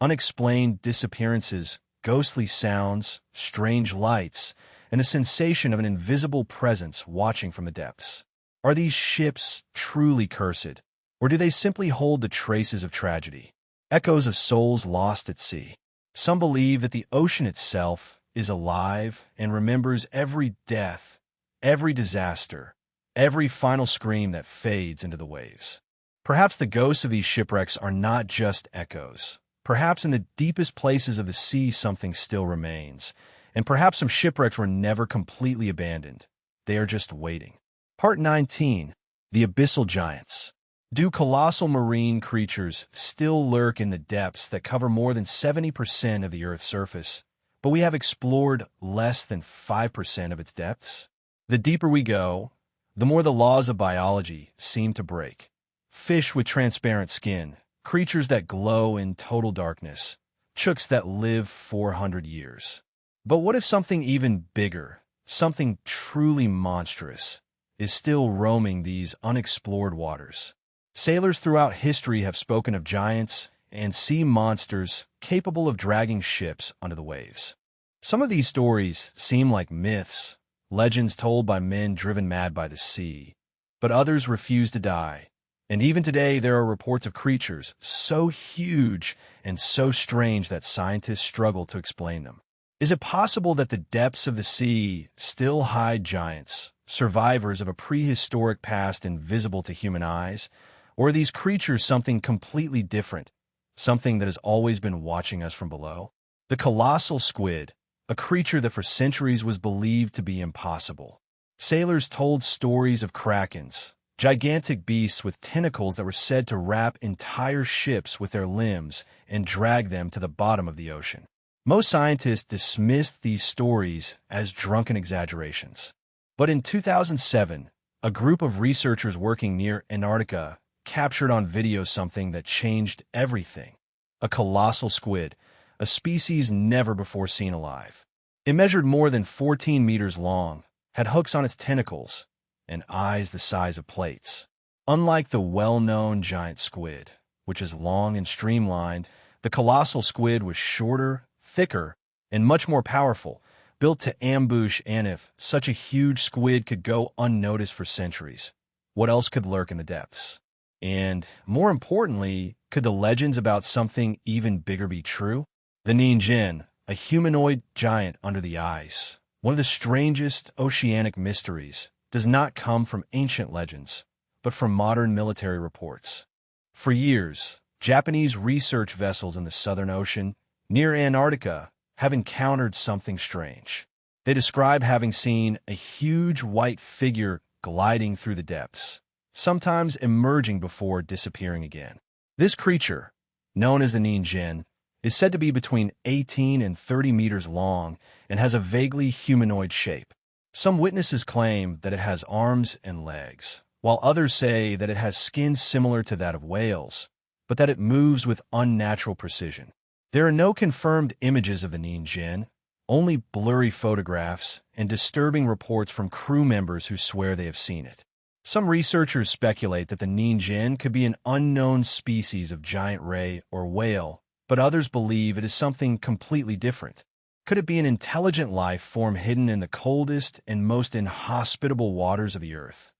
Unexplained disappearances, ghostly sounds, strange lights, and a sensation of an invisible presence watching from the depths. Are these ships truly cursed, or do they simply hold the traces of tragedy, echoes of souls lost at sea? Some believe that the ocean itself is alive and remembers every death, every disaster, every final scream that fades into the waves. Perhaps the ghosts of these shipwrecks are not just echoes. Perhaps in the deepest places of the sea something still remains, and perhaps some shipwrecks were never completely abandoned. They are just waiting. Part 19. The Abyssal Giants. Do colossal marine creatures still lurk in the depths that cover more than 70% of the Earth's surface, but we have explored less than 5% of its depths? The deeper we go, the more the laws of biology seem to break. Fish with transparent skin, creatures that glow in total darkness, chooks that live 400 years. But what if something even bigger, something truly monstrous, is still roaming these unexplored waters? Sailors throughout history have spoken of giants and sea monsters capable of dragging ships onto the waves. Some of these stories seem like myths, legends told by men driven mad by the sea, but others refuse to die. And even today, there are reports of creatures so huge and so strange that scientists struggle to explain them. Is it possible that the depths of the sea still hide giants, survivors of a prehistoric past invisible to human eyes? Or are these creatures something completely different, something that has always been watching us from below? The colossal squid, a creature that for centuries was believed to be impossible. Sailors told stories of krakens, gigantic beasts with tentacles that were said to wrap entire ships with their limbs and drag them to the bottom of the ocean. Most scientists dismissed these stories as drunken exaggerations. But in 2007, a group of researchers working near Antarctica captured on video something that changed everything. A colossal squid, a species never before seen alive. It measured more than 14 meters long, had hooks on its tentacles, and eyes the size of plates. Unlike the well-known giant squid, which is long and streamlined, the colossal squid was shorter, thicker, and much more powerful, built to ambush. And if such a huge squid could go unnoticed for centuries, what else could lurk in the depths? And, more importantly, could the legends about something even bigger be true? The Ningen, a humanoid giant under the ice, one of the strangest oceanic mysteries, does not come from ancient legends, but from modern military reports. For years, Japanese research vessels in the Southern Ocean, near Antarctica, have encountered something strange. They describe having seen a huge white figure gliding through the depths, sometimes emerging before disappearing again. This creature, known as the Ningen, is said to be between 18 and 30 meters long and has a vaguely humanoid shape. Some witnesses claim that it has arms and legs, while others say that it has skin similar to that of whales, but that it moves with unnatural precision. There are no confirmed images of the Ningen, only blurry photographs and disturbing reports from crew members who swear they have seen it. Some researchers speculate that the Ningen could be an unknown species of giant ray or whale, but others believe it is something completely different. Could it be an intelligent life form hidden in the coldest and most inhospitable waters of the Earth?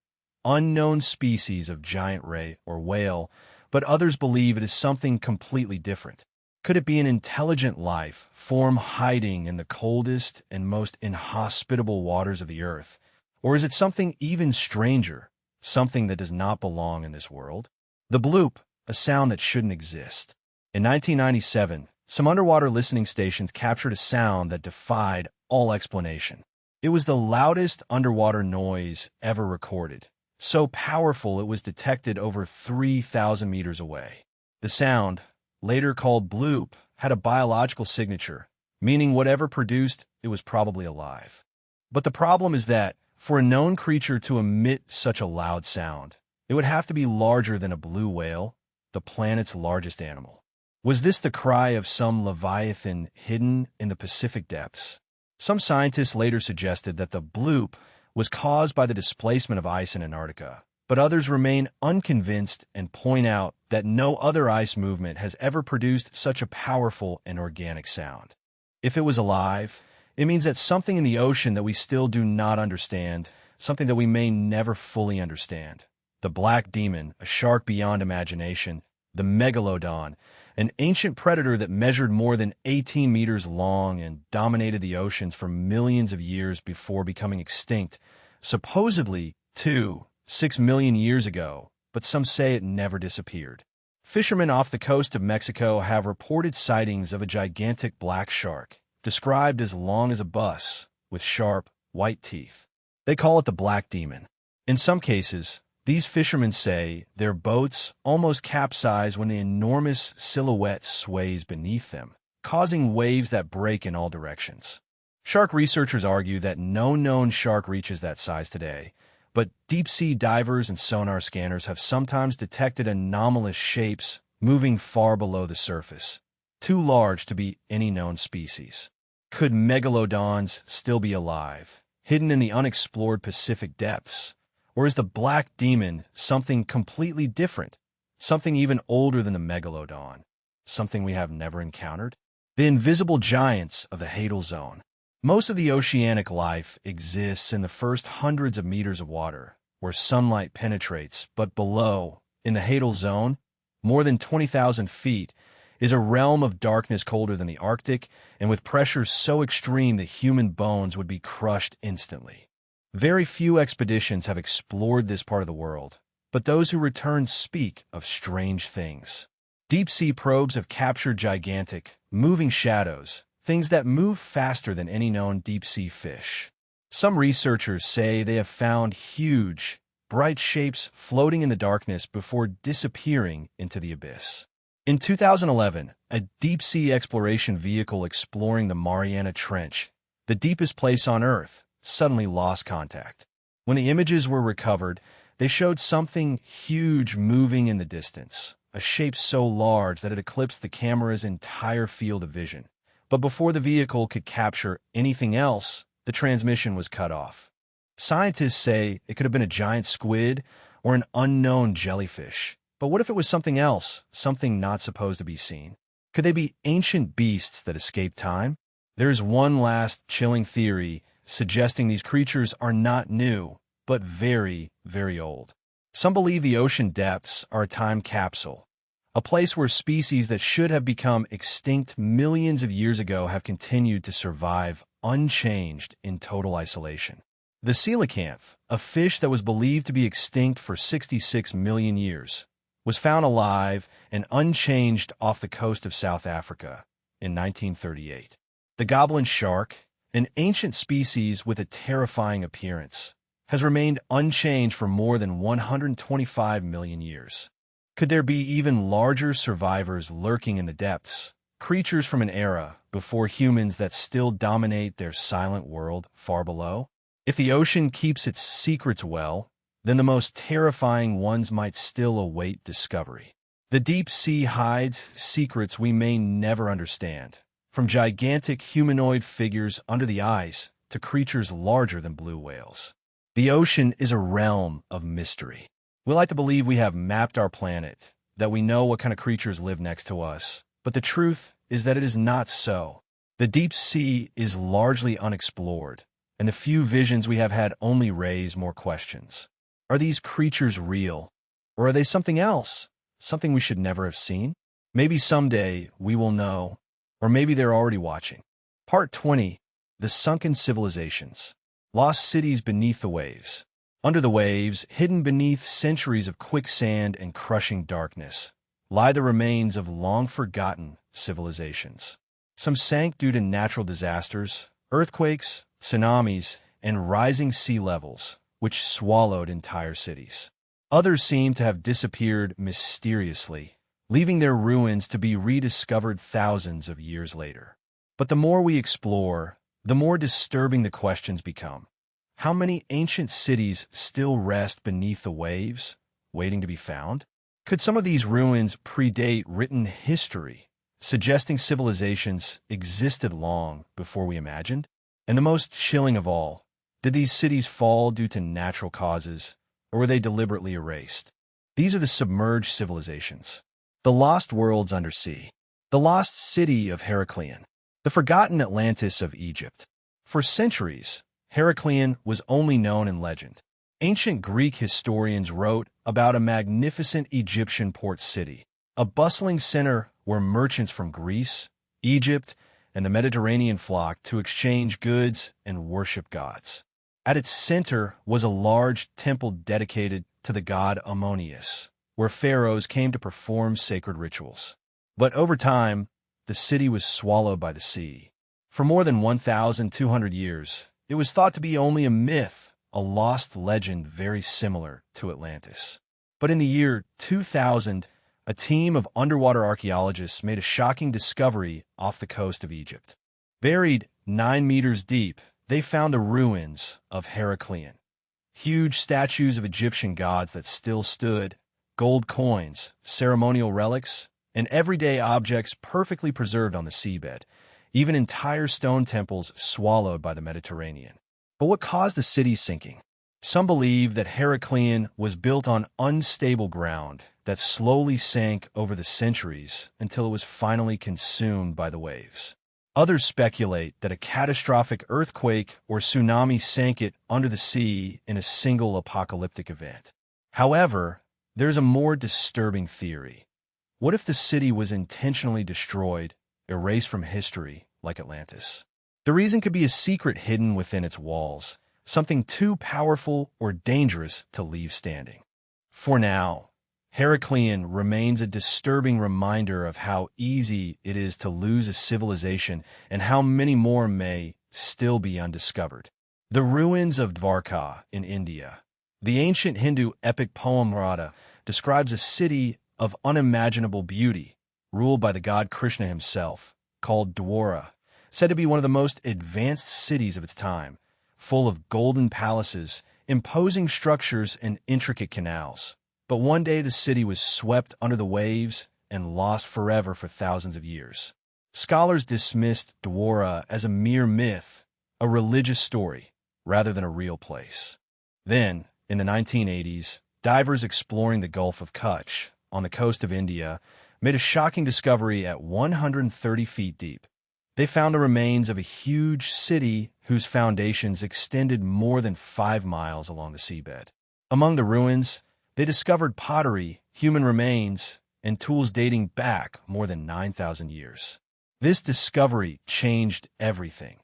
Unknown species of giant ray or whale, but others believe it is something completely different. Could it be an intelligent life form hiding in the coldest and most inhospitable waters of the Earth? Or is it something even stranger, something that does not belong in this world? The bloop, a sound that shouldn't exist. In 1997, some underwater listening stations captured a sound that defied all explanation. It was the loudest underwater noise ever recorded, so powerful it was detected over 3,000 meters away. The sound, later called bloop, had a biological signature, meaning whatever produced it was probably alive. But the problem is that, for a known creature to emit such a loud sound, it would have to be larger than a blue whale, the planet's largest animal. Was this the cry of some leviathan hidden in the Pacific depths? Some scientists later suggested that the bloop was caused by the displacement of ice in Antarctica, but others remain unconvinced and point out that no other ice movement has ever produced such a powerful and organic sound. If it was alive, it means that something in the ocean that we still do not understand, something that we may never fully understand. The black demon, a shark beyond imagination, the megalodon, an ancient predator that measured more than 18 meters long and dominated the oceans for millions of years before becoming extinct, supposedly 6 million years ago, but some say it never disappeared. Fishermen off the coast of Mexico have reported sightings of a gigantic black shark, described as long as a bus, with sharp, white teeth. They call it the black demon. In some cases, these fishermen say their boats almost capsize when the enormous silhouette sways beneath them, causing waves that break in all directions. Shark researchers argue that no known shark reaches that size today, but deep-sea divers and sonar scanners have sometimes detected anomalous shapes moving far below the surface, too large to be any known species. Could megalodons still be alive, hidden in the unexplored Pacific depths? Or is the black demon something completely different, something even older than the megalodon, something we have never encountered? The invisible giants of the Hadal Zone. Most of the oceanic life exists in the first hundreds of meters of water, where sunlight penetrates, but below, in the Hadal Zone, more than 20,000 feet, is a realm of darkness colder than the Arctic and with pressures so extreme that human bones would be crushed instantly. Very few expeditions have explored this part of the world, but those who return speak of strange things. Deep-sea probes have captured gigantic, moving shadows, things that move faster than any known deep-sea fish. Some researchers say they have found huge, bright shapes floating in the darkness before disappearing into the abyss. In 2011, a deep-sea exploration vehicle exploring the Mariana Trench, the deepest place on Earth, suddenly lost contact. When the images were recovered, they showed something huge moving in the distance, a shape so large that it eclipsed the camera's entire field of vision. But before the vehicle could capture anything else, the transmission was cut off. Scientists say it could have been a giant squid or an unknown jellyfish. But what if it was something else, something not supposed to be seen? Could they be ancient beasts that escaped time? There's one last chilling theory suggesting these creatures are not new, but very, very old. Some believe the ocean depths are a time capsule, a place where species that should have become extinct millions of years ago have continued to survive unchanged in total isolation. The coelacanth, a fish that was believed to be extinct for 66 million years, was found alive and unchanged off the coast of South Africa in 1938. The goblin shark, an ancient species with a terrifying appearance, has remained unchanged for more than 125 million years. Could there be even larger survivors lurking in the depths, creatures from an era before humans that still dominate their silent world far below? If the ocean keeps its secrets well, then the most terrifying ones might still await discovery. The deep sea hides secrets we may never understand, from gigantic humanoid figures under the ice to creatures larger than blue whales. The ocean is a realm of mystery. We like to believe we have mapped our planet, that we know what kind of creatures live next to us, but the truth is that it is not so. The deep sea is largely unexplored, and the few visions we have had only raise more questions. Are these creatures real, or are they something else, something we should never have seen? Maybe someday we will know, or maybe they're already watching. Part 20, The Sunken Civilizations. Lost cities beneath the waves. Under the waves, hidden beneath centuries of quicksand and crushing darkness, lie the remains of long-forgotten civilizations. Some sank due to natural disasters, earthquakes, tsunamis, and rising sea levels, which swallowed entire cities. Others seem to have disappeared mysteriously, leaving their ruins to be rediscovered thousands of years later. But the more we explore, the more disturbing the questions become. How many ancient cities still rest beneath the waves, waiting to be found? Could some of these ruins predate written history, suggesting civilizations existed long before we imagined? And the most chilling of all, did these cities fall due to natural causes, or were they deliberately erased? These are the submerged civilizations. The lost worlds undersea. The lost city of Heracleon. The forgotten Atlantis of Egypt. For centuries, Heraclean was only known in legend. Ancient Greek historians wrote about a magnificent Egyptian port city, a bustling center where merchants from Greece, Egypt, and the Mediterranean flocked to exchange goods and worship gods. At its center was a large temple dedicated to the god Ammonius, where pharaohs came to perform sacred rituals. But over time, the city was swallowed by the sea. For more than 1,200 years, it was thought to be only a myth, a lost legend very similar to Atlantis. But in the year 2000, a team of underwater archaeologists made a shocking discovery off the coast of Egypt. Buried 9 meters deep, they found the ruins of Heraclean. Huge statues of Egyptian gods that still stood, gold coins, ceremonial relics, and everyday objects perfectly preserved on the seabed, even entire stone temples swallowed by the Mediterranean. But what caused the city's sinking? Some believe that Heraclean was built on unstable ground that slowly sank over the centuries until it was finally consumed by the waves. Others speculate that a catastrophic earthquake or tsunami sank it under the sea in a single apocalyptic event. However, there's a more disturbing theory. What if the city was intentionally destroyed, erased from history, like Atlantis? The reason could be a secret hidden within its walls, something too powerful or dangerous to leave standing. For now, Heraclean remains a disturbing reminder of how easy it is to lose a civilization and how many more may still be undiscovered. The ruins of Dvarka in India. The ancient Hindu epic poem Radha describes a city of unimaginable beauty, ruled by the god Krishna himself, called Dwara, said to be one of the most advanced cities of its time, full of golden palaces, imposing structures, and intricate canals. But one day the city was swept under the waves and lost forever for thousands of years. Scholars dismissed Dwara as a mere myth, a religious story, rather than a real place. Then, in the 1980s, divers exploring the Gulf of Kutch, on the coast of India, made a shocking discovery at 130 feet deep. They found the remains of a huge city whose foundations extended more than 5 miles along the seabed. Among the ruins, they discovered pottery, human remains, and tools dating back more than 9,000 years. This discovery changed everything.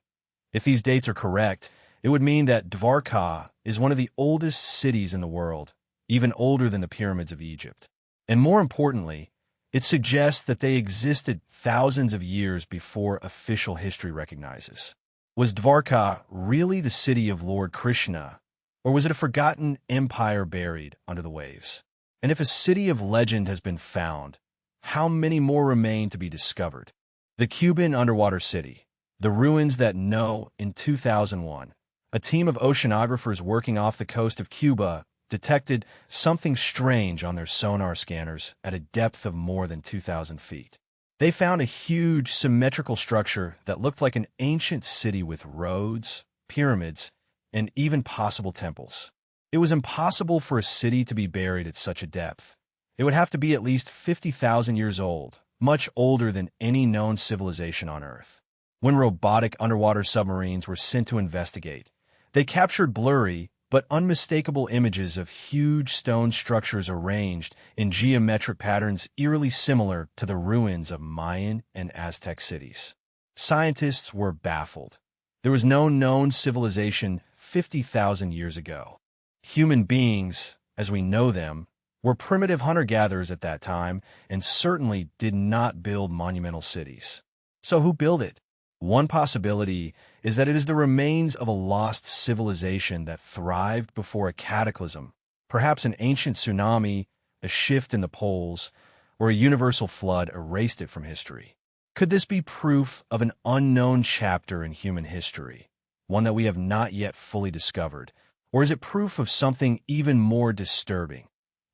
If these dates are correct, it would mean that Dvarka is one of the oldest cities in the world, even older than the pyramids of Egypt. And more importantly, it suggests that they existed thousands of years before official history recognizes. Was Dvarka really the city of Lord Krishna, or was it a forgotten empire buried under the waves? And if a city of legend has been found, how many more remain to be discovered? The Cuban underwater city, the ruins that know in 2001, a team of oceanographers working off the coast of Cuba detected something strange on their sonar scanners at a depth of more than 2,000 feet. They found a huge symmetrical structure that looked like an ancient city with roads, pyramids, and even possible temples. It was impossible for a city to be buried at such a depth. It would have to be at least 50,000 years old, much older than any known civilization on Earth. When robotic underwater submarines were sent to investigate, they captured blurry but unmistakable images of huge stone structures arranged in geometric patterns eerily similar to the ruins of Mayan and Aztec cities. Scientists were baffled. There was no known civilization 50,000 years ago. Human beings, as we know them, were primitive hunter-gatherers at that time and certainly did not build monumental cities. So who built it? One possibility is that it is the remains of a lost civilization that thrived before a cataclysm, perhaps an ancient tsunami, a shift in the poles, or a universal flood erased it from history. Could this be proof of an unknown chapter in human history, one that we have not yet fully discovered? Or is it proof of something even more disturbing,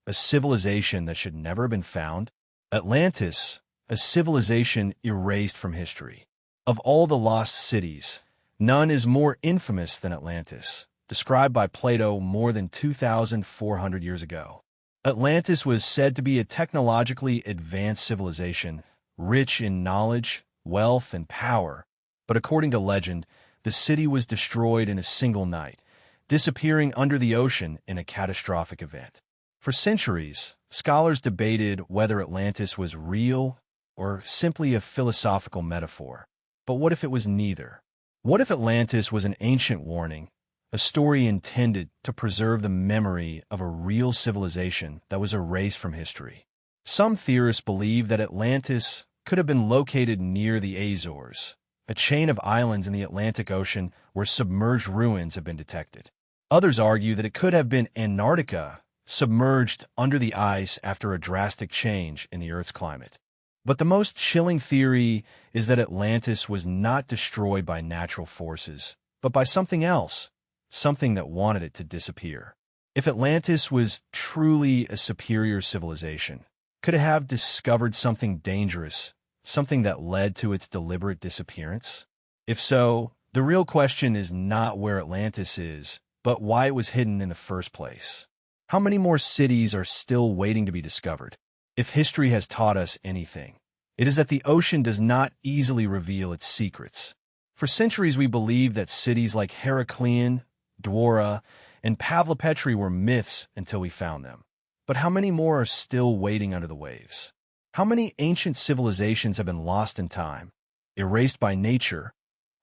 a civilization that should never have been found? Atlantis, a civilization erased from history. Of all the lost cities, none is more infamous than Atlantis, described by Plato more than 2,400 years ago. Atlantis was said to be a technologically advanced civilization, rich in knowledge, wealth, and power, but according to legend, the city was destroyed in a single night, disappearing under the ocean in a catastrophic event. For centuries, scholars debated whether Atlantis was real or simply a philosophical metaphor. But what if it was neither? What if Atlantis was an ancient warning, a story intended to preserve the memory of a real civilization that was erased from history? Some theorists believe that Atlantis could have been located near the Azores, a chain of islands in the Atlantic Ocean where submerged ruins have been detected. Others argue that it could have been Antarctica, submerged under the ice after a drastic change in the Earth's climate. But the most chilling theory is that Atlantis was not destroyed by natural forces, but by something else, something that wanted it to disappear. If Atlantis was truly a superior civilization, could it have discovered something dangerous, something that led to its deliberate disappearance? If so, the real question is not where Atlantis is, but why it was hidden in the first place. How many more cities are still waiting to be discovered? If history has taught us anything, it is that the ocean does not easily reveal its secrets. For centuries we believed that cities like Heracleon, Dwara, and Pavlopetri were myths until we found them. But how many more are still waiting under the waves? How many ancient civilizations have been lost in time, erased by nature,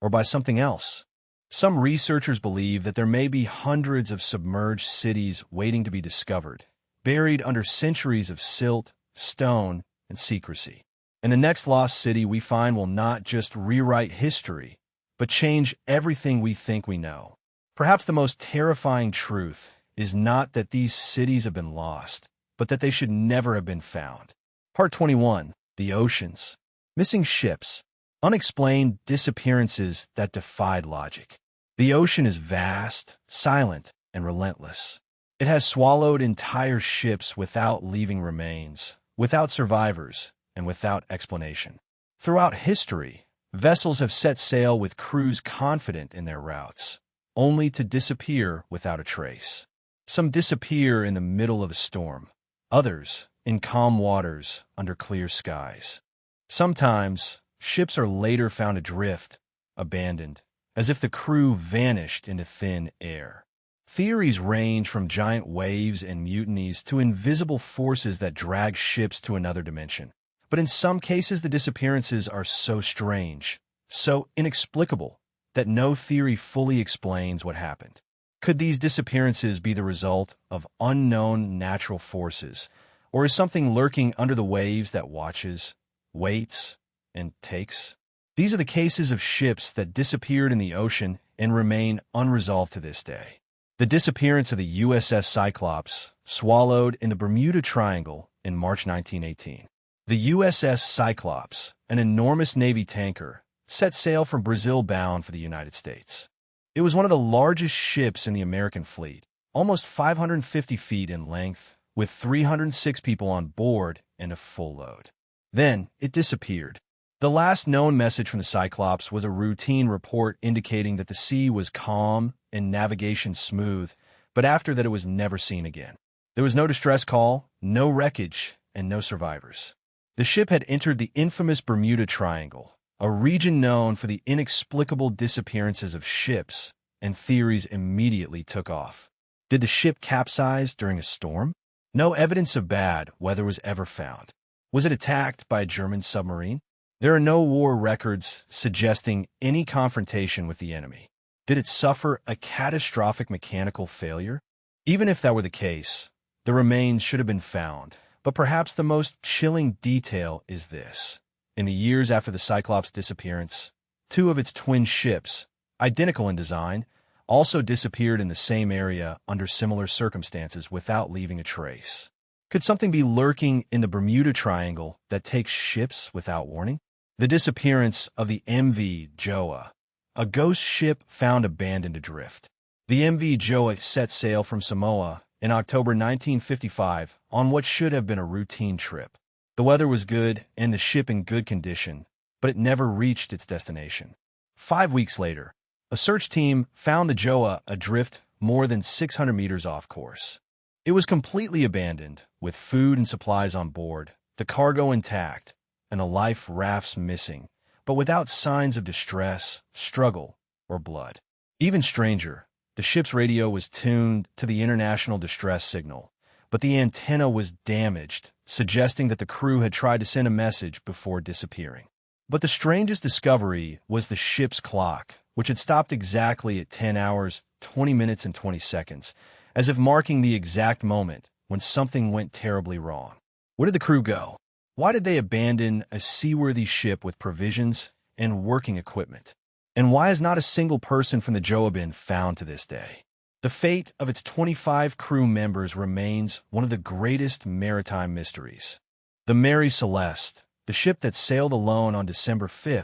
or by something else? Some researchers believe that there may be hundreds of submerged cities waiting to be discovered, buried under centuries of silt, stone, and secrecy. And the next lost city we find will not just rewrite history, but change everything we think we know. Perhaps the most terrifying truth is not that these cities have been lost, but that they should never have been found. Part 21. The Oceans. Missing ships. Unexplained disappearances that defied logic. The ocean is vast, silent, and relentless. It has swallowed entire ships without leaving remains, without survivors, and without explanation. Throughout history, vessels have set sail with crews confident in their routes, only to disappear without a trace. Some disappear in the middle of a storm, others in calm waters under clear skies. Sometimes, ships are later found adrift, abandoned, as if the crew vanished into thin air. Theories range from giant waves and mutinies to invisible forces that drag ships to another dimension. But in some cases, the disappearances are so strange, so inexplicable, that no theory fully explains what happened. Could these disappearances be the result of unknown natural forces, or is something lurking under the waves that watches, waits, and takes? These are the cases of ships that disappeared in the ocean and remain unresolved to this day. The disappearance of the USS Cyclops, swallowed in the Bermuda Triangle in March 1918. The USS Cyclops, an enormous Navy tanker, set sail from Brazil bound for the United States. It was one of the largest ships in the American fleet, almost 550 feet in length, with 306 people on board and a full load. Then, it disappeared. The last known message from the Cyclops was a routine report indicating that the sea was calm and navigation smooth, but after that it was never seen again. There was no distress call, no wreckage, and no survivors. The ship had entered the infamous Bermuda Triangle, a region known for the inexplicable disappearances of ships, and theories immediately took off. Did the ship capsize during a storm? No evidence of bad weather was ever found. Was it attacked by a German submarine? There are no war records suggesting any confrontation with the enemy. Did it suffer a catastrophic mechanical failure? Even if that were the case, the remains should have been found. But perhaps the most chilling detail is this. In the years after the Cyclops' disappearance, two of its twin ships, identical in design, also disappeared in the same area under similar circumstances without leaving a trace. Could something be lurking in the Bermuda Triangle that takes ships without warning? The disappearance of the MV Joa, a ghost ship found abandoned adrift. The MV Joa set sail from Samoa in October 1955 on what should have been a routine trip. The weather was good and the ship in good condition, but it never reached its destination. 5 weeks later, a search team found the Joa adrift more than 600 meters off course. It was completely abandoned, with food and supplies on board, the cargo intact, and the life rafts missing, but without signs of distress, struggle, or blood. Even stranger, the ship's radio was tuned to the international distress signal, but the antenna was damaged, suggesting that the crew had tried to send a message before disappearing. But the strangest discovery was the ship's clock, which had stopped exactly at 10 hours, 20 minutes, and 20 seconds, as if marking the exact moment when something went terribly wrong. Where did the crew go? Why did they abandon a seaworthy ship with provisions and working equipment? And why is not a single person from the Joa been found to this day? The fate of its 25 crew members remains one of the greatest maritime mysteries. The Mary Celeste, the ship that sailed alone on December 5,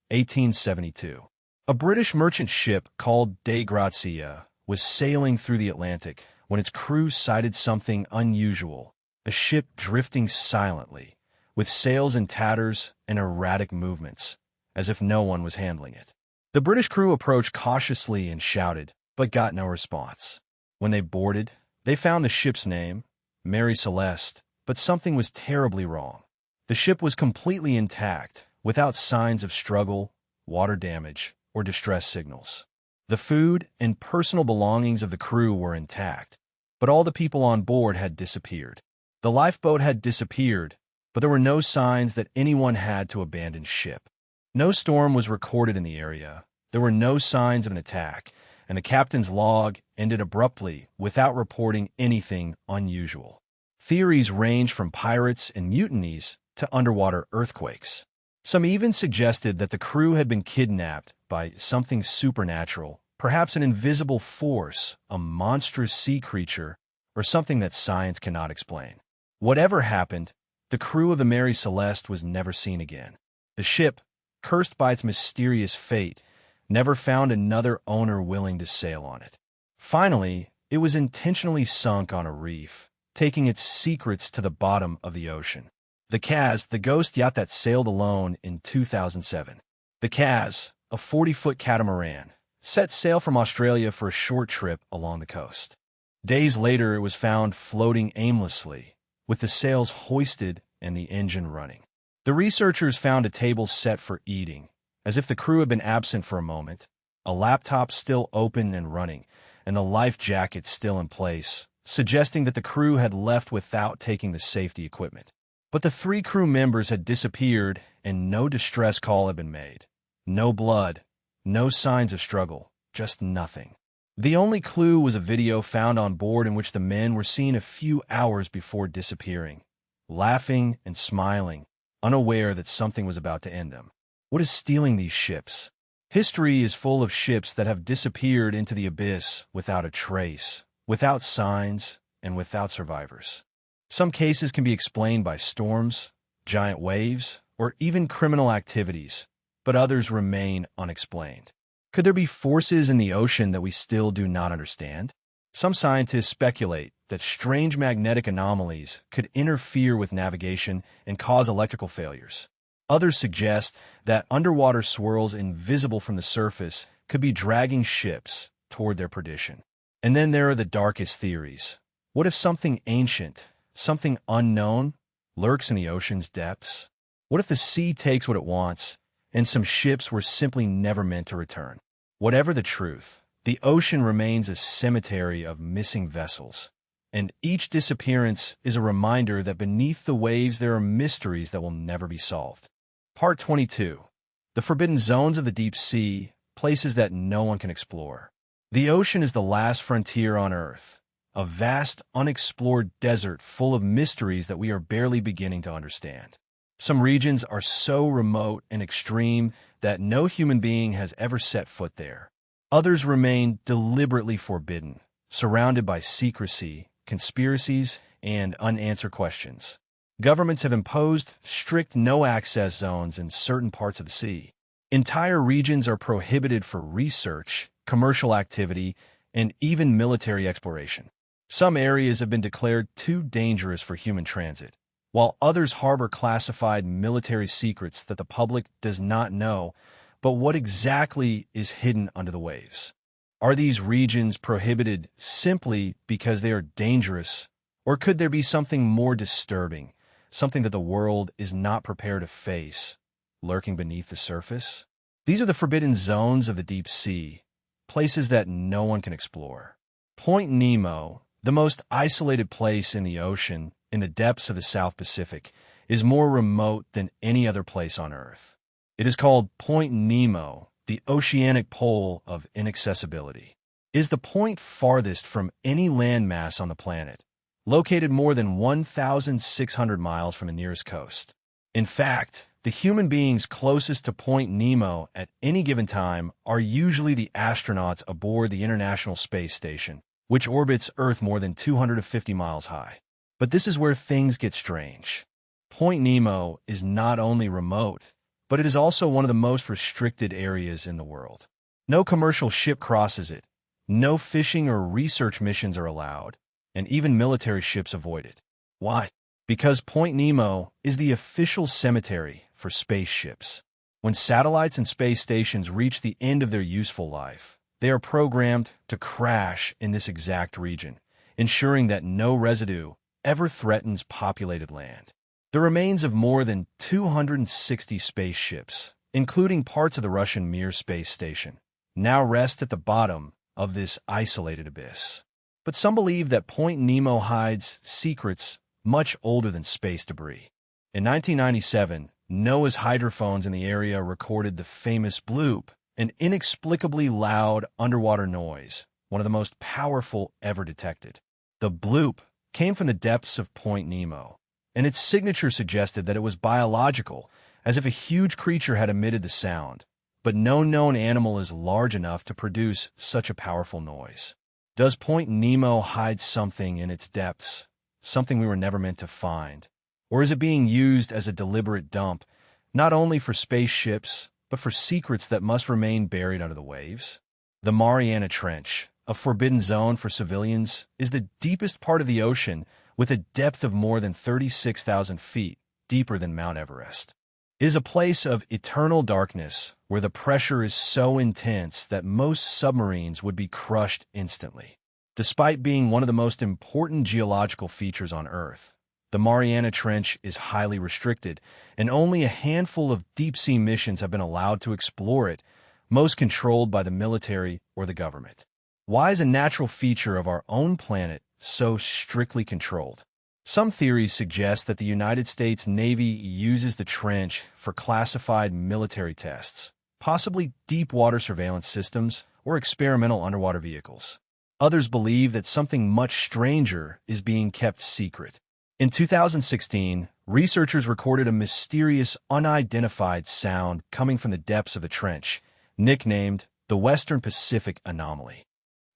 1872. A British merchant ship called De Grazia was sailing through the Atlantic when its crew sighted something unusual, a ship drifting silently, with sails in tatters and erratic movements, as if no one was handling it. The British crew approached cautiously and shouted, but got no response. When they boarded, they found the ship's name, Mary Celeste, but something was terribly wrong. The ship was completely intact, without signs of struggle, water damage, or distress signals. The food and personal belongings of the crew were intact, but all the people on board had disappeared. The lifeboat had disappeared, but there were no signs that anyone had to abandon ship. No storm was recorded in the area, there were no signs of an attack, and the captain's log ended abruptly without reporting anything unusual. Theories range from pirates and mutinies to underwater earthquakes. Some even suggested that the crew had been kidnapped by something supernatural, perhaps an invisible force, a monstrous sea creature, or something that science cannot explain. Whatever happened, the crew of the Mary Celeste was never seen again. The ship, cursed by its mysterious fate, never found another owner willing to sail on it. Finally, it was intentionally sunk on a reef, taking its secrets to the bottom of the ocean. The Kaz, the ghost yacht that sailed alone in 2007. The Kaz, a 40-foot catamaran, set sail from Australia for a short trip along the coast. Days later, it was found floating aimlessly, with the sails hoisted and the engine running. The researchers found a table set for eating, as if the crew had been absent for a moment, a laptop still open and running, and the life jacket still in place, suggesting that the crew had left without taking the safety equipment. But the 3 crew members had disappeared, and no distress call had been made. No blood, no signs of struggle, just nothing. The only clue was a video found on board in which the men were seen a few hours before disappearing, laughing and smiling, unaware that something was about to end them. What is stealing these ships? History is full of ships that have disappeared into the abyss without a trace, without signs, and without survivors. Some cases can be explained by storms, giant waves, or even criminal activities, but others remain unexplained. Could there be forces in the ocean that we still do not understand? Some scientists speculate that strange magnetic anomalies could interfere with navigation and cause electrical failures. Others suggest that underwater swirls invisible from the surface could be dragging ships toward their perdition. And then there are the darkest theories. What if something ancient, something unknown, lurks in the ocean's depths? What if the sea takes what it wants, and some ships were simply never meant to return? Whatever the truth, the ocean remains a cemetery of missing vessels, and each disappearance is a reminder that beneath the waves there are mysteries that will never be solved. Part 22. The Forbidden Zones of the Deep Sea, places that no one can explore. The ocean is the last frontier on Earth, a vast, unexplored desert full of mysteries that we are barely beginning to understand. Some regions are so remote and extreme that no human being has ever set foot there. Others remain deliberately forbidden, surrounded by secrecy, conspiracies, and unanswered questions. Governments have imposed strict no-access zones in certain parts of the sea. Entire regions are prohibited for research, commercial activity, and even military exploration. Some areas have been declared too dangerous for human transit, while others harbor classified military secrets that the public does not know. But what exactly is hidden under the waves? Are these regions prohibited simply because they are dangerous, or could there be something more disturbing, something that the world is not prepared to face, lurking beneath the surface? These are the forbidden zones of the deep sea, places that no one can explore. Point Nemo, the most isolated place in the ocean in the depths of the South Pacific, is more remote than any other place on Earth. It is called Point Nemo, the oceanic pole of inaccessibility. It is the point farthest from any landmass on the planet, located more than 1,600 miles from the nearest coast. In fact, the human beings closest to Point Nemo at any given time are usually the astronauts aboard the International Space Station, which orbits Earth more than 250 miles high. But this is where things get strange. Point Nemo is not only remote, but it is also one of the most restricted areas in the world. No commercial ship crosses it, no fishing or research missions are allowed, and even military ships avoid it. Why? Because Point Nemo is the official cemetery for spaceships. When satellites and space stations reach the end of their useful life, they are programmed to crash in this exact region, ensuring that no residue ever threatens populated land. The remains of more than 260 spaceships, including parts of the Russian Mir space station, now rest at the bottom of this isolated abyss. But some believe that Point Nemo hides secrets much older than space debris. In 1997, NOAA's hydrophones in the area recorded the famous bloop, an inexplicably loud underwater noise, one of the most powerful ever detected. The bloop came from the depths of Point Nemo, and its signature suggested that it was biological, as if a huge creature had emitted the sound. But no known animal is large enough to produce such a powerful noise. Does Point Nemo hide something in its depths, something we were never meant to find? Or is it being used as a deliberate dump, not only for spaceships, but for secrets that must remain buried under the waves? The Mariana Trench, a forbidden zone for civilians, is the deepest part of the ocean with a depth of more than 36,000 feet, deeper than Mount Everest. It is a place of eternal darkness where the pressure is so intense that most submarines would be crushed instantly. Despite being one of the most important geological features on Earth, the Mariana Trench is highly restricted, and only a handful of deep-sea missions have been allowed to explore it, most controlled by the military or the government. Why is a natural feature of our own planet so strictly controlled? Some theories suggest that the United States Navy uses the trench for classified military tests, possibly deep-water surveillance systems or experimental underwater vehicles. Others believe that something much stranger is being kept secret. In 2016, researchers recorded a mysterious, unidentified sound coming from the depths of the trench, nicknamed the Western Pacific Anomaly.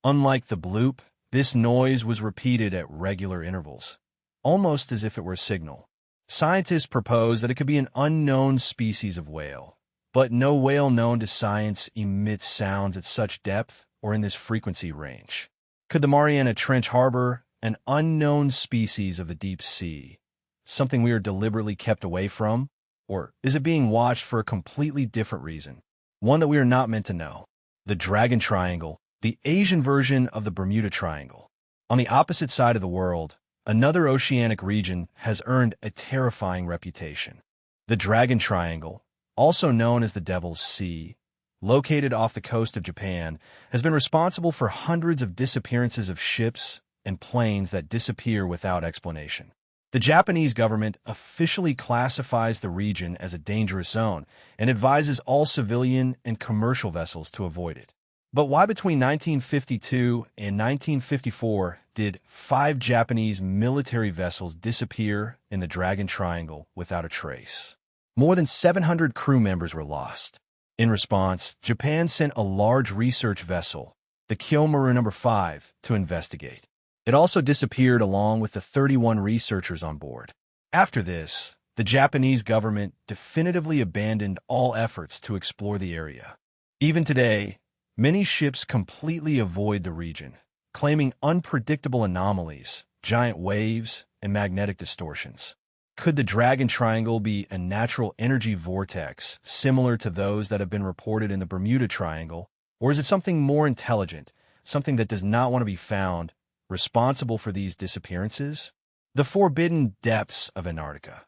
Unlike the bloop, this noise was repeated at regular intervals, almost as if it were a signal. Scientists propose that it could be an unknown species of whale, but no whale known to science emits sounds at such depth or in this frequency range. Could the Mariana Trench harbor an unknown species of the deep sea, something we are deliberately kept away from? Or is it being watched for a completely different reason, one that we are not meant to know? The Dragon Triangle, the Asian version of the Bermuda Triangle. On the opposite side of the world, another oceanic region has earned a terrifying reputation. The Dragon Triangle, also known as the Devil's Sea, located off the coast of Japan, has been responsible for hundreds of disappearances of ships and planes that disappear without explanation. The Japanese government officially classifies the region as a dangerous zone and advises all civilian and commercial vessels to avoid it. But why between 1952 and 1954 did 5 Japanese military vessels disappear in the Dragon Triangle without a trace? More than 700 crew members were lost. In response, Japan sent a large research vessel, the Kyomaru No. 5, to investigate. It also disappeared along with the 31 researchers on board. After this, the Japanese government definitively abandoned all efforts to explore the area. Even today, many ships completely avoid the region, claiming unpredictable anomalies, giant waves, and magnetic distortions. Could the Dragon Triangle be a natural energy vortex similar to those that have been reported in the Bermuda Triangle, or is it something more intelligent, something that does not want to be found, responsible for these disappearances? The forbidden depths of Antarctica.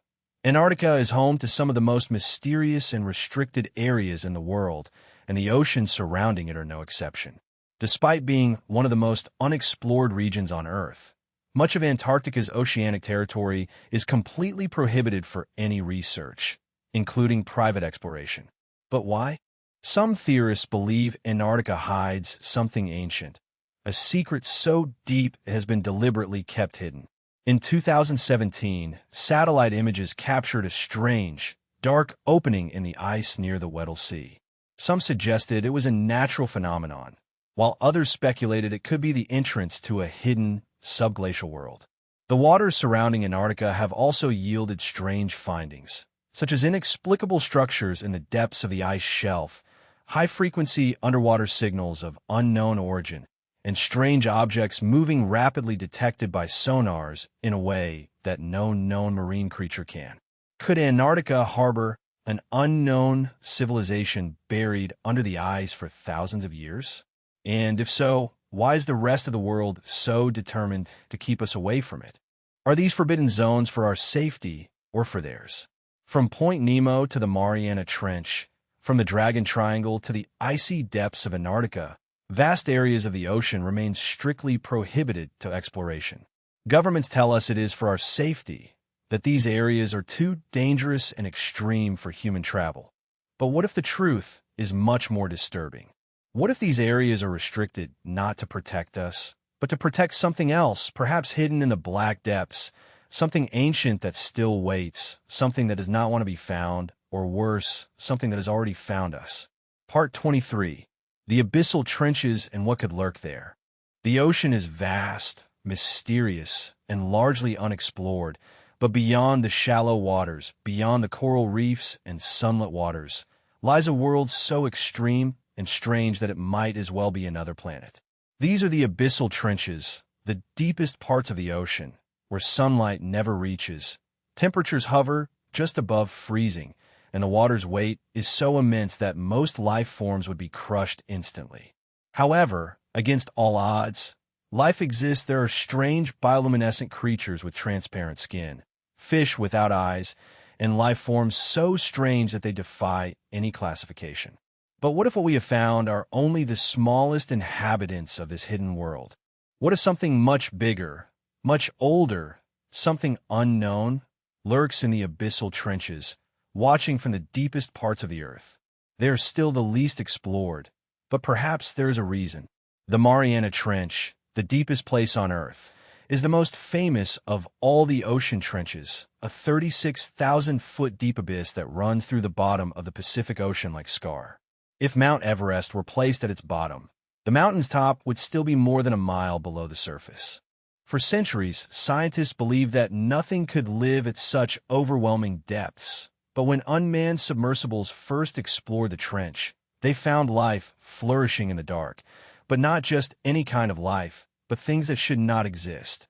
Antarctica is home to some of the most mysterious and restricted areas in the world, and the oceans surrounding it are no exception. Despite being one of the most unexplored regions on Earth, much of Antarctica's oceanic territory is completely prohibited for any research, including private exploration. But why? Some theorists believe Antarctica hides something ancient, a secret so deep it has been deliberately kept hidden. In 2017, satellite images captured a strange, dark opening in the ice near the Weddell Sea. Some suggested it was a natural phenomenon, while others speculated it could be the entrance to a hidden, subglacial world. The waters surrounding Antarctica have also yielded strange findings, such as inexplicable structures in the depths of the ice shelf, high-frequency underwater signals of unknown origin, and strange objects moving rapidly detected by sonars in a way that no known marine creature can. Could Antarctica harbor an unknown civilization buried under the ice for thousands of years? And if so, why is the rest of the world so determined to keep us away from it? Are these forbidden zones for our safety or for theirs? From Point Nemo to the Mariana Trench, from the Dragon Triangle to the icy depths of Antarctica, vast areas of the ocean remain strictly prohibited to exploration. Governments tell us it is for our safety, that these areas are too dangerous and extreme for human travel. But what if the truth is much more disturbing? What if these areas are restricted not to protect us, but to protect something else, perhaps hidden in the black depths, something ancient that still waits, something that does not want to be found, or worse, something that has already found us? Part 23. The abyssal trenches and what could lurk there. The ocean is vast, mysterious, and largely unexplored, but beyond the shallow waters, beyond the coral reefs and sunlit waters, lies a world so extreme and strange that it might as well be another planet. These are the abyssal trenches, the deepest parts of the ocean, where sunlight never reaches. Temperatures hover just above freezing, and the water's weight is so immense that most life forms would be crushed instantly. However, against all odds, life exists. There are strange bioluminescent creatures with transparent skin, fish without eyes, and life forms so strange that they defy any classification. But what if what we have found are only the smallest inhabitants of this hidden world? What if something much bigger, much older, something unknown, lurks in the abyssal trenches, watching from the deepest parts of the earth? They are still the least explored, but perhaps there is a reason. The Mariana Trench, the deepest place on Earth, is the most famous of all the ocean trenches, a 36,000-foot deep abyss that runs through the bottom of the Pacific Ocean like Scar. If Mount Everest were placed at its bottom, the mountain's top would still be more than a mile below the surface. For centuries, scientists believed that nothing could live at such overwhelming depths. But when unmanned submersibles first explored the trench, they found life flourishing in the dark. But not just any kind of life, but things that should not exist.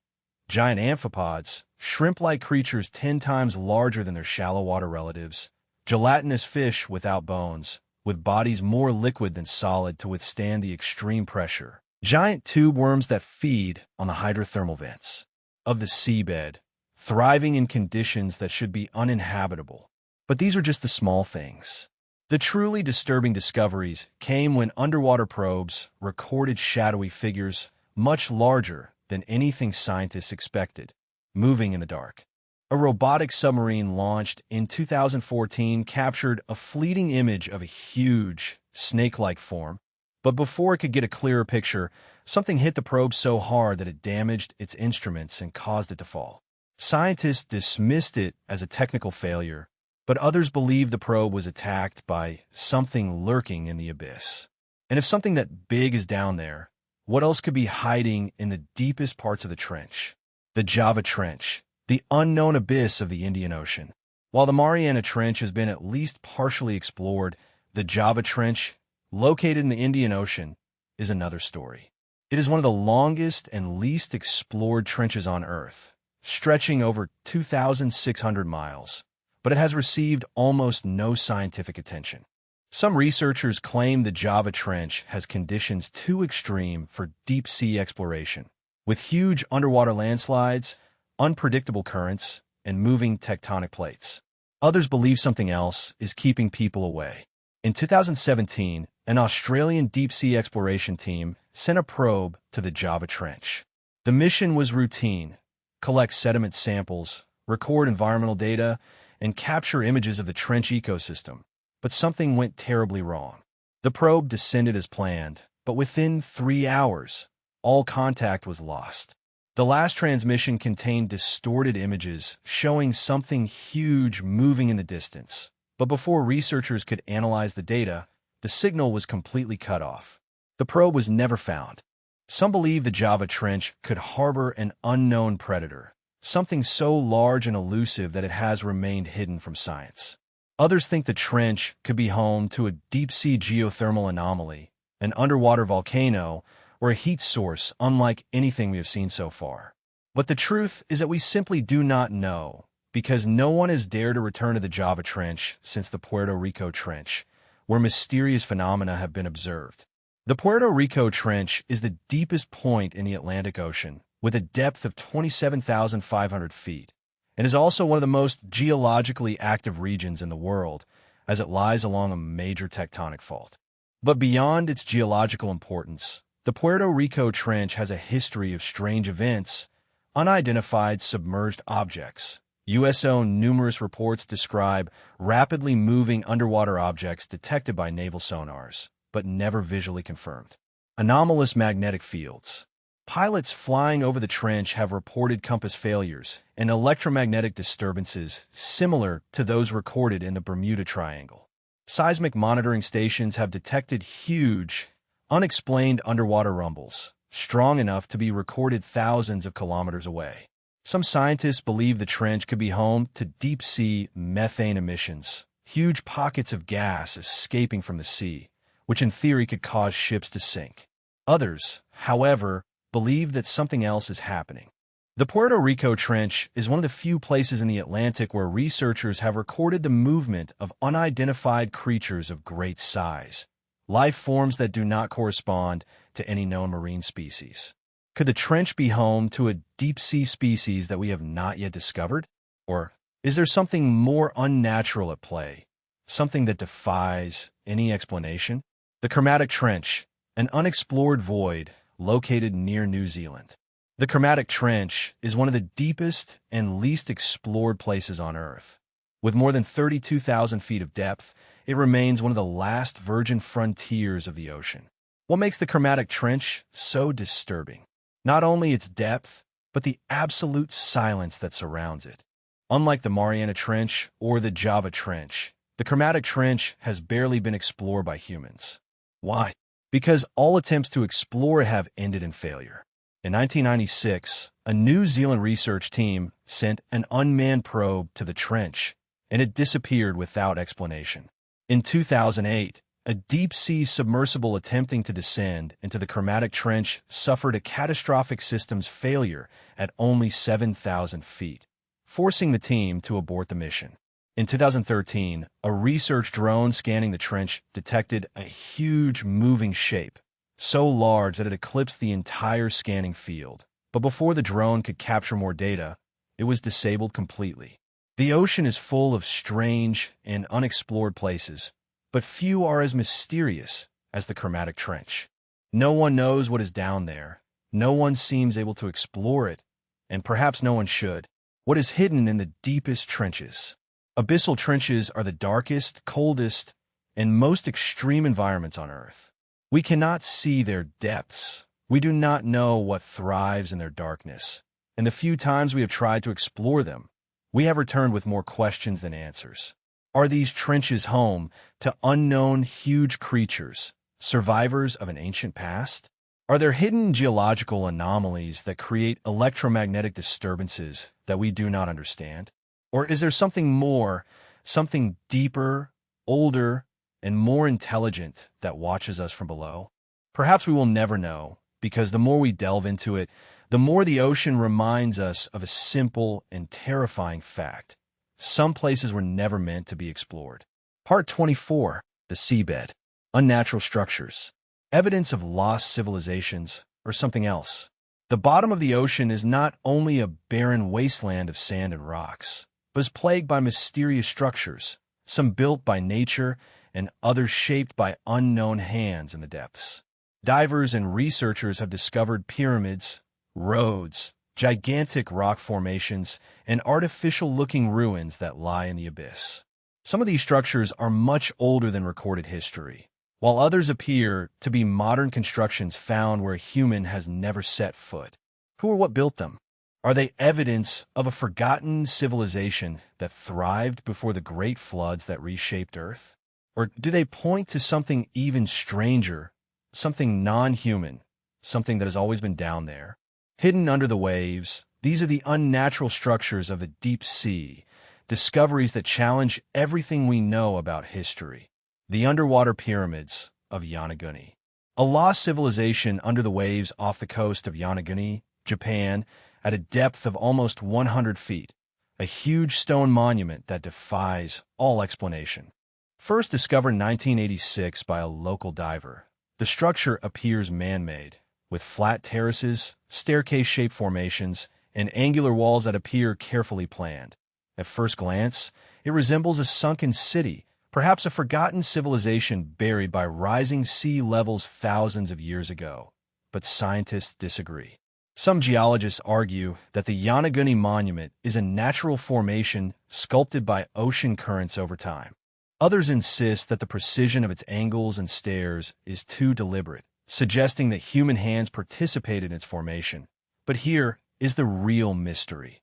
Giant amphipods, shrimp-like creatures 10 times larger than their shallow water relatives, gelatinous fish without bones, with bodies more liquid than solid to withstand the extreme pressure, giant tube worms that feed on the hydrothermal vents of the seabed, thriving in conditions that should be uninhabitable. But these are just the small things. The truly disturbing discoveries came when underwater probes recorded shadowy figures much larger than anything scientists expected, moving in the dark. A robotic submarine launched in 2014 captured a fleeting image of a huge, snake-like form, but before it could get a clearer picture, something hit the probe so hard that it damaged its instruments and caused it to fall. Scientists dismissed it as a technical failure, but others believe the probe was attacked by something lurking in the abyss. And if something that big is down there, what else could be hiding in the deepest parts of the trench? The Java Trench, the unknown abyss of the Indian Ocean. While the Mariana Trench has been at least partially explored, the Java Trench, located in the Indian Ocean, is another story. It is one of the longest and least explored trenches on Earth, stretching over 2,600 miles. But it has received almost no scientific attention. Some researchers claim the Java Trench has conditions too extreme for deep-sea exploration, with huge underwater landslides, unpredictable currents, and moving tectonic plates. Others believe something else is keeping people away. In 2017, an Australian deep-sea exploration team sent a probe to the Java Trench. The mission was routine: collect sediment samples, record environmental data, and capture images of the trench ecosystem. But something went terribly wrong. The probe descended as planned, but within 3 hours, all contact was lost. The last transmission contained distorted images showing something huge moving in the distance. But before researchers could analyze the data, the signal was completely cut off. The probe was never found. Some believe the Java Trench could harbor an unknown predator, something so large and elusive that it has remained hidden from science. Others think the trench could be home to a deep-sea geothermal anomaly, an underwater volcano, or a heat source unlike anything we have seen so far. But the truth is that we simply do not know, because no one has dared to return to the Java Trench since the Puerto Rico Trench, where mysterious phenomena have been observed. The Puerto Rico Trench is the deepest point in the Atlantic Ocean, with a depth of 27,500 feet, and is also one of the most geologically active regions in the world, as it lies along a major tectonic fault. But beyond its geological importance, the Puerto Rico Trench has a history of strange events, unidentified submerged objects. USO numerous reports describe rapidly moving underwater objects detected by naval sonars, but never visually confirmed. Anomalous magnetic fields. Pilots flying over the trench have reported compass failures and electromagnetic disturbances similar to those recorded in the Bermuda Triangle. Seismic monitoring stations have detected huge, unexplained underwater rumbles, strong enough to be recorded thousands of kilometers away. Some scientists believe the trench could be home to deep-sea methane emissions, huge pockets of gas escaping from the sea, which in theory could cause ships to sink. Others, however, believe that something else is happening. The Puerto Rico Trench is one of the few places in the Atlantic where researchers have recorded the movement of unidentified creatures of great size, life forms that do not correspond to any known marine species. Could the trench be home to a deep-sea species that we have not yet discovered? Or is there something more unnatural at play, something that defies any explanation? The Kermadec Trench, an unexplored void located near New Zealand. The Kermadec Trench is one of the deepest and least explored places on Earth. With more than 32,000 feet of depth, it remains one of the last virgin frontiers of the ocean. What makes the Kermadec Trench so disturbing? Not only its depth, but the absolute silence that surrounds it. Unlike the Mariana Trench or the Java Trench, the Kermadec Trench has barely been explored by humans. Why? Because all attempts to explore have ended in failure. In 1996, a New Zealand research team sent an unmanned probe to the trench, and it disappeared without explanation. In 2008, a deep-sea submersible attempting to descend into the Kermadec Trench suffered a catastrophic systems failure at only 7,000 feet, forcing the team to abort the mission. In 2013, a research drone scanning the trench detected a huge moving shape, so large that it eclipsed the entire scanning field. But before the drone could capture more data, it was disabled completely. The ocean is full of strange and unexplored places, but few are as mysterious as the Kermadec Trench. No one knows what is down there. No one seems able to explore it, and perhaps no one should. What is hidden in the deepest trenches? Abyssal trenches are the darkest, coldest, and most extreme environments on Earth. We cannot see their depths. We do not know what thrives in their darkness. And the few times we have tried to explore them, we have returned with more questions than answers. Are these trenches home to unknown huge creatures, survivors of an ancient past? Are there hidden geological anomalies that create electromagnetic disturbances that we do not understand? Or is there something more, something deeper, older, and more intelligent that watches us from below? Perhaps we will never know, because the more we delve into it, the more the ocean reminds us of a simple and terrifying fact. Some places were never meant to be explored. Part 24. The Seabed. Unnatural Structures. Evidence of lost civilizations, or something else. The bottom of the ocean is not only a barren wasteland of sand and rocks, but is plagued by mysterious structures, some built by nature and others shaped by unknown hands in the depths. Divers and researchers have discovered pyramids, roads, gigantic rock formations, and artificial-looking ruins that lie in the abyss. Some of these structures are much older than recorded history, while others appear to be modern constructions found where a human has never set foot. Who or what built them? Are they evidence of a forgotten civilization that thrived before the great floods that reshaped Earth? Or do they point to something even stranger, something non-human, something that has always been down there? Hidden under the waves, these are the unnatural structures of the deep sea, discoveries that challenge everything we know about history. The underwater pyramids of Yonaguni. A lost civilization under the waves off the coast of Yonaguni, Japan, at a depth of almost 100 feet, a huge stone monument that defies all explanation. First discovered in 1986 by a local diver, the structure appears man-made, with flat terraces, staircase-shaped formations, and angular walls that appear carefully planned. At first glance, it resembles a sunken city, perhaps a forgotten civilization buried by rising sea levels thousands of years ago. But scientists disagree. Some geologists argue that the Yonaguni Monument is a natural formation sculpted by ocean currents over time. Others insist that the precision of its angles and stairs is too deliberate, suggesting that human hands participated in its formation. But here is the real mystery.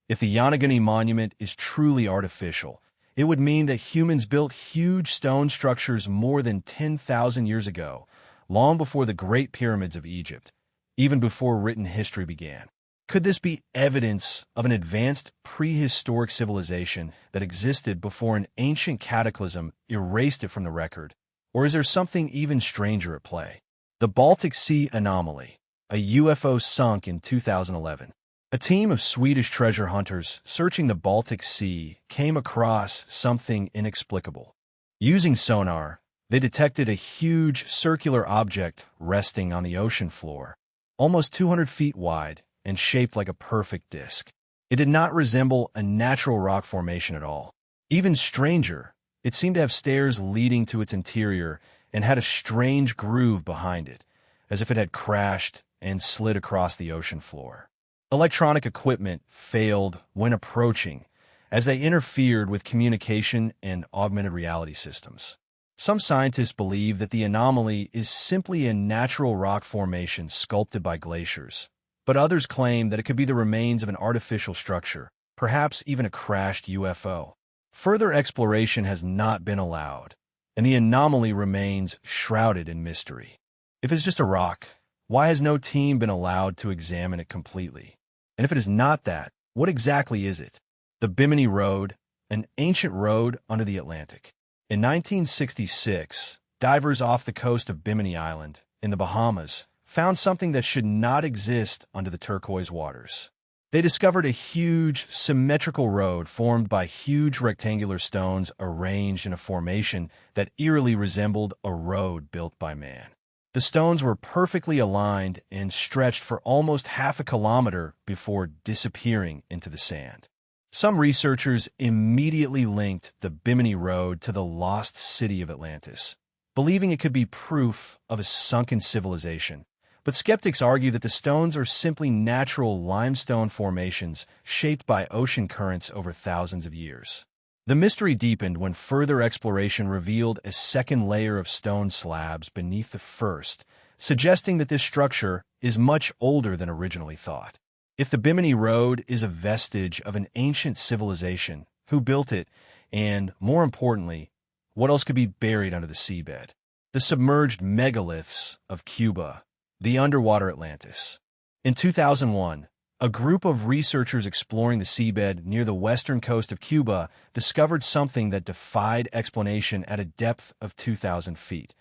If the Yonaguni Monument is truly artificial, it would mean that humans built huge stone structures more than 10,000 years ago, long before the Great Pyramids of Egypt, even before written history began. Could this be evidence of an advanced prehistoric civilization that existed before an ancient cataclysm erased it from the record? Or is there something even stranger at play? The Baltic Sea anomaly. A UFO sunk in 2011. A team of Swedish treasure hunters searching the Baltic Sea came across something inexplicable. Using sonar, they detected a huge circular object resting on the ocean floor, almost 200 feet wide and shaped like a perfect disk. It did not resemble a natural rock formation at all. Even stranger, it seemed to have stairs leading to its interior and had a strange groove behind it, as if it had crashed and slid across the ocean floor. Electronic equipment failed when approaching, as they interfered with communication and augmented reality systems. Some scientists believe that the anomaly is simply a natural rock formation sculpted by glaciers, but others claim that it could be the remains of an artificial structure, perhaps even a crashed UFO. Further exploration has not been allowed, and the anomaly remains shrouded in mystery. If it's just a rock, why has no team been allowed to examine it completely? And if it is not that, what exactly is it? The Bimini Road, an ancient road under the Atlantic. In 1966, divers off the coast of Bimini Island, in the Bahamas, found something that should not exist under the turquoise waters. They discovered a huge, symmetrical road formed by huge rectangular stones arranged in a formation that eerily resembled a road built by man. The stones were perfectly aligned and stretched for almost half a kilometer before disappearing into the sand. Some researchers immediately linked the Bimini Road to the lost city of Atlantis, believing it could be proof of a sunken civilization. But skeptics argue that the stones are simply natural limestone formations shaped by ocean currents over thousands of years. The mystery deepened when further exploration revealed a second layer of stone slabs beneath the first, suggesting that this structure is much older than originally thought. If the Bimini Road is a vestige of an ancient civilization, who built it, and, more importantly, what else could be buried under the seabed? The submerged megaliths of Cuba, the underwater Atlantis. In 2001, a group of researchers exploring the seabed near the western coast of Cuba discovered something that defied explanation at a depth of 2,000 feet.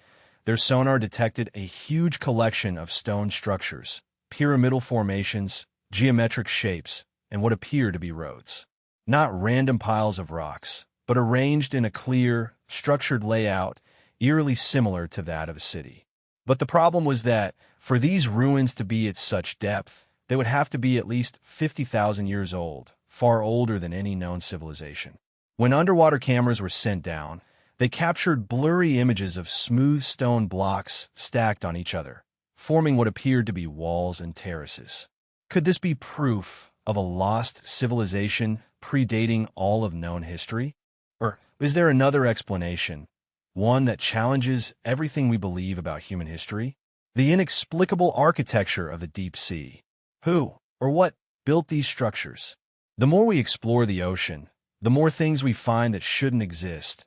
Their sonar detected a huge collection of stone structures, pyramidal formations, geometric shapes, and what appear to be roads. Not random piles of rocks, but arranged in a clear, structured layout eerily similar to that of a city. But the problem was that, for these ruins to be at such depth, they would have to be at least 50,000 years old, far older than any known civilization. When underwater cameras were sent down, they captured blurry images of smooth stone blocks stacked on each other, forming what appeared to be walls and terraces. Could this be proof of a lost civilization predating all of known history? Or is there another explanation, one that challenges everything we believe about human history? The inexplicable architecture of the deep sea. Who or what built these structures? The more we explore the ocean, the more things we find that shouldn't exist.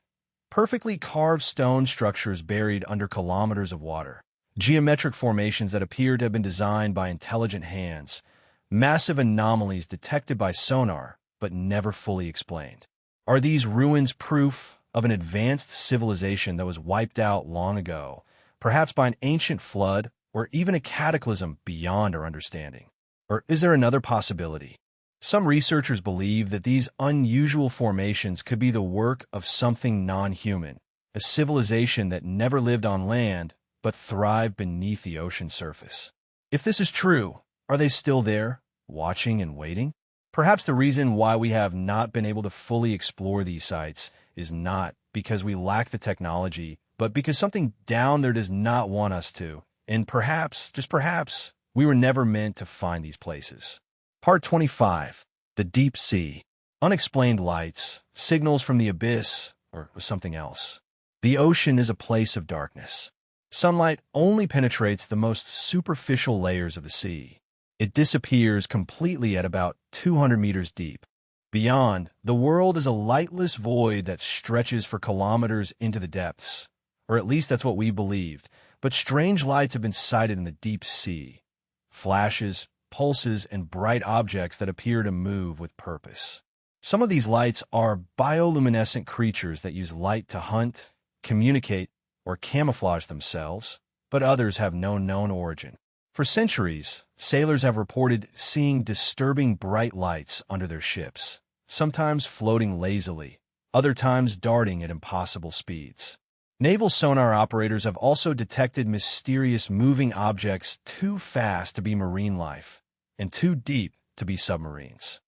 Perfectly carved stone structures buried under kilometers of water. Geometric formations that appear to have been designed by intelligent hands. Massive anomalies detected by sonar, but never fully explained. Are these ruins proof of an advanced civilization that was wiped out long ago, perhaps by an ancient flood or even a cataclysm beyond our understanding? Or is there another possibility? Some researchers believe that these unusual formations could be the work of something non-human, a civilization that never lived on land but thrived beneath the ocean surface. If this is true, are they still there, watching and waiting? Perhaps the reason why we have not been able to fully explore these sites is not because we lack the technology, but because something down there does not want us to. And perhaps, just perhaps, we were never meant to find these places. Part 25. The Deep Sea. Unexplained lights, signals from the abyss, or something else. The ocean is a place of darkness. Sunlight only penetrates the most superficial layers of the sea. It disappears completely at about 200 meters deep. Beyond, the world is a lightless void that stretches for kilometers into the depths. Or at least that's what we believed. But strange lights have been sighted in the deep sea. Flashes, pulses, and bright objects that appear to move with purpose. Some of these lights are bioluminescent creatures that use light to hunt, communicate, or camouflage themselves, but others have no known origin. For centuries, sailors have reported seeing disturbing bright lights under their ships, sometimes floating lazily, other times darting at impossible speeds. Naval sonar operators have also detected mysterious moving objects too fast to be marine life and too deep to be submarines.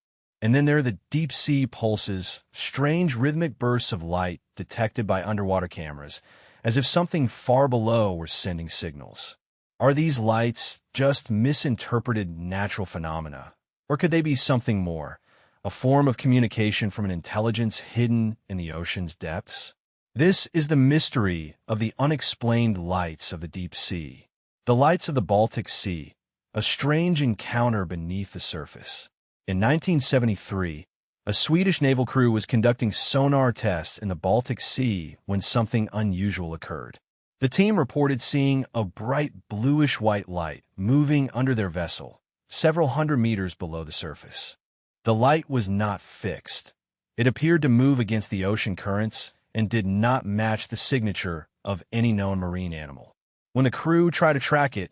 And then there are the deep-sea pulses, strange rhythmic bursts of light detected by underwater cameras, as if something far below were sending signals. Are these lights just misinterpreted natural phenomena? Or could they be something more, a form of communication from an intelligence hidden in the ocean's depths? This is the mystery of the unexplained lights of the deep sea. The lights of the Baltic Sea, a strange encounter beneath the surface. In 1973, a Swedish naval crew was conducting sonar tests in the Baltic Sea when something unusual occurred. The team reported seeing a bright bluish-white light moving under their vessel, several hundred meters below the surface. The light was not fixed. It appeared to move against the ocean currents and did not match the signature of any known marine animal. When the crew tried to track it,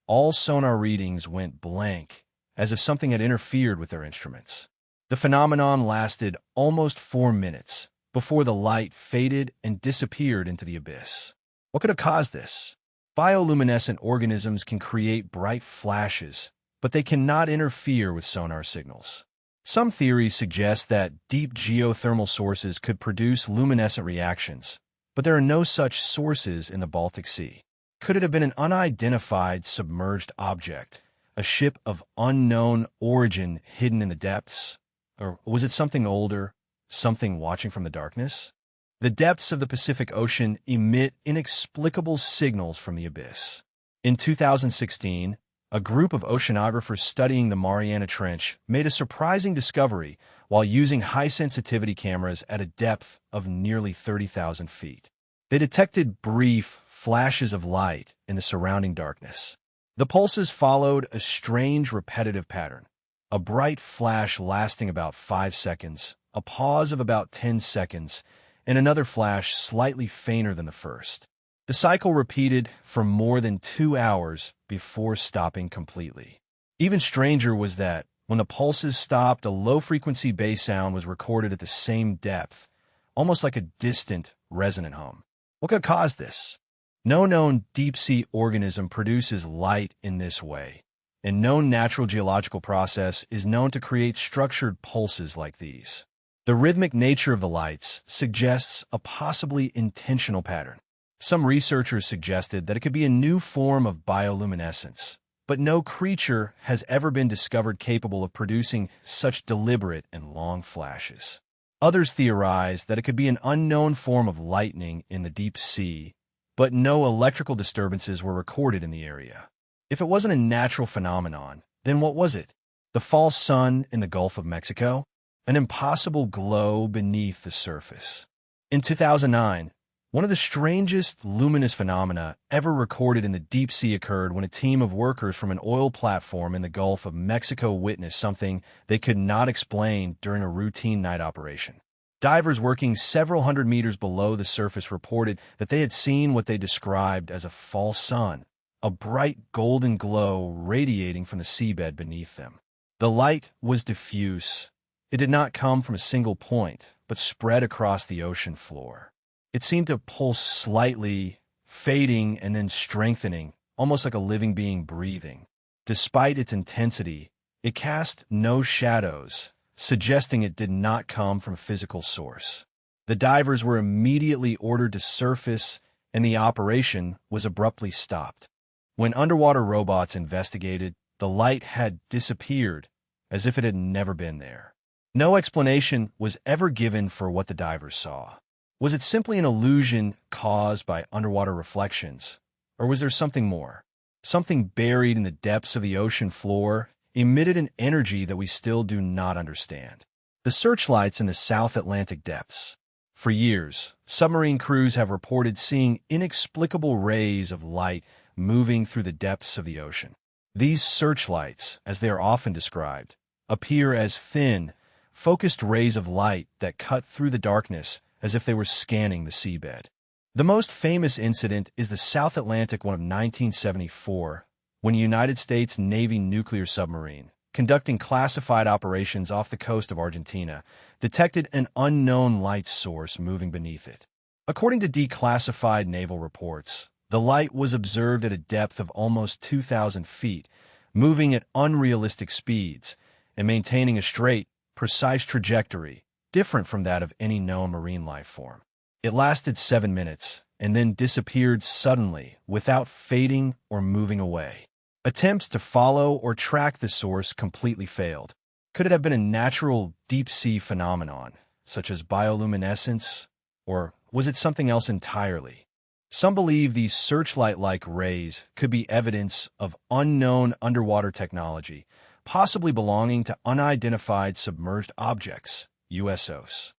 all sonar readings went blank, as if something had interfered with their instruments. The phenomenon lasted almost 4 minutes before the light faded and disappeared into the abyss. What could have caused this? Bioluminescent organisms can create bright flashes, but they cannot interfere with sonar signals. Some theories suggest that deep geothermal sources could produce luminescent reactions, but there are no such sources in the Baltic Sea. Could it have been an unidentified submerged object, a ship of unknown origin hidden in the depths? Or was it something older, something watching from the darkness? The depths of the Pacific Ocean emit inexplicable signals from the abyss. In 2016, a group of oceanographers studying the Mariana Trench made a surprising discovery while using high-sensitivity cameras at a depth of nearly 30,000 feet. They detected brief flashes of light in the surrounding darkness. The pulses followed a strange repetitive pattern, a bright flash lasting about 5 seconds, a pause of about 10 seconds, and another flash slightly fainter than the first. The cycle repeated for more than 2 hours before stopping completely. Even stranger was that, when the pulses stopped, a low-frequency bass sound was recorded at the same depth, almost like a distant, resonant hum. What could cause this? No known deep-sea organism produces light in this way, A known natural geological process is known to create structured pulses like these. The rhythmic nature of the lights suggests a possibly intentional pattern. Some researchers suggested that it could be a new form of bioluminescence, but no creature has ever been discovered capable of producing such deliberate and long flashes. Others theorized that it could be an unknown form of lightning in the deep sea, but no electrical disturbances were recorded in the area. If it wasn't a natural phenomenon, then what was it? The false sun in the Gulf of Mexico? An impossible glow beneath the surface. In 2009, one of the strangest luminous phenomena ever recorded in the deep sea occurred when a team of workers from an oil platform in the Gulf of Mexico witnessed something they could not explain during a routine night operation. Divers working several hundred meters below the surface reported that they had seen what they described as a false sun, a bright golden glow radiating from the seabed beneath them. The light was diffuse. It did not come from a single point, but spread across the ocean floor. It seemed to pulse slightly, fading and then strengthening, almost like a living being breathing. Despite its intensity, it cast no shadows, suggesting it did not come from a physical source. The divers were immediately ordered to surface, and the operation was abruptly stopped. When underwater robots investigated, the light had disappeared, as if it had never been there. No explanation was ever given for what the divers saw. Was it simply an illusion caused by underwater reflections, or was there something more? Something buried in the depths of the ocean floor emitted an energy that we still do not understand. The searchlights in the South Atlantic depths. For years, submarine crews have reported seeing inexplicable rays of light moving through the depths of the ocean. These searchlights, as they are often described, appear as thin, focused rays of light that cut through the darkness as if they were scanning the seabed. The most famous incident is the South Atlantic one of 1974, when a United States Navy nuclear submarine, conducting classified operations off the coast of Argentina, detected an unknown light source moving beneath it. According to declassified naval reports, the light was observed at a depth of almost 2,000 feet, moving at unrealistic speeds and maintaining a straight, precise trajectory different from that of any known marine life form. It lasted 7 minutes and then disappeared suddenly without fading or moving away. Attempts to follow or track the source completely failed. Could it have been a natural deep-sea phenomenon, such as bioluminescence, or was it something else entirely? Some believe these searchlight-like rays could be evidence of unknown underwater technology, possibly belonging to unidentified submerged objects, USOs.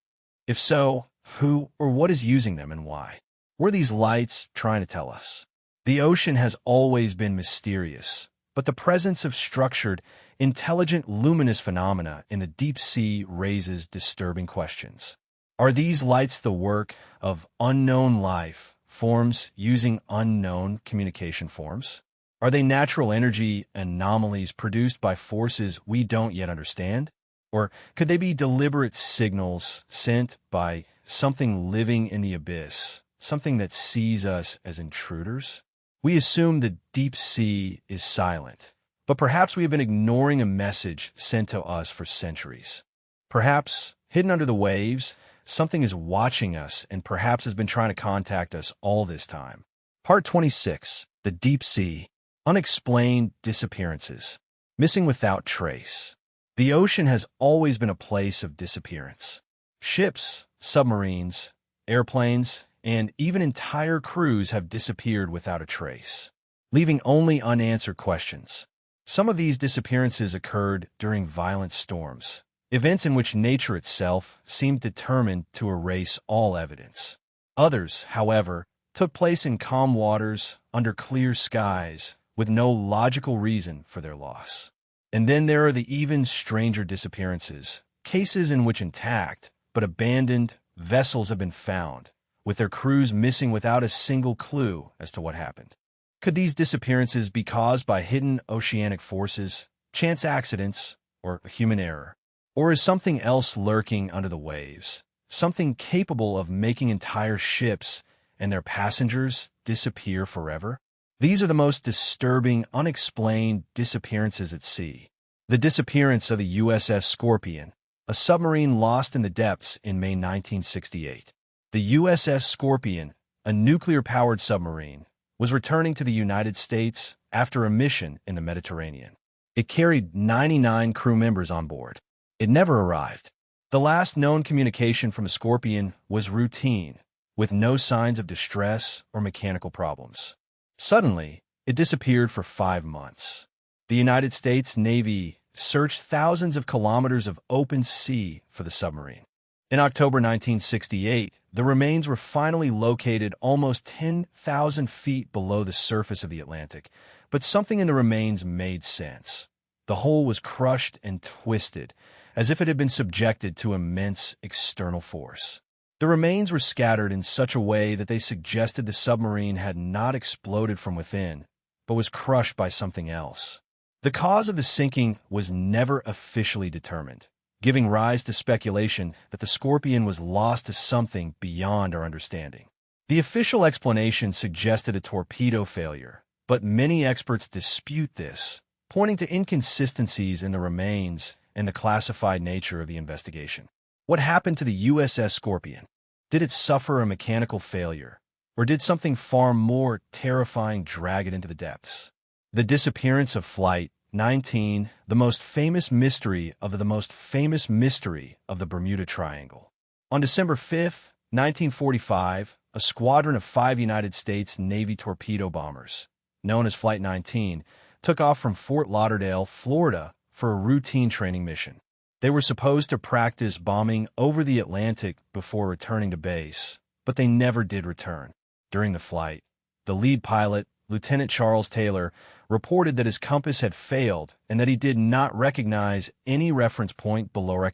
If so, who or what is using them and why? What are these lights trying to tell us? The ocean has always been mysterious, but the presence of structured, intelligent, luminous phenomena in the deep sea raises disturbing questions. Are these lights the work of unknown life forms using unknown communication forms? Are they natural energy anomalies produced by forces we don't yet understand? Or could they be deliberate signals sent by something living in the abyss, something that sees us as intruders? We assume the deep sea is silent, but perhaps we have been ignoring a message sent to us for centuries. Perhaps, hidden under the waves, something is watching us and perhaps has been trying to contact us all this time. Part 26, The Deep Sea. Unexplained disappearances. Missing without trace. The ocean has always been a place of disappearance. Ships, submarines, airplanes, and even entire crews have disappeared without a trace, leaving only unanswered questions. Some of these disappearances occurred during violent storms, events in which nature itself seemed determined to erase all evidence. Others, however, took place in calm waters, under clear skies, with no logical reason for their loss. And then there are the even stranger disappearances, cases in which intact, but abandoned, vessels have been found, with their crews missing without a single clue as to what happened. Could these disappearances be caused by hidden oceanic forces, chance accidents, or human error? Or is something else lurking under the waves, something capable of making entire ships and their passengers disappear forever? These are the most disturbing, unexplained disappearances at sea. The disappearance of the USS Scorpion, a submarine lost in the depths in May 1968. The USS Scorpion, a nuclear-powered submarine, was returning to the United States after a mission in the Mediterranean. It carried 99 crew members on board. It never arrived. The last known communication from a Scorpion was routine, with no signs of distress or mechanical problems. Suddenly, it disappeared for 5 months. The United States Navy searched thousands of kilometers of open sea for the submarine. In October 1968, the remains were finally located almost 10,000 feet below the surface of the Atlantic, but something in the remains made sense. The hull was crushed and twisted, as if it had been subjected to immense external force. The remains were scattered in such a way that they suggested the submarine had not exploded from within, but was crushed by something else. The cause of the sinking was never officially determined, giving rise to speculation that the Scorpion was lost to something beyond our understanding. The official explanation suggested a torpedo failure, but many experts dispute this, pointing to inconsistencies in the remains and the classified nature of the investigation. What happened to the USS Scorpion? Did it suffer a mechanical failure, or did something far more terrifying drag it into the depths? The disappearance of Flight 19, the most famous mystery of the Bermuda Triangle. On December 5, 1945, a squadron of 5 United States Navy torpedo bombers, known as Flight 19, took off from Fort Lauderdale, Florida, for a routine training mission. They were supposed to practice bombing over the Atlantic before returning to base, but they never did return. During the flight, the lead pilot, Lieutenant Charles Taylor, reported that his compass had failed and that he did not recognize any reference point below.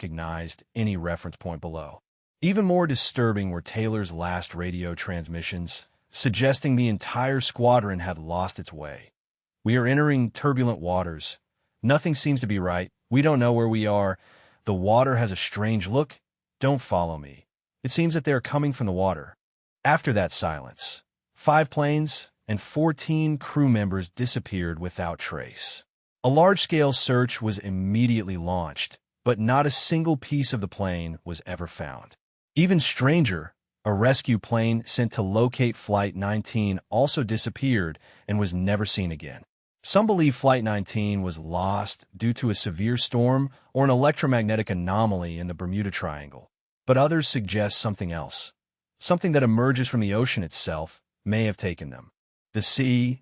Even more disturbing were Taylor's last radio transmissions, suggesting the entire squadron had lost its way. "We are entering turbulent waters. Nothing seems to be right. We don't know where we are. The water has a strange look. Don't follow me. It seems that they are coming from the water." After that silence, 5 planes and 14 crew members disappeared without trace. A large-scale search was immediately launched, but not a single piece of the plane was ever found. Even stranger, a rescue plane sent to locate Flight 19 also disappeared and was never seen again. Some believe Flight 19 was lost due to a severe storm or an electromagnetic anomaly in the Bermuda Triangle, but others suggest something else. Something that emerges from the ocean itself may have taken them. The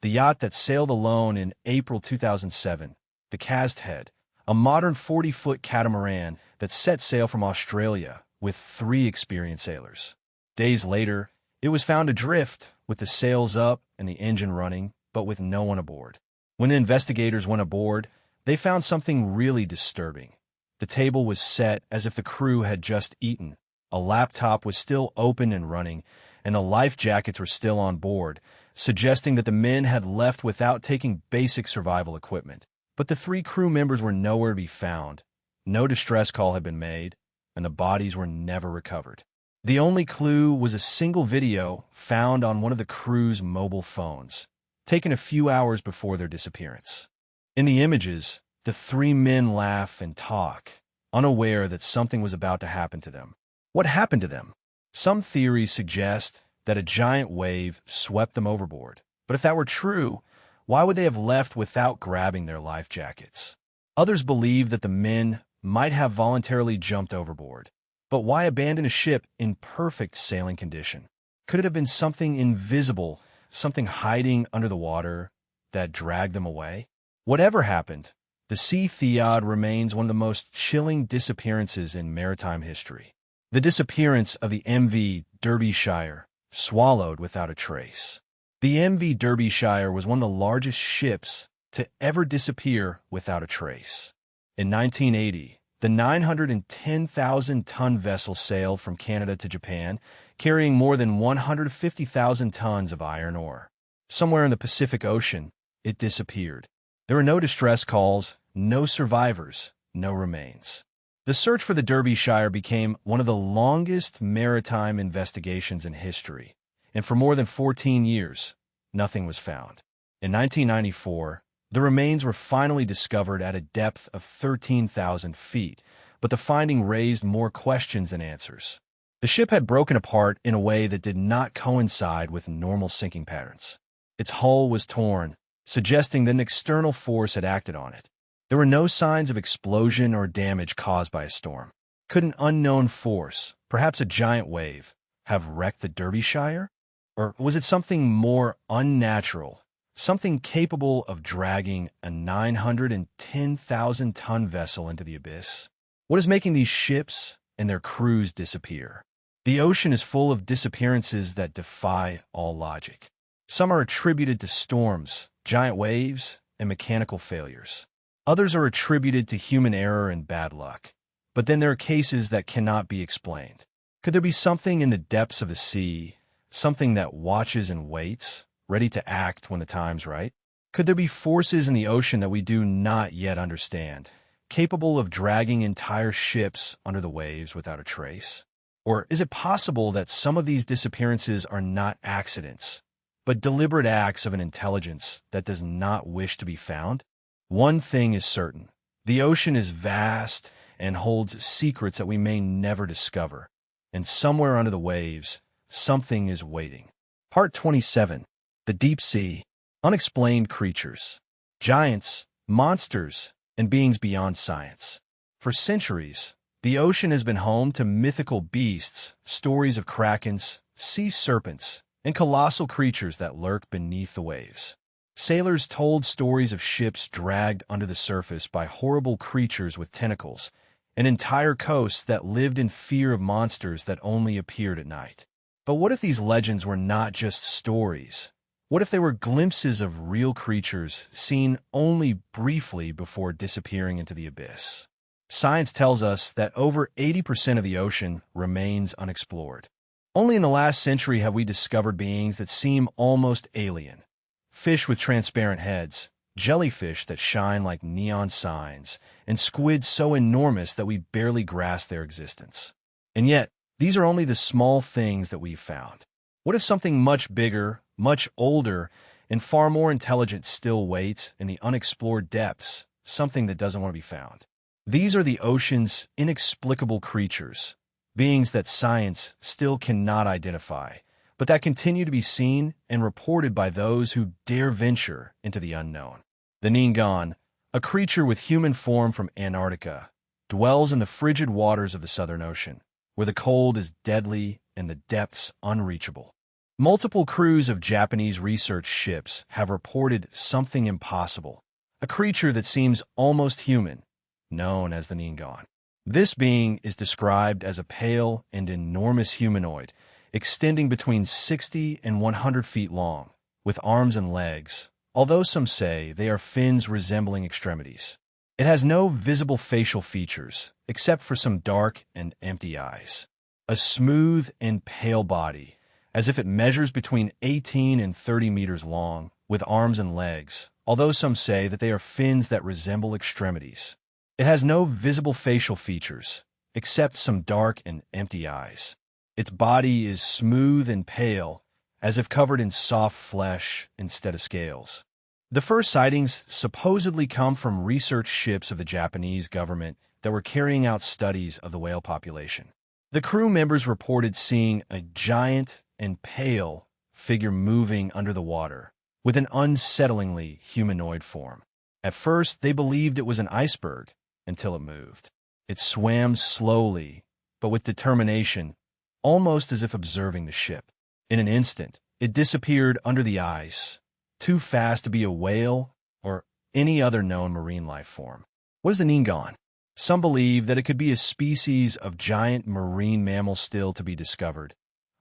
yacht that sailed alone in April 2007, the Casthead, a modern 40-foot catamaran that set sail from Australia with 3 experienced sailors. Days later, it was found adrift with the sails up and the engine running, but with no one aboard. When the investigators went aboard, they found something really disturbing. The table was set as if the crew had just eaten. A laptop was still open and running, and the life jackets were still on board, suggesting that the men had left without taking basic survival equipment. But the 3 crew members were nowhere to be found. No distress call had been made, and the bodies were never recovered. The only clue was a single video found on one of the crew's mobile phones, taken a few hours before their disappearance. In the images, the 3 men laugh and talk, unaware that something was about to happen to them. What happened to them? Some theories suggest that a giant wave swept them overboard. But if that were true, why would they have left without grabbing their life jackets? Others believe that the men might have voluntarily jumped overboard. But why abandon a ship in perfect sailing condition? Could it have been something invisible, something hiding under the water that dragged them away? Whatever happened, the Sea Theod remains one of the most chilling disappearances in maritime history. The disappearance of the MV Derbyshire, swallowed without a trace. The MV Derbyshire was one of the largest ships to ever disappear without a trace. In 1980, the 910,000-ton vessel sailed from Canada to Japan, carrying more than 150,000 tons of iron ore. Somewhere in the Pacific Ocean, it disappeared. There were no distress calls, no survivors, no remains. The search for the Derbyshire became one of the longest maritime investigations in history, and for more than 14 years, nothing was found. In 1994, the remains were finally discovered at a depth of 13,000 feet, but the finding raised more questions than answers. The ship had broken apart in a way that did not coincide with normal sinking patterns. Its hull was torn, suggesting that an external force had acted on it. There were no signs of explosion or damage caused by a storm. Could an unknown force, perhaps a giant wave, have wrecked the Derbyshire? Or was it something more unnatural, something capable of dragging a 910,000-ton vessel into the abyss? What is making these ships and their crews disappear? The ocean is full of disappearances that defy all logic. Some are attributed to storms, giant waves, and mechanical failures. Others are attributed to human error and bad luck. But then there are cases that cannot be explained. Could there be something in the depths of the sea, something that watches and waits, ready to act when the time's right? Could there be forces in the ocean that we do not yet understand, capable of dragging entire ships under the waves without a trace? Or is it possible that some of these disappearances are not accidents, but deliberate acts of an intelligence that does not wish to be found? One thing is certain: the ocean is vast and holds secrets that we may never discover. And somewhere under the waves, something is waiting. Part 27. The Deep Sea. Unexplained creatures. Giants, monsters, and beings beyond science. For centuries, the ocean has been home to mythical beasts, stories of krakens, sea serpents, and colossal creatures that lurk beneath the waves. Sailors told stories of ships dragged under the surface by horrible creatures with tentacles, and entire coasts that lived in fear of monsters that only appeared at night. But what if these legends were not just stories? What if they were glimpses of real creatures seen only briefly before disappearing into the abyss? Science tells us that over 80% of the ocean remains unexplored. Only in the last century have we discovered beings that seem almost alien. Fish with transparent heads, jellyfish that shine like neon signs, and squids so enormous that we barely grasp their existence. And yet, these are only the small things that we've found. What if something much bigger, much older, and far more intelligent still waits in the unexplored depths, something that doesn't want to be found? These are the ocean's inexplicable creatures, beings that science still cannot identify, but that continue to be seen and reported by those who dare venture into the unknown. The Ningon, a creature with human form from Antarctica, dwells in the frigid waters of the Southern Ocean, where the cold is deadly and the depths unreachable. Multiple crews of Japanese research ships have reported something impossible, a creature that seems almost human, known as the Ningon. This being is described as a pale and enormous humanoid, extending between 60 and 100 feet long, with arms and legs, although some say they are fins resembling extremities. It has no visible facial features, except for some dark and empty eyes. A smooth and pale body, as if it measures between 18 and 30 meters long, with arms and legs, although some say that they are fins that resemble extremities. It has no visible facial features, except some dark and empty eyes. Its body is smooth and pale, as if covered in soft flesh instead of scales. The first sightings supposedly come from research ships of the Japanese government that were carrying out studies of the whale population. The crew members reported seeing a giant and pale figure moving under the water, with an unsettlingly humanoid form. At first, they believed it was an iceberg, until it moved. It swam slowly, but with determination, almost as if observing the ship. In an instant, it disappeared under the ice, too fast to be a whale or any other known marine life form. What is the Ningon? Some believe that it could be a species of giant marine mammal still to be discovered,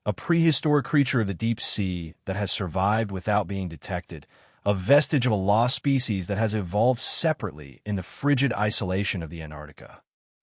a prehistoric creature of the deep sea that has survived without being detected, a vestige of a lost species that has evolved separately in the frigid isolation of the Antarctica.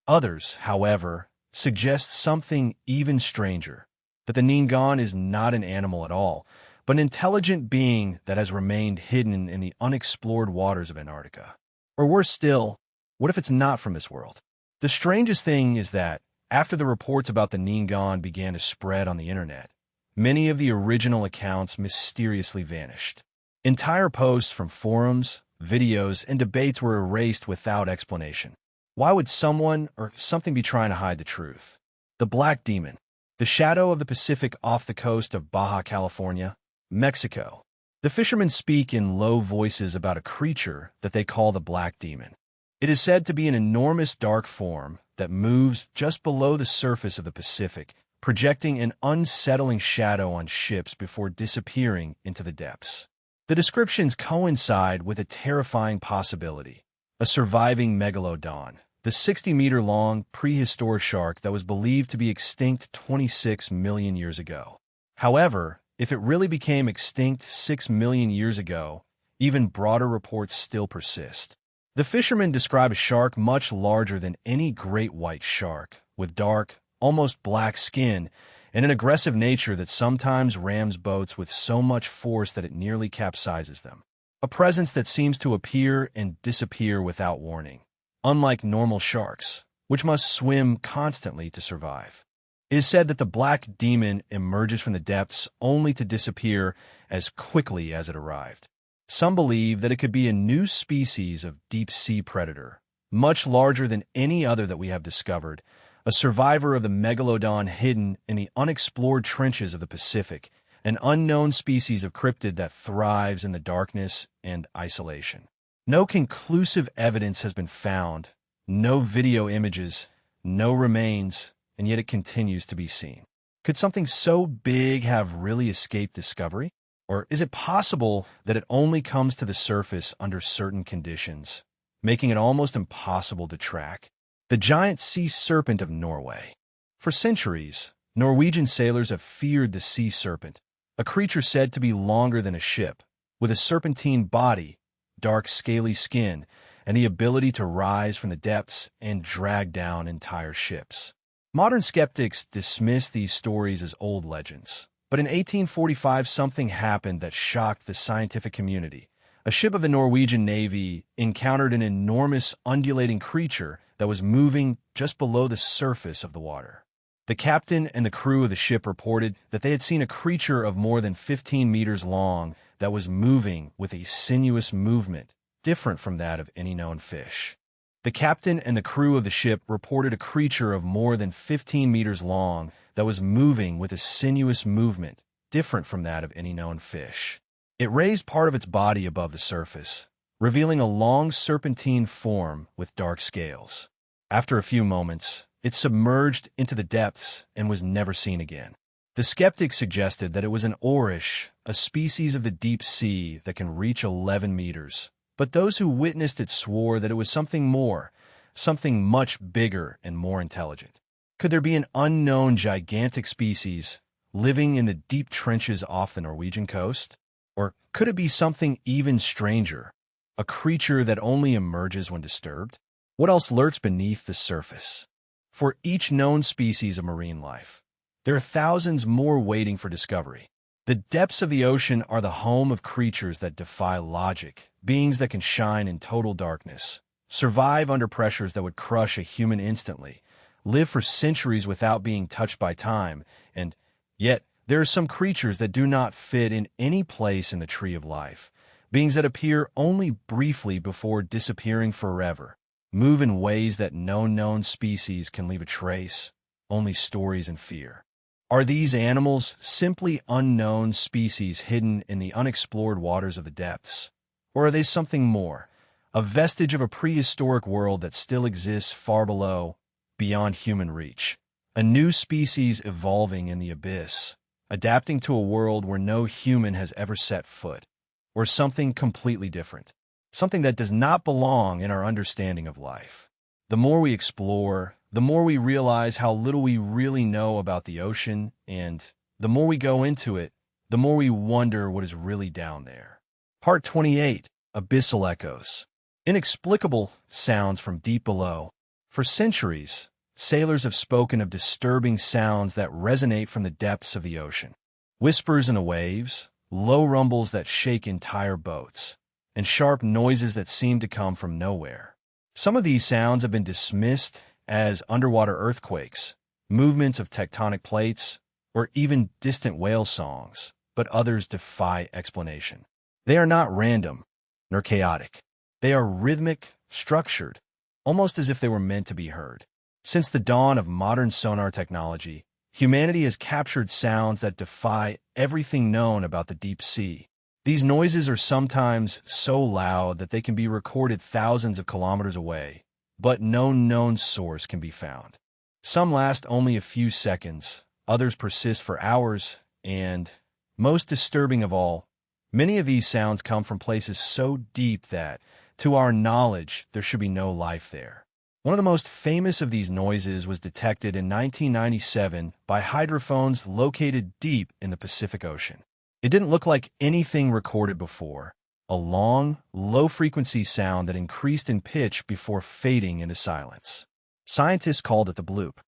Others, however, suggest something even stranger, that the Ningon is not an animal at all, but an intelligent being that has remained hidden in the unexplored waters of Antarctica. Or worse still, what if it's not from this world? The strangest thing is that, after the reports about the Ningon began to spread on the internet, many of the original accounts mysteriously vanished. Entire posts from forums, videos, and debates were erased without explanation. Why would someone or something be trying to hide the truth? The Black Demon, the shadow of the Pacific off the coast of Baja California, Mexico. The fishermen speak in low voices about a creature that they call the Black Demon. It is said to be an enormous dark form that moves just below the surface of the Pacific, projecting an unsettling shadow on ships before disappearing into the depths. The descriptions coincide with a terrifying possibility: a surviving megalodon, the 60-meter-long prehistoric shark that was believed to be extinct 26 million years ago. However, if it really became extinct 6 million years ago, even broader reports still persist. The fishermen describe a shark much larger than any great white shark, with dark, almost black skin, and an aggressive nature that sometimes rams boats with so much force that it nearly capsizes them. A presence that seems to appear and disappear without warning, unlike normal sharks, which must swim constantly to survive. It is said that the Black Demon emerges from the depths only to disappear as quickly as it arrived. Some believe that it could be a new species of deep-sea predator, much larger than any other that we have discovered, a survivor of the megalodon hidden in the unexplored trenches of the Pacific, an unknown species of cryptid that thrives in the darkness and isolation. No conclusive evidence has been found, no video images, no remains, and yet it continues to be seen. Could something so big have really escaped discovery? Or is it possible that it only comes to the surface under certain conditions, making it almost impossible to track? The giant sea serpent of Norway. For centuries, Norwegian sailors have feared the sea serpent, a creature said to be longer than a ship, with a serpentine body, dark scaly skin, and the ability to rise from the depths and drag down entire ships. Modern skeptics dismiss these stories as old legends. But in 1845, something happened that shocked the scientific community. A ship of the Norwegian Navy encountered an enormous undulating creature that was moving just below the surface of the water. The captain and the crew of the ship reported that they had seen a creature of more than 15 meters long that was moving with a sinuous movement different from that of any known fish. The captain and the crew of the ship reported a creature of more than 15 meters long that was moving with a sinuous movement different from that of any known fish. It raised part of its body above the surface, revealing a long serpentine form with dark scales. After a few moments, it submerged into the depths and was never seen again. The skeptics suggested that it was an orish, a species of the deep sea that can reach 11 meters. But those who witnessed it swore that it was something more, something much bigger and more intelligent. Could there be an unknown gigantic species living in the deep trenches off the Norwegian coast? Or could it be something even stranger, a creature that only emerges when disturbed? What else lurks beneath the surface? For each known species of marine life, there are thousands more waiting for discovery. The depths of the ocean are the home of creatures that defy logic, beings that can shine in total darkness, survive under pressures that would crush a human instantly, live for centuries without being touched by time, and yet there are some creatures that do not fit in any place in the tree of life, beings that appear only briefly before disappearing forever, move in ways that no known species can leave a trace, only stories and fear. Are these animals simply unknown species hidden in the unexplored waters of the depths? Or are they something more, a vestige of a prehistoric world that still exists far below, beyond human reach? A new species evolving in the abyss, adapting to a world where no human has ever set foot, or something completely different, something that does not belong in our understanding of life. The more we explore, the more we realize how little we really know about the ocean, and the more we go into it, the more we wonder what is really down there. Part 28, Abyssal Echoes. Inexplicable sounds from deep below. For centuries, sailors have spoken of disturbing sounds that resonate from the depths of the ocean. Whispers in the waves, low rumbles that shake entire boats, and sharp noises that seem to come from nowhere. Some of these sounds have been dismissed as underwater earthquakes, movements of tectonic plates, or even distant whale songs, but others defy explanation. They are not random nor chaotic. They are rhythmic, structured, almost as if they were meant to be heard. Since the dawn of modern sonar technology, humanity has captured sounds that defy everything known about the deep sea. These noises are sometimes so loud that they can be recorded thousands of kilometers away, but no known source can be found. Some last only a few seconds, others persist for hours, and, most disturbing of all, many of these sounds come from places so deep that, to our knowledge, there should be no life there. One of the most famous of these noises was detected in 1997 by hydrophones located deep in the Pacific Ocean. It didn't look like anything recorded before, a long, low-frequency sound that increased in pitch before fading into silence. Scientists called it the bloop.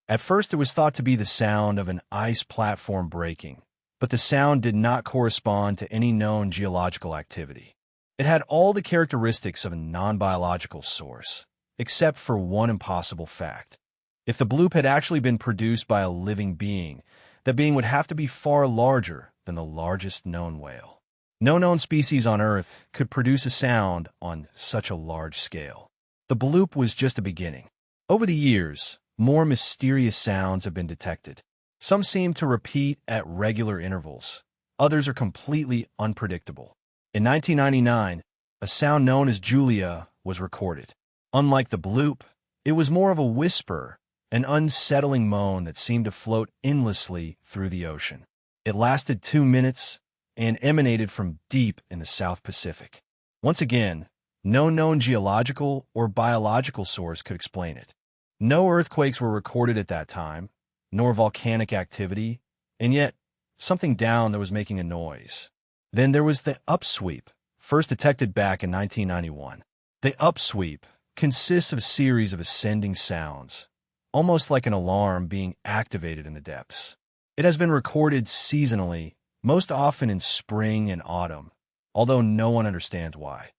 At first, it was thought to be the sound of an ice platform breaking, but the sound did not correspond to any known geological activity. It had all the characteristics of a non-biological source, except for one impossible fact. If the bloop had actually been produced by a living being, that being would have to be far larger than the largest known whale. No known species on Earth could produce a sound on such a large scale. The bloop was just a beginning. Over the years, more mysterious sounds have been detected. Some seem to repeat at regular intervals. Others are completely unpredictable. In 1999, a sound known as Julia was recorded. Unlike the bloop, it was more of a whisper, an unsettling moan that seemed to float endlessly through the ocean. It lasted 2 minutes and emanated from deep in the South Pacific. Once again, no known geological or biological source could explain it. No earthquakes were recorded at that time, nor volcanic activity, and yet something down there was making a noise. Then there was the upsweep, first detected back in 1991. The upsweep consists of a series of ascending sounds, almost like an alarm being activated in the depths. It has been recorded seasonally, most often in spring and autumn, although no one understands why.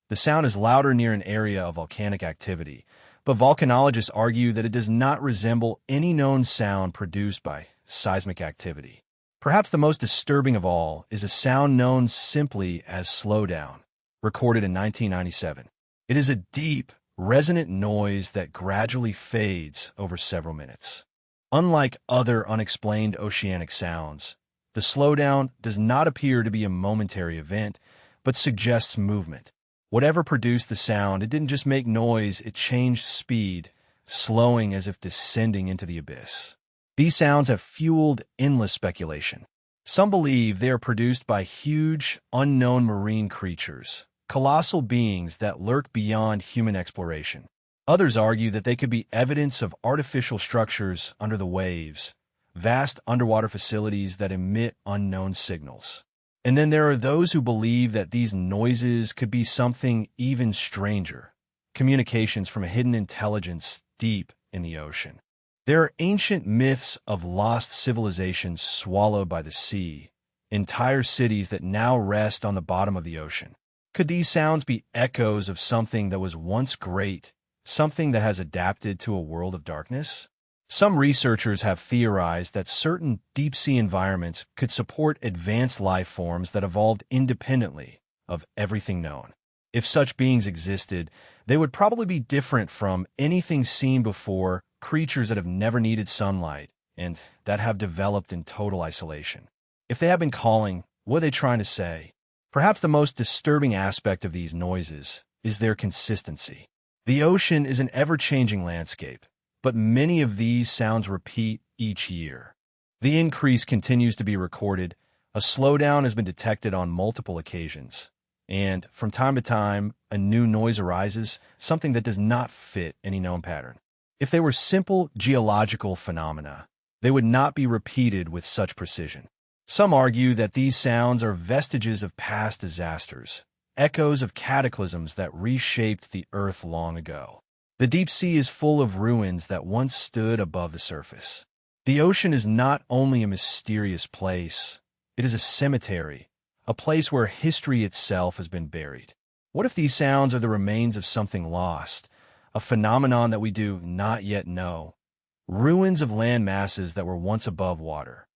The sound is louder near an area of volcanic activity, but volcanologists argue that it does not resemble any known sound produced by seismic activity. Perhaps the most disturbing of all is a sound known simply as slowdown, recorded in 1997. It is a deep, resonant noise that gradually fades over several minutes. Unlike other unexplained oceanic sounds, the slowdown does not appear to be a momentary event, but suggests movement. Whatever produced the sound, it didn't just make noise, it changed speed, slowing as if descending into the abyss. These sounds have fueled endless speculation. Some believe they are produced by huge, unknown marine creatures, colossal beings that lurk beyond human exploration. Others argue that they could be evidence of artificial structures under the waves, vast underwater facilities that emit unknown signals. And then there are those who believe that these noises could be something even stranger, communications from a hidden intelligence deep in the ocean. There are ancient myths of lost civilizations swallowed by the sea, entire cities that now rest on the bottom of the ocean. Could these sounds be echoes of something that was once great, something that has adapted to a world of darkness? Some researchers have theorized that certain deep-sea environments could support advanced life forms that evolved independently of everything known. If such beings existed, they would probably be different from anything seen before, creatures that have never needed sunlight and that have developed in total isolation. If they have been calling, what are they trying to say? Perhaps the most disturbing aspect of these noises is their consistency. The ocean is an ever-changing landscape, but many of these sounds repeat each year. The increase continues to be recorded, a slowdown has been detected on multiple occasions, and from time to time, a new noise arises, something that does not fit any known pattern. If they were simple geological phenomena, they would not be repeated with such precision. Some argue that these sounds are vestiges of past disasters, echoes of cataclysms that reshaped the Earth long ago. The deep sea is full of ruins that once stood above the surface. The ocean is not only a mysterious place, it is a cemetery, a place where history itself has been buried. What if these sounds are the remains of something lost, a phenomenon that we do not yet know? Ruins of land masses that were once above water.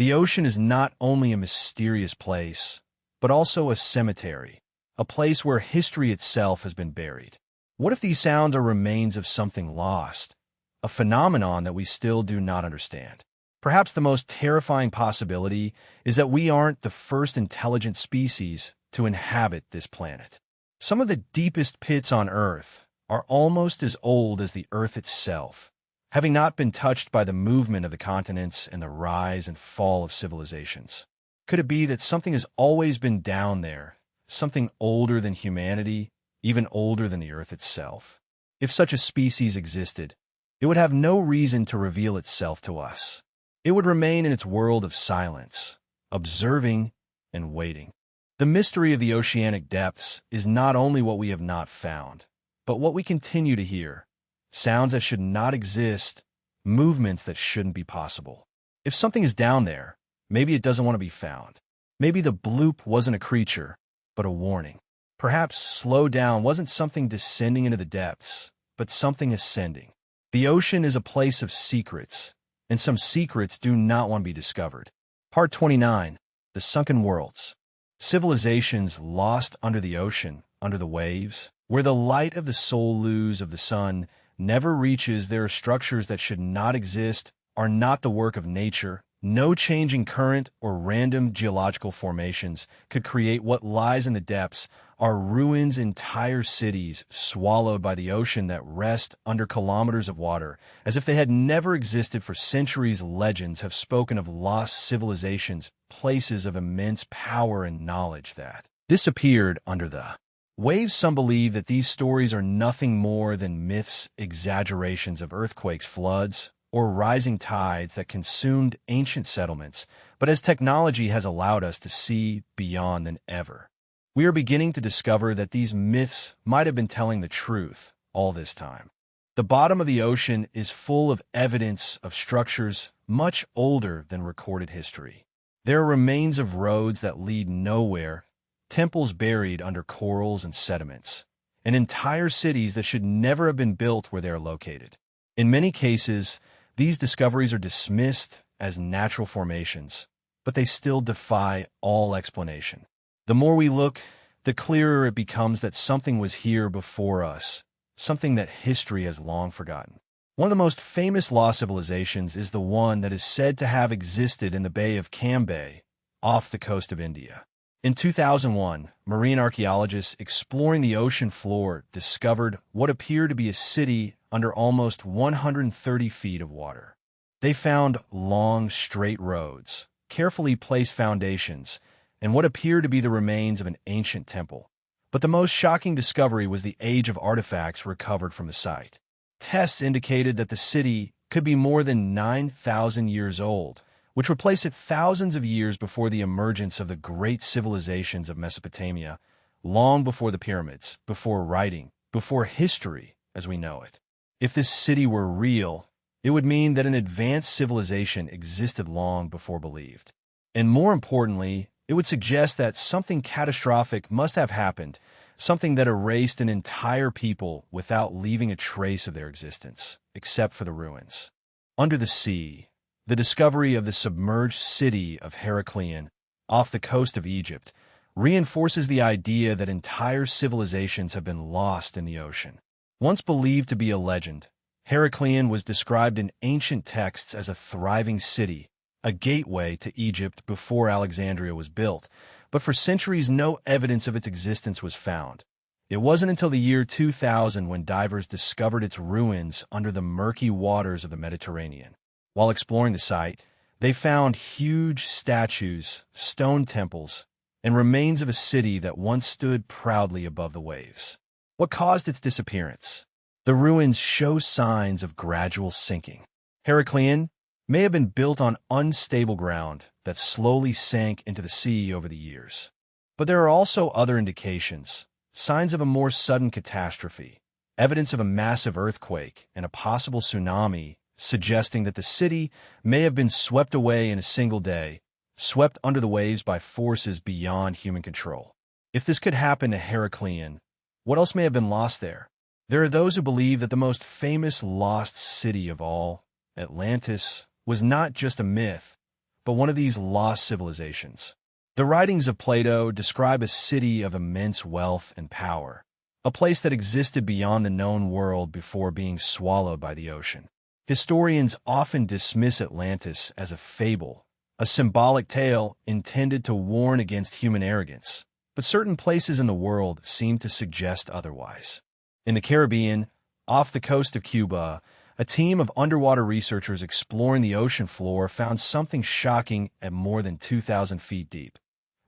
The ocean is not only a mysterious place, but also a cemetery, a place where history itself has been buried. What if these sounds are remains of something lost, a phenomenon that we still do not understand? Perhaps the most terrifying possibility is that we aren't the first intelligent species to inhabit this planet. Some of the deepest pits on Earth are almost as old as the Earth itself, having not been touched by the movement of the continents and the rise and fall of civilizations. Could it be that something has always been down there, something older than humanity, even older than the Earth itself? If such a species existed, it would have no reason to reveal itself to us. It would remain in its world of silence, observing and waiting. The mystery of the oceanic depths is not only what we have not found, but what we continue to hear. Sounds that should not exist, movements that shouldn't be possible. If something is down there, maybe it doesn't want to be found. Maybe the bloop wasn't a creature, but a warning. Perhaps slow down wasn't something descending into the depths, but something ascending. The ocean is a place of secrets, and some secrets do not want to be discovered. Part 29. The Sunken Worlds. Civilizations lost under the ocean, under the waves, where the light of the solstice of the sun never reaches. There are structures that should not exist, are not the work of nature. No changing current or random geological formations could create what lies in the depths. Are ruins, entire cities swallowed by the ocean that rest under kilometers of water, as if they had never existed for centuries. Legends have spoken of lost civilizations, places of immense power and knowledge that disappeared under the waves. Some believe that these stories are nothing more than myths, exaggerations of earthquakes, floods, or rising tides that consumed ancient settlements. But as technology has allowed us to see beyond than ever, we are beginning to discover that these myths might have been telling the truth all this time. The bottom of the ocean is full of evidence of structures much older than recorded history. There are remains of roads that lead nowhere, temples buried under corals and sediments, and entire cities that should never have been built where they are located. In many cases, these discoveries are dismissed as natural formations, but they still defy all explanation. The more we look, the clearer it becomes that something was here before us, something that history has long forgotten. One of the most famous lost civilizations is the one that is said to have existed in the Bay of Cambay, off the coast of India. In 2001, marine archaeologists exploring the ocean floor discovered what appeared to be a city under almost 130 feet of water. They found long, straight roads, carefully placed foundations, and what appeared to be the remains of an ancient temple. But the most shocking discovery was the age of artifacts recovered from the site. Tests indicated that the city could be more than 9,000 years old, which would place it thousands of years before the emergence of the great civilizations of Mesopotamia, long before the pyramids, before writing, before history as we know it. If this city were real, it would mean that an advanced civilization existed long before believed. And more importantly, it would suggest that something catastrophic must have happened, something that erased an entire people without leaving a trace of their existence, except for the ruins. Under the sea, the discovery of the submerged city of Heracleon, off the coast of Egypt, reinforces the idea that entire civilizations have been lost in the ocean. Once believed to be a legend, Heracleon was described in ancient texts as a thriving city, a gateway to Egypt before Alexandria was built, but for centuries no evidence of its existence was found. It wasn't until the year 2000 when divers discovered its ruins under the murky waters of the Mediterranean. While exploring the site, they found huge statues, stone temples, and remains of a city that once stood proudly above the waves. What caused its disappearance? The ruins show signs of gradual sinking. Heracleon may have been built on unstable ground that slowly sank into the sea over the years. But there are also other indications, signs of a more sudden catastrophe, evidence of a massive earthquake and a possible tsunami, suggesting that the city may have been swept away in a single day, swept under the waves by forces beyond human control. If this could happen to Heracleon, what else may have been lost there? There are those who believe that the most famous lost city of all, Atlantis, was not just a myth, but one of these lost civilizations. The writings of Plato describe a city of immense wealth and power, a place that existed beyond the known world before being swallowed by the ocean. Historians often dismiss Atlantis as a fable, a symbolic tale intended to warn against human arrogance, but certain places in the world seem to suggest otherwise. In the Caribbean, off the coast of Cuba, a team of underwater researchers exploring the ocean floor found something shocking at more than 2,000 feet deep.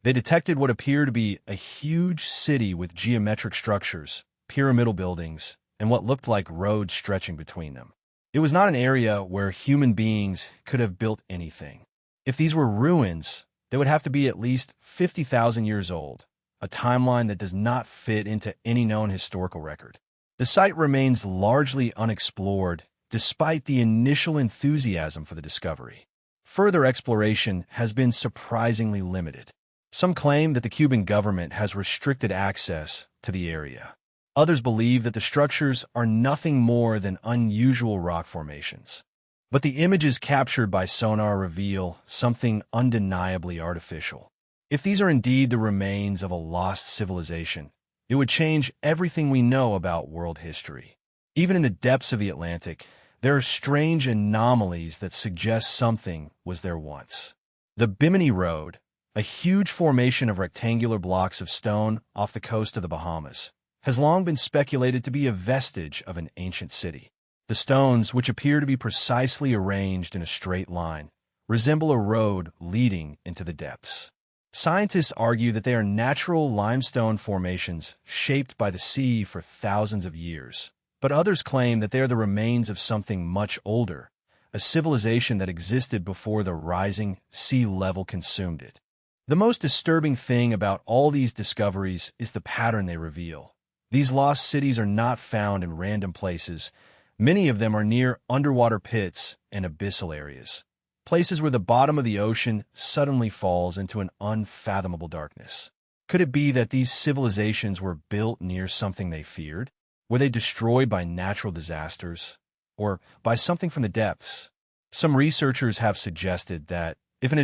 They detected what appeared to be a huge city with geometric structures, pyramidal buildings, and what looked like roads stretching between them. It was not an area where human beings could have built anything. If these were ruins, they would have to be at least 50,000 years old, a timeline that does not fit into any known historical record. The site remains largely unexplored, despite the initial enthusiasm for the discovery. Further exploration has been surprisingly limited. Some claim that the Cuban government has restricted access to the area. Others believe that the structures are nothing more than unusual rock formations. But the images captured by sonar reveal something undeniably artificial. If these are indeed the remains of a lost civilization, it would change everything we know about world history. Even in the depths of the Atlantic, there are strange anomalies that suggest something was there once. The Bimini Road, a huge formation of rectangular blocks of stone off the coast of the Bahamas, has long been speculated to be a vestige of an ancient city. The stones, which appear to be precisely arranged in a straight line, resemble a road leading into the depths. Scientists argue that they are natural limestone formations shaped by the sea for thousands of years, but others claim that they are the remains of something much older, a civilization that existed before the rising sea level consumed it. The most disturbing thing about all these discoveries is the pattern they reveal. These lost cities are not found in random places. Many of them are near underwater pits and abyssal areas, places where the bottom of the ocean suddenly falls into an unfathomable darkness. Could it be that these civilizations were built near something they feared? Were they destroyed by natural disasters? Or by something from the depths? Some researchers have suggested that if there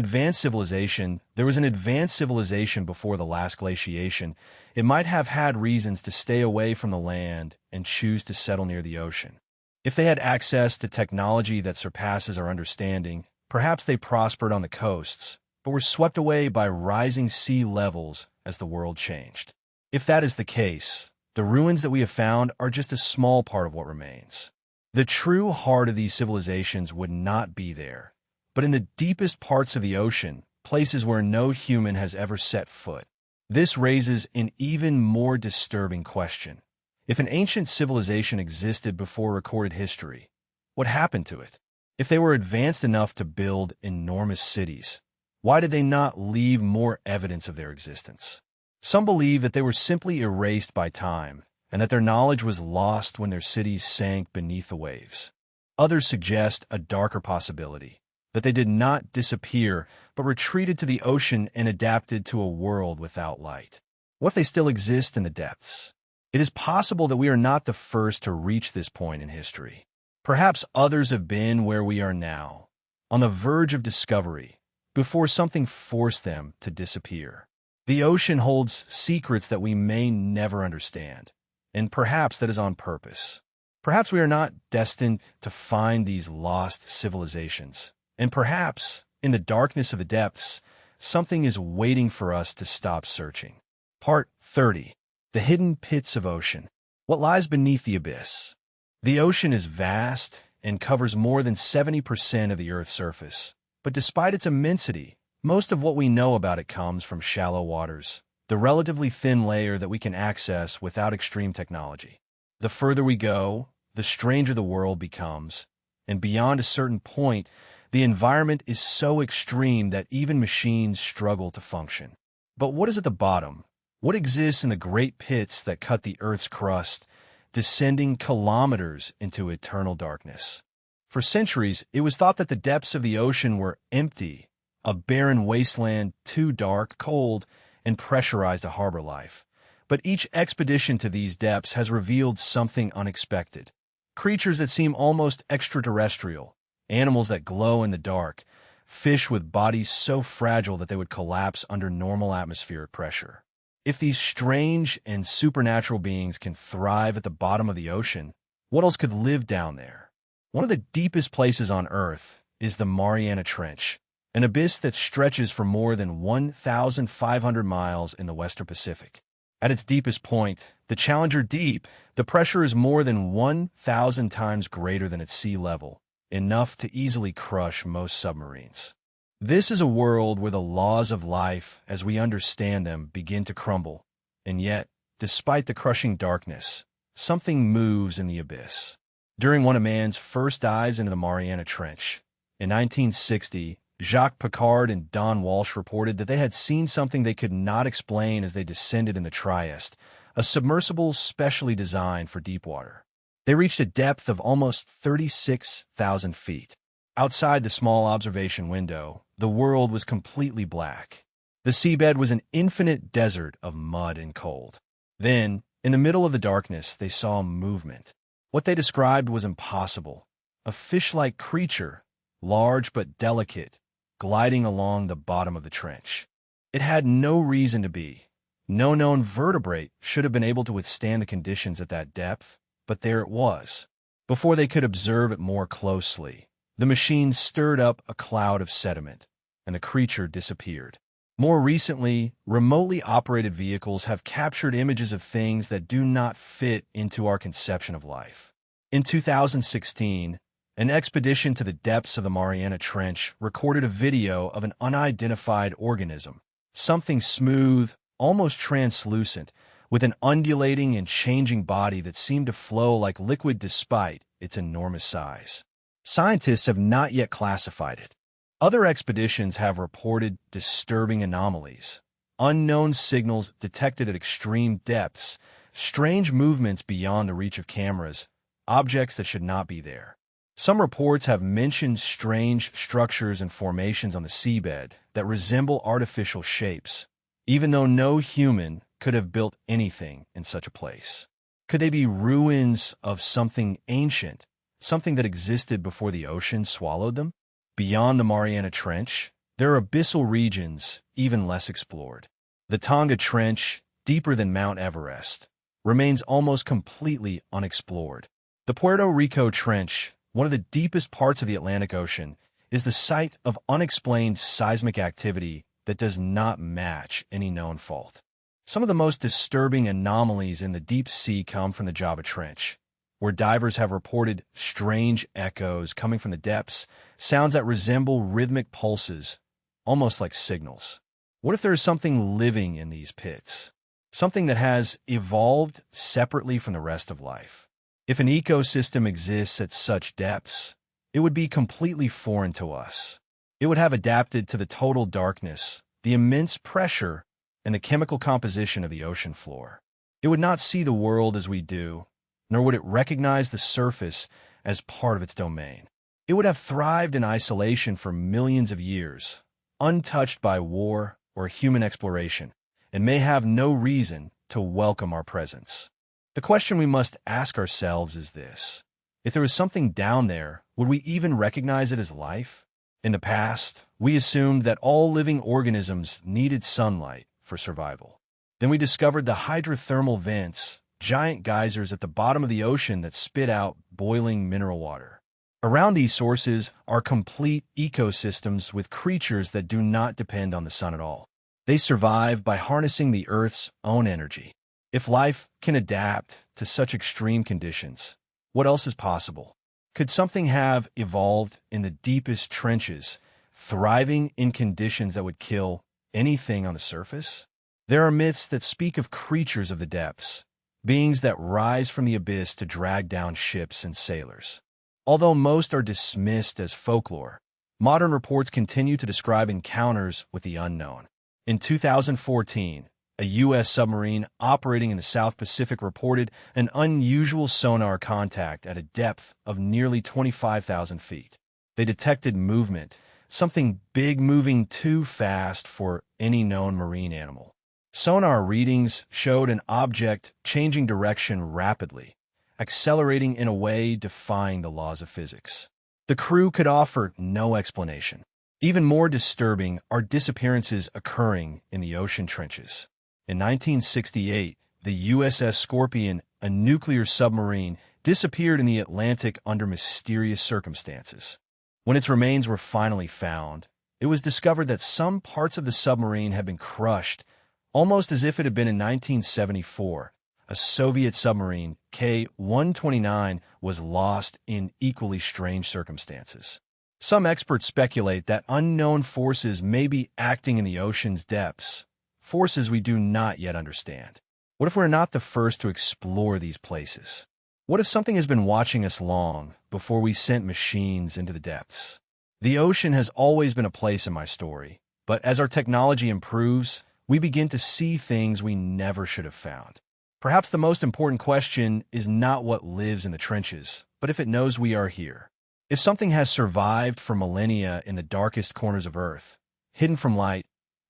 was an advanced civilization before the last glaciation, it might have had reasons to stay away from the land and choose to settle near the ocean. If they had access to technology that surpasses our understanding, perhaps they prospered on the coasts, but were swept away by rising sea levels as the world changed. If that is the case, the ruins that we have found are just a small part of what remains. The true heart of these civilizations would not be there, but in the deepest parts of the ocean, places where no human has ever set foot. This raises an even more disturbing question. If an ancient civilization existed before recorded history, what happened to it? If they were advanced enough to build enormous cities, why did they not leave more evidence of their existence? Some believe that they were simply erased by time, and that their knowledge was lost when their cities sank beneath the waves. Others suggest a darker possibility, that they did not disappear, but retreated to the ocean and adapted to a world without light. What if they still exist in the depths? It is possible that we are not the first to reach this point in history. Perhaps others have been where we are now, on the verge of discovery, before something forced them to disappear. The ocean holds secrets that we may never understand, and perhaps that is on purpose. Perhaps we are not destined to find these lost civilizations, and perhaps, in the darkness of the depths, something is waiting for us to stop searching. Part 30. The Hidden Pits of Ocean. What lies beneath the abyss? The ocean is vast and covers more than 70% of the Earth's surface. But despite its immensity, most of what we know about it comes from shallow waters, the relatively thin layer that we can access without extreme technology. The further we go, the stranger the world becomes, and beyond a certain point, the environment is so extreme that even machines struggle to function. But what is at the bottom? What exists in the great pits that cut the Earth's crust, descending kilometers into eternal darkness? For centuries, it was thought that the depths of the ocean were empty, a barren wasteland too dark, cold, and pressurized to harbor life. But each expedition to these depths has revealed something unexpected. Creatures that seem almost extraterrestrial, animals that glow in the dark, fish with bodies so fragile that they would collapse under normal atmospheric pressure. If these strange and supernatural beings can thrive at the bottom of the ocean, what else could live down there? One of the deepest places on Earth is the Mariana Trench, an abyss that stretches for more than 1,500 miles in the Western Pacific. At its deepest point, the Challenger Deep, the pressure is more than 1,000 times greater than its sea level, enough to easily crush most submarines. This is a world where the laws of life, as we understand them, begin to crumble. And yet, despite the crushing darkness, something moves in the abyss. During one of man's first dives into the Mariana Trench, in 1960, Jacques Piccard and Don Walsh reported that they had seen something they could not explain as they descended in the Trieste, a submersible specially designed for deep water. They reached a depth of almost 36,000 feet. Outside the small observation window, the world was completely black. The seabed was an infinite desert of mud and cold. Then, in the middle of the darkness, they saw movement. What they described was impossible. A fish-like creature, large but delicate, gliding along the bottom of the trench. It had no reason to be. No known vertebrate should have been able to withstand the conditions at that depth, but there it was. Before they could observe it more closely, the machine stirred up a cloud of sediment, and the creature disappeared. More recently, remotely operated vehicles have captured images of things that do not fit into our conception of life. In 2016, an expedition to the depths of the Mariana Trench recorded a video of an unidentified organism, something smooth, almost translucent, with an undulating and changing body that seemed to flow like liquid despite its enormous size. Scientists have not yet classified it. Other expeditions have reported disturbing anomalies, unknown signals detected at extreme depths, strange movements beyond the reach of cameras, objects that should not be there. Some reports have mentioned strange structures and formations on the seabed that resemble artificial shapes, even though no human could have built anything in such a place. Could they be ruins of something ancient, something that existed before the ocean swallowed them? Beyond the Mariana Trench, there are abyssal regions even less explored. The Tonga Trench, deeper than Mount Everest, remains almost completely unexplored. The Puerto Rico Trench, one of the deepest parts of the Atlantic Ocean, is the site of unexplained seismic activity that does not match any known fault. Some of the most disturbing anomalies in the deep sea come from the Java Trench, where divers have reported strange echoes coming from the depths, sounds that resemble rhythmic pulses, almost like signals. What if there is something living in these pits? Something that has evolved separately from the rest of life? If an ecosystem exists at such depths, it would be completely foreign to us. It would have adapted to the total darkness, the immense pressure, and the chemical composition of the ocean floor. It would not see the world as we do, nor would it recognize the surface as part of its domain. It would have thrived in isolation for millions of years, untouched by war or human exploration, and may have no reason to welcome our presence. The question we must ask ourselves is this: if there was something down there, would we even recognize it as life? In the past, we assumed that all living organisms needed sunlight for survival. Then we discovered the hydrothermal vents, giant geysers at the bottom of the ocean that spit out boiling mineral water. Around these sources are complete ecosystems with creatures that do not depend on the sun at all. They survive by harnessing the Earth's own energy. If life can adapt to such extreme conditions, what else is possible? Could something have evolved in the deepest trenches, thriving in conditions that would kill anything on the surface? There are myths that speak of creatures of the depths, beings that rise from the abyss to drag down ships and sailors. Although most are dismissed as folklore, modern reports continue to describe encounters with the unknown. In 2014, a U.S. submarine operating in the South Pacific reported an unusual sonar contact at a depth of nearly 25,000 feet. They detected movement, something big moving too fast for any known marine animal. Sonar readings showed an object changing direction rapidly, accelerating in a way defying the laws of physics. The crew could offer no explanation. Even more disturbing are disappearances occurring in the ocean trenches. In 1968, the USS Scorpion, a nuclear submarine, disappeared in the Atlantic under mysterious circumstances. When its remains were finally found, it was discovered that some parts of the submarine had been crushed, almost as if it had been in 1974. A Soviet submarine, K-129, was lost in equally strange circumstances. Some experts speculate that unknown forces may be acting in the ocean's depths, forces we do not yet understand. What if we're not the first to explore these places? What if something has been watching us long before we sent machines into the depths? The ocean has always been a place in my story, but as our technology improves, we begin to see things we never should have found. Perhaps the most important question is not what lives in the trenches, but if it knows we are here. If something has survived for millennia in the darkest corners of Earth, hidden from light,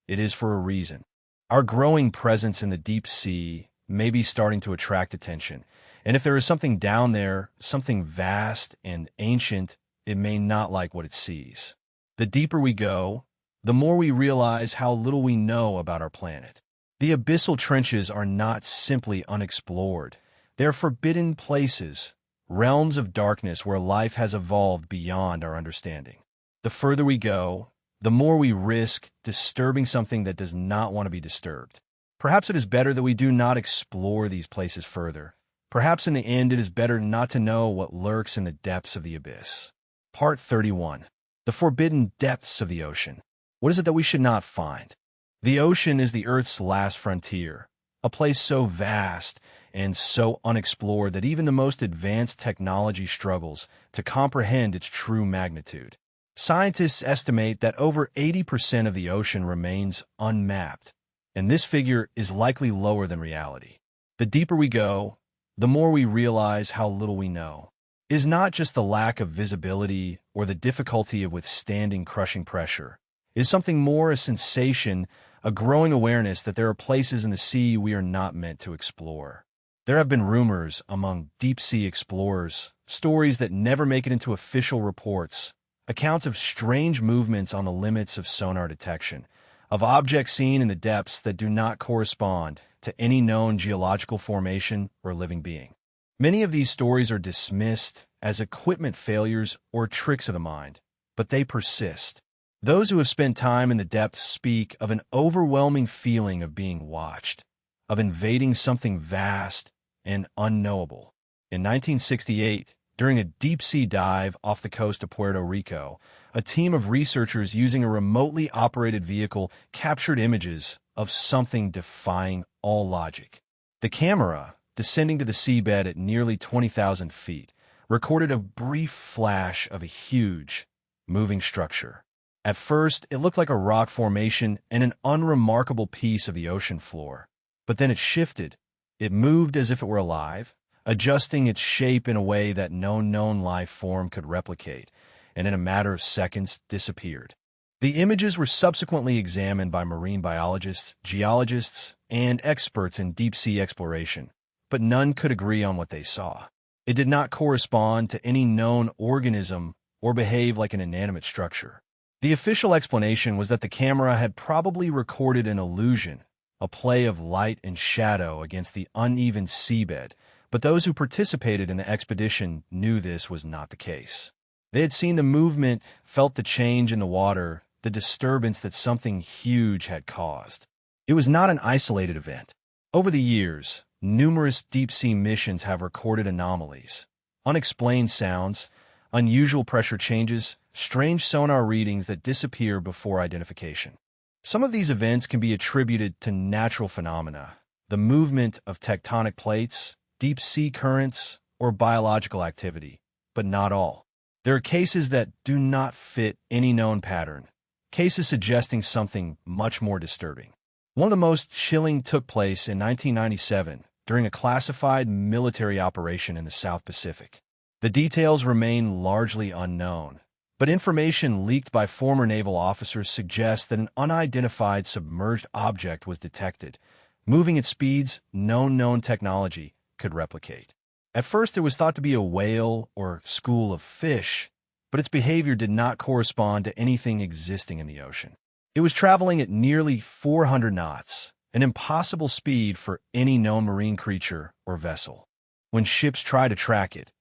it is for a reason. Our growing presence in the deep sea may be starting to attract attention, and if there is something down there, something vast and ancient, it may not like what it sees. The deeper we go, the more we realize how little we know about our planet. The abyssal trenches are not simply unexplored. They are forbidden places, realms of darkness where life has evolved beyond our understanding. The further we go, the more we risk disturbing something that does not want to be disturbed. Perhaps it is better that we do not explore these places further. Perhaps in the end it is better not to know what lurks in the depths of the abyss. Part 31. The forbidden depths of the ocean. What is it that we should not find? The ocean is the Earth's last frontier, a place so vast and so unexplored that even the most advanced technology struggles to comprehend its true magnitude. Scientists estimate that over 80% of the ocean remains unmapped, and this figure is likely lower than reality. The deeper we go, the more we realize how little we know. It is not just the lack of visibility or the difficulty of withstanding crushing pressure. It is something more, a sensation, a growing awareness that there are places in the sea we are not meant to explore. There have been rumors among deep-sea explorers, stories that never make it into official reports, accounts of strange movements on the limits of sonar detection, of objects seen in the depths that do not correspond to any known geological formation or living being. Many of these stories are dismissed as equipment failures or tricks of the mind, but they persist. Those who have spent time in the depths speak of an overwhelming feeling of being watched, of invading something vast and unknowable. In 1968, during a deep-sea dive off the coast of Puerto Rico, a team of researchers using a remotely operated vehicle captured images of something defying all logic. The camera, descending to the seabed at nearly 20,000 feet, recorded a brief flash of a huge, moving structure. At first, it looked like a rock formation and an unremarkable piece of the ocean floor. But then it shifted. It moved as if it were alive, adjusting its shape in a way that no known life form could replicate, and in a matter of seconds disappeared. The images were subsequently examined by marine biologists, geologists, and experts in deep-sea exploration, but none could agree on what they saw. It did not correspond to any known organism or behave like an inanimate structure. The official explanation was that the camera had probably recorded an illusion, a play of light and shadow against the uneven seabed, but those who participated in the expedition knew this was not the case. They had seen the movement, felt the change in the water, the disturbance that something huge had caused. It was not an isolated event. Over the years, numerous deep-sea missions have recorded anomalies, unexplained sounds, unusual pressure changes, strange sonar readings that disappear before identification. Some of these events can be attributed to natural phenomena, the movement of tectonic plates, deep-sea currents, or biological activity, but not all. There are cases that do not fit any known pattern, cases suggesting something much more disturbing. One of the most chilling took place in 1997 during a classified military operation in the South Pacific. The details remain largely unknown, but information leaked by former naval officers suggests that an unidentified submerged object was detected, moving at speeds no known technology could replicate. At first, it was thought to be a whale or school of fish, but its behavior did not correspond to anything existing in the ocean. It was traveling at nearly 400 knots, an impossible speed for any known marine creature or vessel. When ships tried to track it,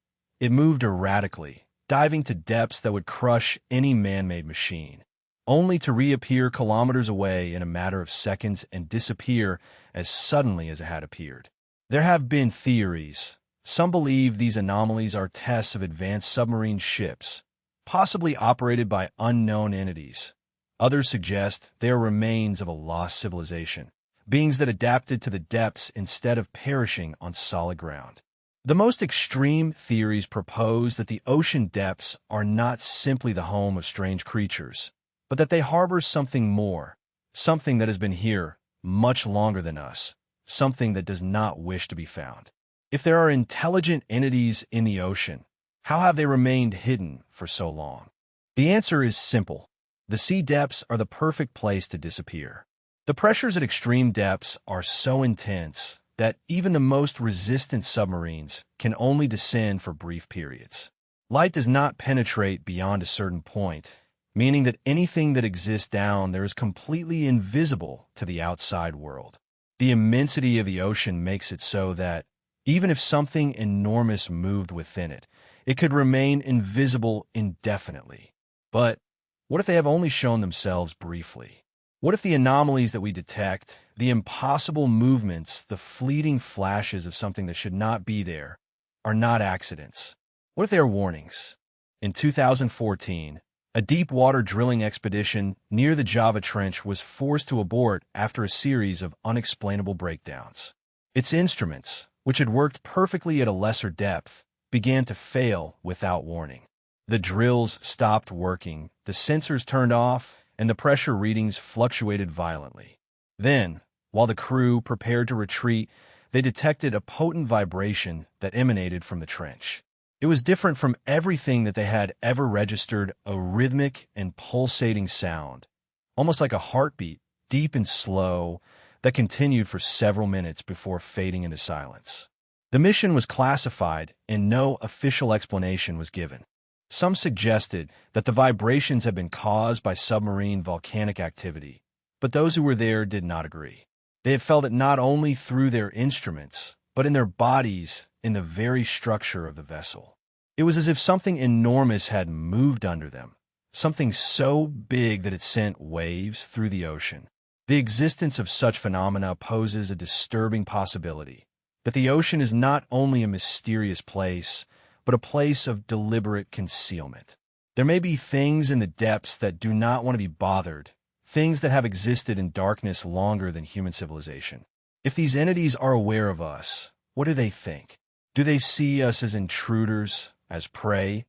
it moved erratically, diving to depths that would crush any man-made machine, only to reappear kilometers away in a matter of seconds and disappear as suddenly as it had appeared. There have been theories. Some believe these anomalies are tests of advanced submarine ships, possibly operated by unknown entities. Others suggest they are remains of a lost civilization, beings that adapted to the depths instead of perishing on solid ground. The most extreme theories propose that the ocean depths are not simply the home of strange creatures, but that they harbor something more, something that has been here much longer than us, something that does not wish to be found. If there are intelligent entities in the ocean, how have they remained hidden for so long? The answer is simple. The sea depths are the perfect place to disappear. The pressures at extreme depths are so intense that even the most resistant submarines can only descend for brief periods. Light does not penetrate beyond a certain point, meaning that anything that exists down there is completely invisible to the outside world. The immensity of the ocean makes it so that, even if something enormous moved within it, it could remain invisible indefinitely. But what if they have only shown themselves briefly? What if the anomalies that we detect, the impossible movements, the fleeting flashes of something that should not be there, are not accidents? What if they are warnings? In 2014, a deep-water drilling expedition near the Java Trench was forced to abort after a series of unexplainable breakdowns. Its instruments, which had worked perfectly at a lesser depth, began to fail without warning. The drills stopped working, the sensors turned off, and the pressure readings fluctuated violently. Then, while the crew prepared to retreat, they detected a potent vibration that emanated from the trench. It was different from everything that they had ever registered, a rhythmic and pulsating sound, almost like a heartbeat, deep and slow, that continued for several minutes before fading into silence. The mission was classified, and no official explanation was given. Some suggested that the vibrations had been caused by submarine volcanic activity, but those who were there did not agree. They had felt it not only through their instruments, but in their bodies, in the very structure of the vessel. It was as if something enormous had moved under them, something so big that it sent waves through the ocean. The existence of such phenomena poses a disturbing possibility that the ocean is not only a mysterious place, but a place of deliberate concealment. There may be things in the depths that do not want to be bothered, things that have existed in darkness longer than human civilization. If these entities are aware of us, what do they think? Do they see us as intruders, as prey,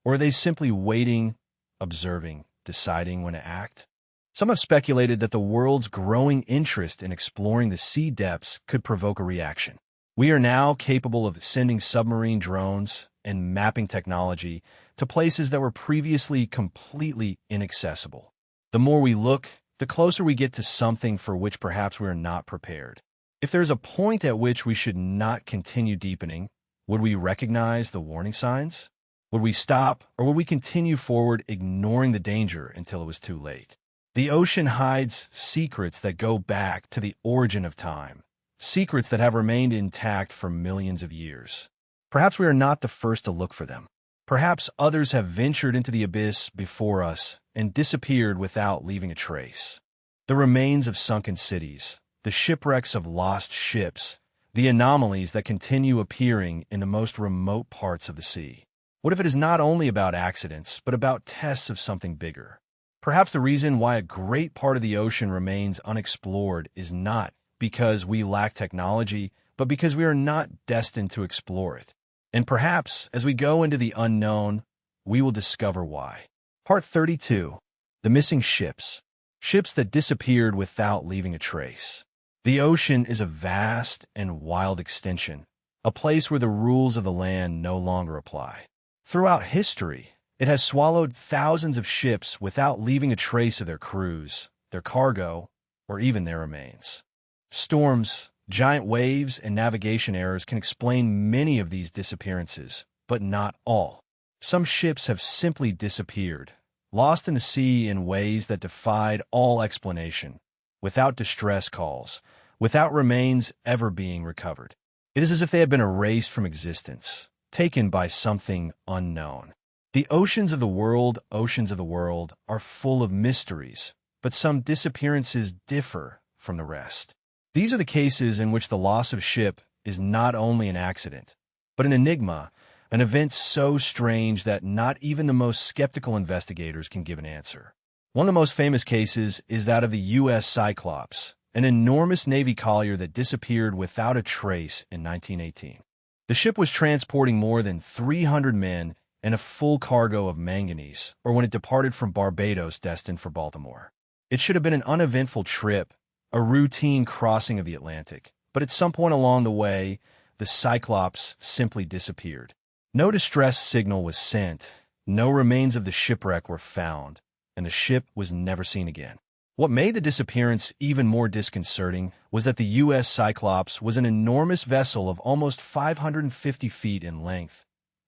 or are they simply waiting, observing, deciding when to act? Some have speculated that the world's growing interest in exploring the sea depths could provoke a reaction. We are now capable of sending submarine drones and mapping technology to places that were previously completely inaccessible. The more we look, the closer we get to something for which perhaps we are not prepared. If there's a point at which we should not continue deepening, would we recognize the warning signs? Would we stop, or would we continue forward ignoring the danger until it was too late? The ocean hides secrets that go back to the origin of time, secrets that have remained intact for millions of years. Perhaps we are not the first to look for them. Perhaps others have ventured into the abyss before us and disappeared without leaving a trace. The remains of sunken cities, the shipwrecks of lost ships, the anomalies that continue appearing in the most remote parts of the sea. What if it is not only about accidents, but about tests of something bigger? Perhaps the reason why a great part of the ocean remains unexplored is not because we lack technology, but because we are not destined to explore it. And perhaps, as we go into the unknown, we will discover why. Part 32. The Missing Ships. Ships that disappeared without leaving a trace. The ocean is a vast and wild extension, a place where the rules of the land no longer apply. Throughout history, it has swallowed thousands of ships without leaving a trace of their crews, their cargo, or even their remains. Storms, giant waves, and navigation errors can explain many of these disappearances, but not all. Some ships have simply disappeared, lost in the sea in ways that defied all explanation, without distress calls, without remains ever being recovered. It is as if they had been erased from existence, taken by something unknown. The oceans of the world, are full of mysteries, but some disappearances differ from the rest. These are the cases in which the loss of ship is not only an accident, but an enigma, an event so strange that not even the most skeptical investigators can give an answer. One of the most famous cases is that of the U.S. Cyclops, an enormous Navy collier that disappeared without a trace in 1918. The ship was transporting more than 300 men and a full cargo of manganese, or when it departed from Barbados destined for Baltimore. It should have been an uneventful trip, a routine crossing of the Atlantic, but at some point along the way, the Cyclops simply disappeared. No distress signal was sent, no remains of the shipwreck were found, and the ship was never seen again. What made the disappearance even more disconcerting was that the U.S. Cyclops was an enormous vessel of almost 550 feet in length,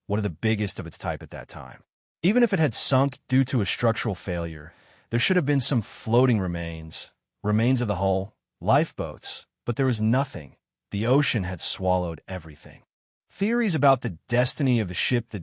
one of the biggest of its type at that time. Even if it had sunk due to a structural failure, there should have been some floating remains of the hull, lifeboats, but there was nothing. The ocean had swallowed everything. Theories about the destiny of the ship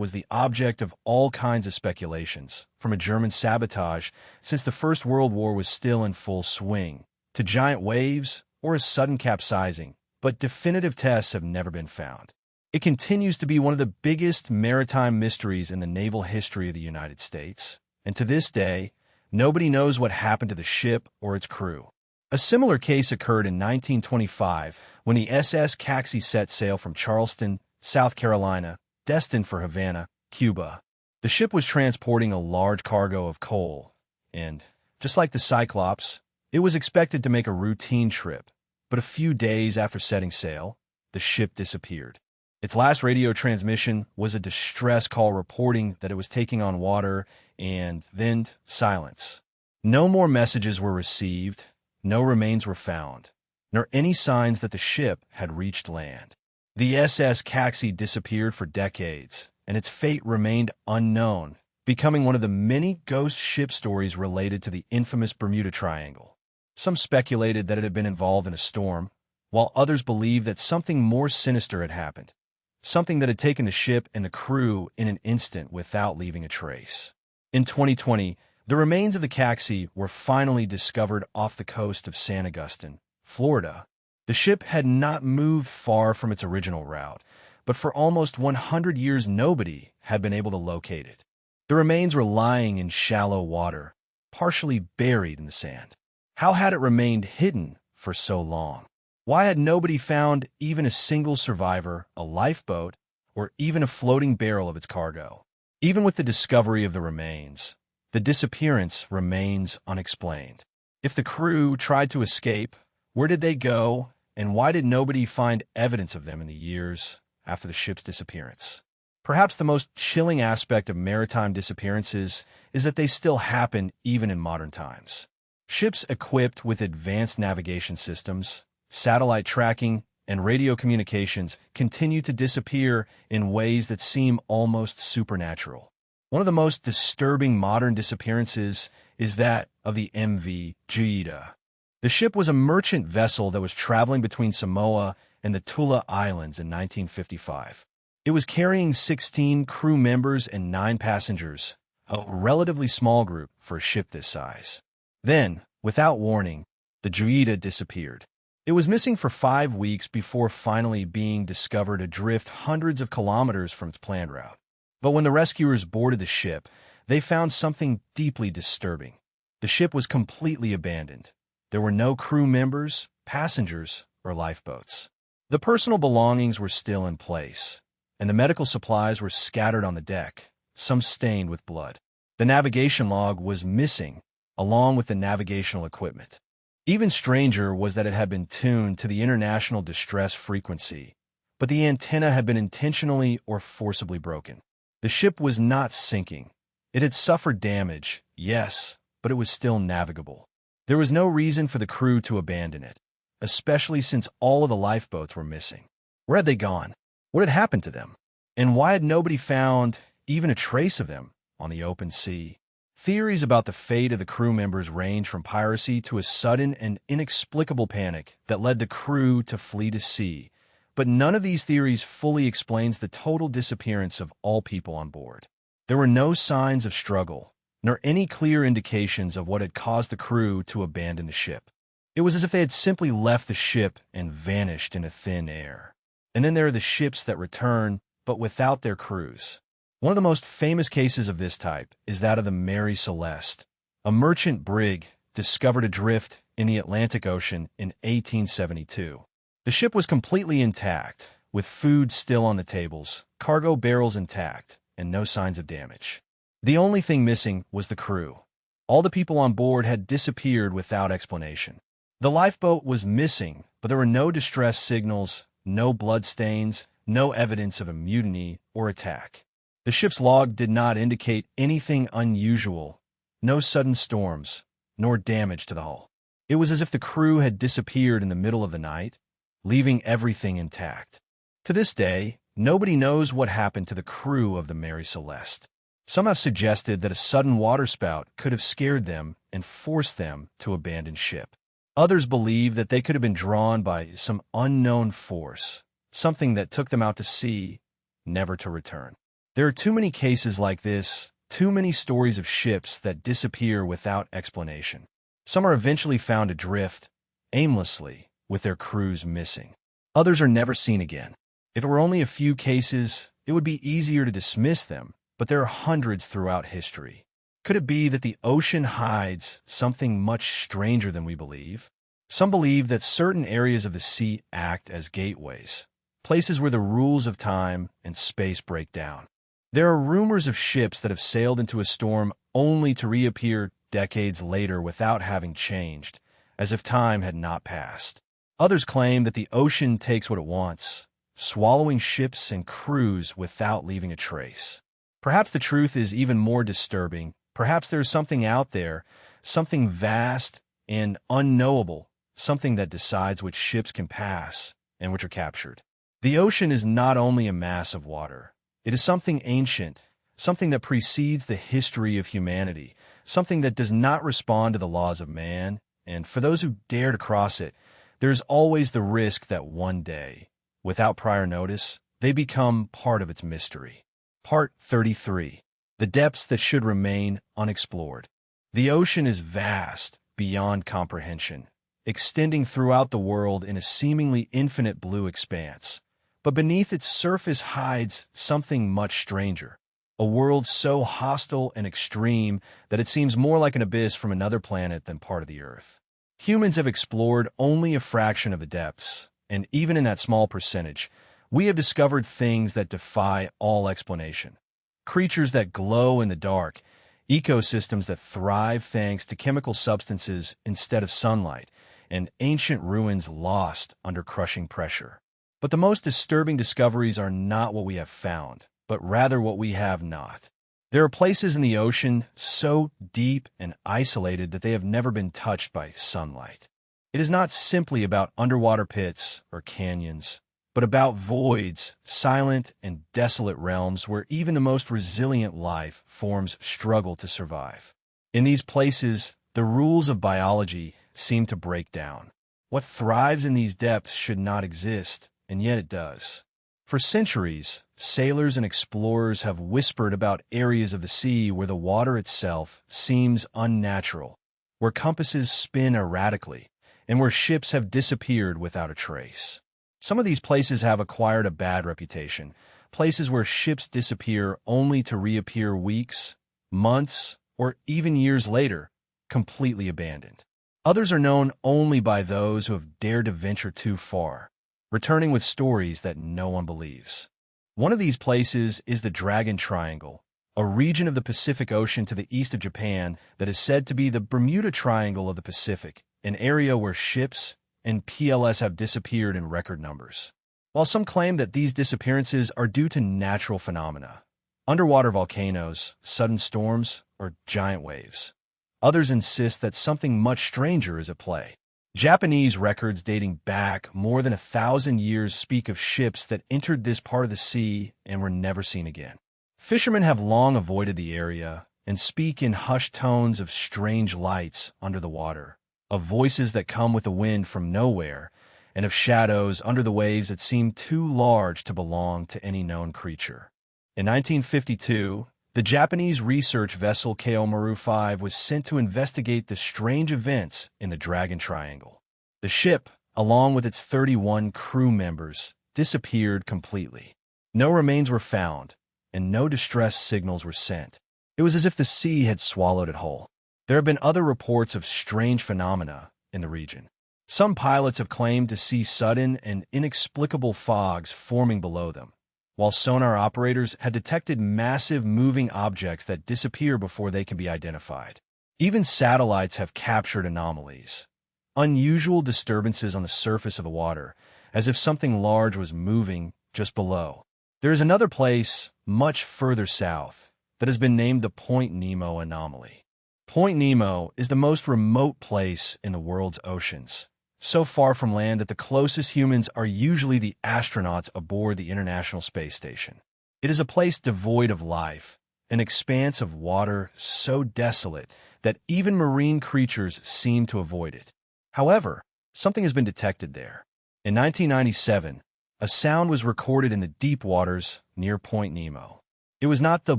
was the object of all kinds of speculations, from a German sabotage, since the First World War was still in full swing, to giant waves or a sudden capsizing, but definitive tests have never been found. It continues to be one of the biggest maritime mysteries in the naval history of the United States, and to this day, nobody knows what happened to the ship or its crew. A similar case occurred in 1925 when the SS Caxi set sail from Charleston, South Carolina, destined for Havana, Cuba. The ship was transporting a large cargo of coal, and, just like the Cyclops, it was expected to make a routine trip, but a few days after setting sail, the ship disappeared. Its last radio transmission was a distress call reporting that it was taking on water, and then silence. No more messages were received, no remains were found, nor any signs that the ship had reached land. The SS Caxi disappeared for decades, and its fate remained unknown, becoming one of the many ghost ship stories related to the infamous Bermuda Triangle. Some speculated that it had been involved in a storm, while others believed that something more sinister had happened, something that had taken the ship and the crew in an instant without leaving a trace. In 2020, the remains of the Caxi were finally discovered off the coast of San Augustine, Florida. The ship had not moved far from its original route, but for almost 100 years nobody had been able to locate it. The remains were lying in shallow water, partially buried in the sand. How had it remained hidden for so long? Why had nobody found even a single survivor, a lifeboat, or even a floating barrel of its cargo? Even with the discovery of the remains, the disappearance remains unexplained. If the crew tried to escape, where did they go, and why did nobody find evidence of them in the years after the ship's disappearance? Perhaps the most chilling aspect of maritime disappearances is that they still happen even in modern times. Ships equipped with advanced navigation systems, satellite tracking, and radio communications continue to disappear in ways that seem almost supernatural. One of the most disturbing modern disappearances is that of the MV Juita. The ship was a merchant vessel that was traveling between Samoa and the Tula Islands in 1955. It was carrying 16 crew members and 9 passengers, a relatively small group for a ship this size. Then, without warning, the Juita disappeared. It was missing for 5 weeks before finally being discovered adrift hundreds of kilometers from its planned route. But when the rescuers boarded the ship, they found something deeply disturbing. The ship was completely abandoned. There were no crew members, passengers, or lifeboats. The personal belongings were still in place, and the medical supplies were scattered on the deck, some stained with blood. The navigation log was missing, along with the navigational equipment. Even stranger was that it had been tuned to the international distress frequency, but the antenna had been intentionally or forcibly broken. The ship was not sinking. It had suffered damage, yes, but it was still navigable. There was no reason for the crew to abandon it, especially since all of the lifeboats were missing. Where had they gone? What had happened to them? And why had nobody found even a trace of them on the open sea? Theories about the fate of the crew members range from piracy to a sudden and inexplicable panic that led the crew to flee to sea. But none of these theories fully explains the total disappearance of all people on board. There were no signs of struggle, nor any clear indications of what had caused the crew to abandon the ship. It was as if they had simply left the ship and vanished into thin air. And then there are the ships that return, but without their crews. One of the most famous cases of this type is that of the Mary Celeste, a merchant brig discovered adrift in the Atlantic Ocean in 1872. The ship was completely intact, with food still on the tables, cargo barrels intact, and no signs of damage. The only thing missing was the crew. All the people on board had disappeared without explanation. The lifeboat was missing, but there were no distress signals, no bloodstains, no evidence of a mutiny or attack. The ship's log did not indicate anything unusual, no sudden storms, nor damage to the hull. It was as if the crew had disappeared in the middle of the night, leaving everything intact. To this day, nobody knows what happened to the crew of the Mary Celeste. Some have suggested that a sudden waterspout could have scared them and forced them to abandon ship. Others believe that they could have been drawn by some unknown force, something that took them out to sea, never to return. There are too many cases like this, too many stories of ships that disappear without explanation. Some are eventually found adrift, aimlessly, with their crews missing. Others are never seen again. If it were only a few cases, it would be easier to dismiss them, but there are hundreds throughout history. Could it be that the ocean hides something much stranger than we believe? Some believe that certain areas of the sea act as gateways, places where the rules of time and space break down. There are rumors of ships that have sailed into a storm only to reappear decades later without having changed, as if time had not passed. Others claim that the ocean takes what it wants, swallowing ships and crews without leaving a trace. Perhaps the truth is even more disturbing. Perhaps there's something out there, something vast and unknowable, something that decides which ships can pass and which are captured. The ocean is not only a mass of water. It is something ancient, something that precedes the history of humanity, something that does not respond to the laws of man, and for those who dare to cross it, there is always the risk that one day, without prior notice, they become part of its mystery. Part 33. The depths that should remain unexplored. The ocean is vast, beyond comprehension, extending throughout the world in a seemingly infinite blue expanse. But beneath its surface hides something much stranger, a world so hostile and extreme that it seems more like an abyss from another planet than part of the Earth. Humans have explored only a fraction of the depths, and even in that small percentage, we have discovered things that defy all explanation. Creatures that glow in the dark, ecosystems that thrive thanks to chemical substances instead of sunlight, and ancient ruins lost under crushing pressure. But the most disturbing discoveries are not what we have found, but rather what we have not. There are places in the ocean so deep and isolated that they have never been touched by sunlight. It is not simply about underwater pits or canyons, but about voids, silent and desolate realms where even the most resilient life forms struggle to survive. In these places, the rules of biology seem to break down. What thrives in these depths should not exist, and yet it does. For centuries, sailors and explorers have whispered about areas of the sea where the water itself seems unnatural, where compasses spin erratically, and where ships have disappeared without a trace. Some of these places have acquired a bad reputation, places where ships disappear only to reappear weeks, months, or even years later, completely abandoned. Others are known only by those who have dared to venture too far, returning with stories that no one believes. One of these places is the Dragon Triangle, a region of the Pacific Ocean to the east of Japan that is said to be the Bermuda Triangle of the Pacific, an area where ships and PLS have disappeared in record numbers. While some claim that these disappearances are due to natural phenomena, underwater volcanoes, sudden storms, or giant waves, others insist that something much stranger is at play. Japanese records dating back more than 1,000 years speak of ships that entered this part of the sea and were never seen again. Fishermen have long avoided the area and speak in hushed tones of strange lights under the water, of voices that come with the wind from nowhere, and of shadows under the waves that seem too large to belong to any known creature. In 1952, the Japanese research vessel Keomaru 5 was sent to investigate the strange events in the Dragon Triangle. The ship, along with its 31 crew members, disappeared completely. No remains were found, and no distress signals were sent. It was as if the sea had swallowed it whole. There have been other reports of strange phenomena in the region. Some pilots have claimed to see sudden and inexplicable fogs forming below them, while sonar operators had detected massive moving objects that disappear before they can be identified. Even satellites have captured anomalies, unusual disturbances on the surface of the water, as if something large was moving just below. There is another place, much further south, that has been named the Point Nemo anomaly. Point Nemo is the most remote place in the world's oceans, so far from land that the closest humans are usually the astronauts aboard the International Space Station. It is a place devoid of life, an expanse of water so desolate that even marine creatures seem to avoid it. However, something has been detected there. In 1997, a sound was recorded in the deep waters near Point Nemo. It was not the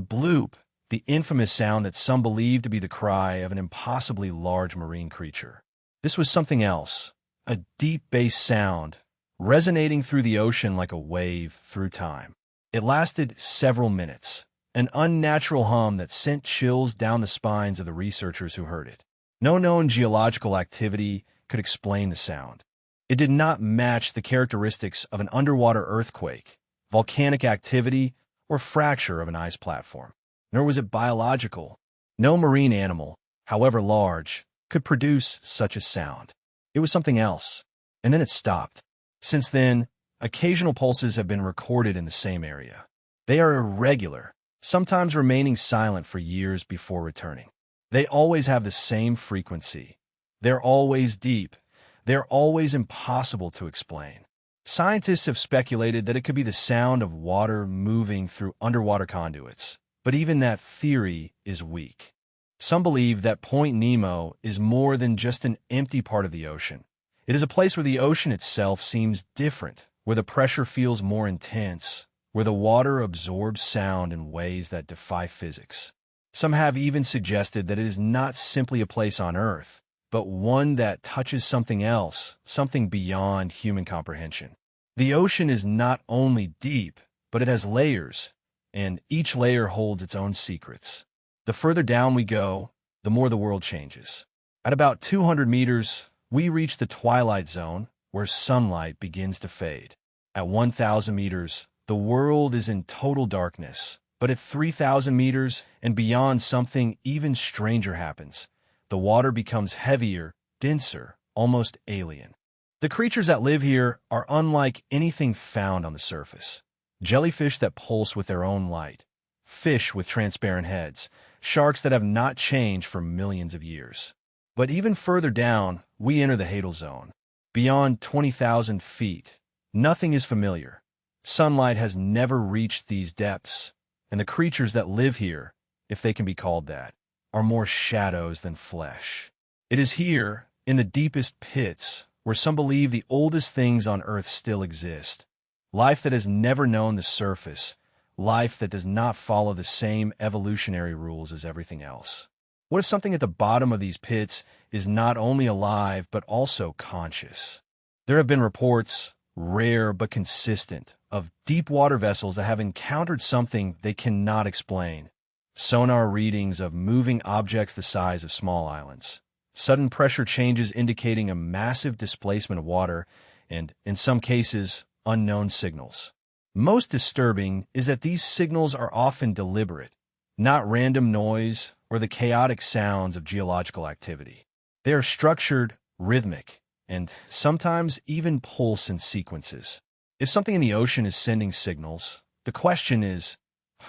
bloop, the infamous sound that some believe to be the cry of an impossibly large marine creature. This was something else. A deep bass sound, resonating through the ocean like a wave through time. It lasted several minutes, an unnatural hum that sent chills down the spines of the researchers who heard it. No known geological activity could explain the sound. It did not match the characteristics of an underwater earthquake, volcanic activity, or fracture of an ice platform. Nor was it biological. No marine animal, however large, could produce such a sound. It was something else, and then it stopped. Since then, occasional pulses have been recorded in the same area. They are irregular, sometimes remaining silent for years before returning. They always have the same frequency. They're always deep. They're always impossible to explain. Scientists have speculated that it could be the sound of water moving through underwater conduits, but even that theory is weak. Some believe that Point Nemo is more than just an empty part of the ocean. It is a place where the ocean itself seems different, where the pressure feels more intense, where the water absorbs sound in ways that defy physics. Some have even suggested that it is not simply a place on Earth, but one that touches something else, something beyond human comprehension. The ocean is not only deep, but it has layers, and each layer holds its own secrets. The further down we go, the more the world changes. At about 200 meters, we reach the twilight zone, where sunlight begins to fade. At 1,000 meters, the world is in total darkness. But at 3,000 meters and beyond, something even stranger happens. The water becomes heavier, denser, almost alien. The creatures that live here are unlike anything found on the surface. Jellyfish that pulse with their own light, fish with transparent heads, sharks that have not changed for millions of years. But even further down, we enter the Hadal Zone. Beyond 20,000 feet, nothing is familiar. Sunlight has never reached these depths, and the creatures that live here, if they can be called that, are more shadows than flesh. It is here, in the deepest pits, where some believe the oldest things on Earth still exist. Life that has never known the surface, life that does not follow the same evolutionary rules as everything else. What if something at the bottom of these pits is not only alive but also conscious? There have been reports, rare but consistent, of deep water vessels that have encountered something they cannot explain. Sonar readings of moving objects the size of small islands. Sudden pressure changes indicating a massive displacement of water, and, in some cases, unknown signals. Most disturbing is that these signals are often deliberate, not random noise or the chaotic sounds of geological activity. They are structured, rhythmic, and sometimes even pulse in sequences. If something in the ocean is sending signals, the question is,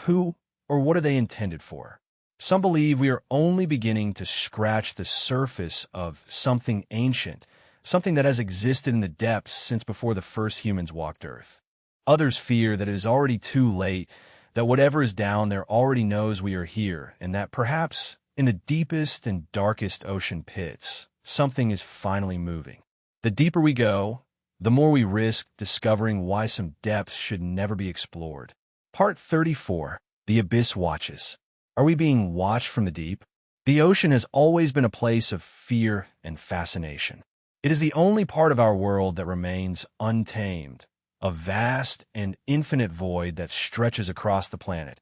who or what are they intended for? Some believe we are only beginning to scratch the surface of something ancient, something that has existed in the depths since before the first humans walked Earth. Others fear that it is already too late, that whatever is down there already knows we are here, and that perhaps, in the deepest and darkest ocean pits, something is finally moving. The deeper we go, the more we risk discovering why some depths should never be explored. Part 34. The Abyss Watches. Are we being watched from the deep? The ocean has always been a place of fear and fascination. It is the only part of our world that remains untamed, a vast and infinite void that stretches across the planet,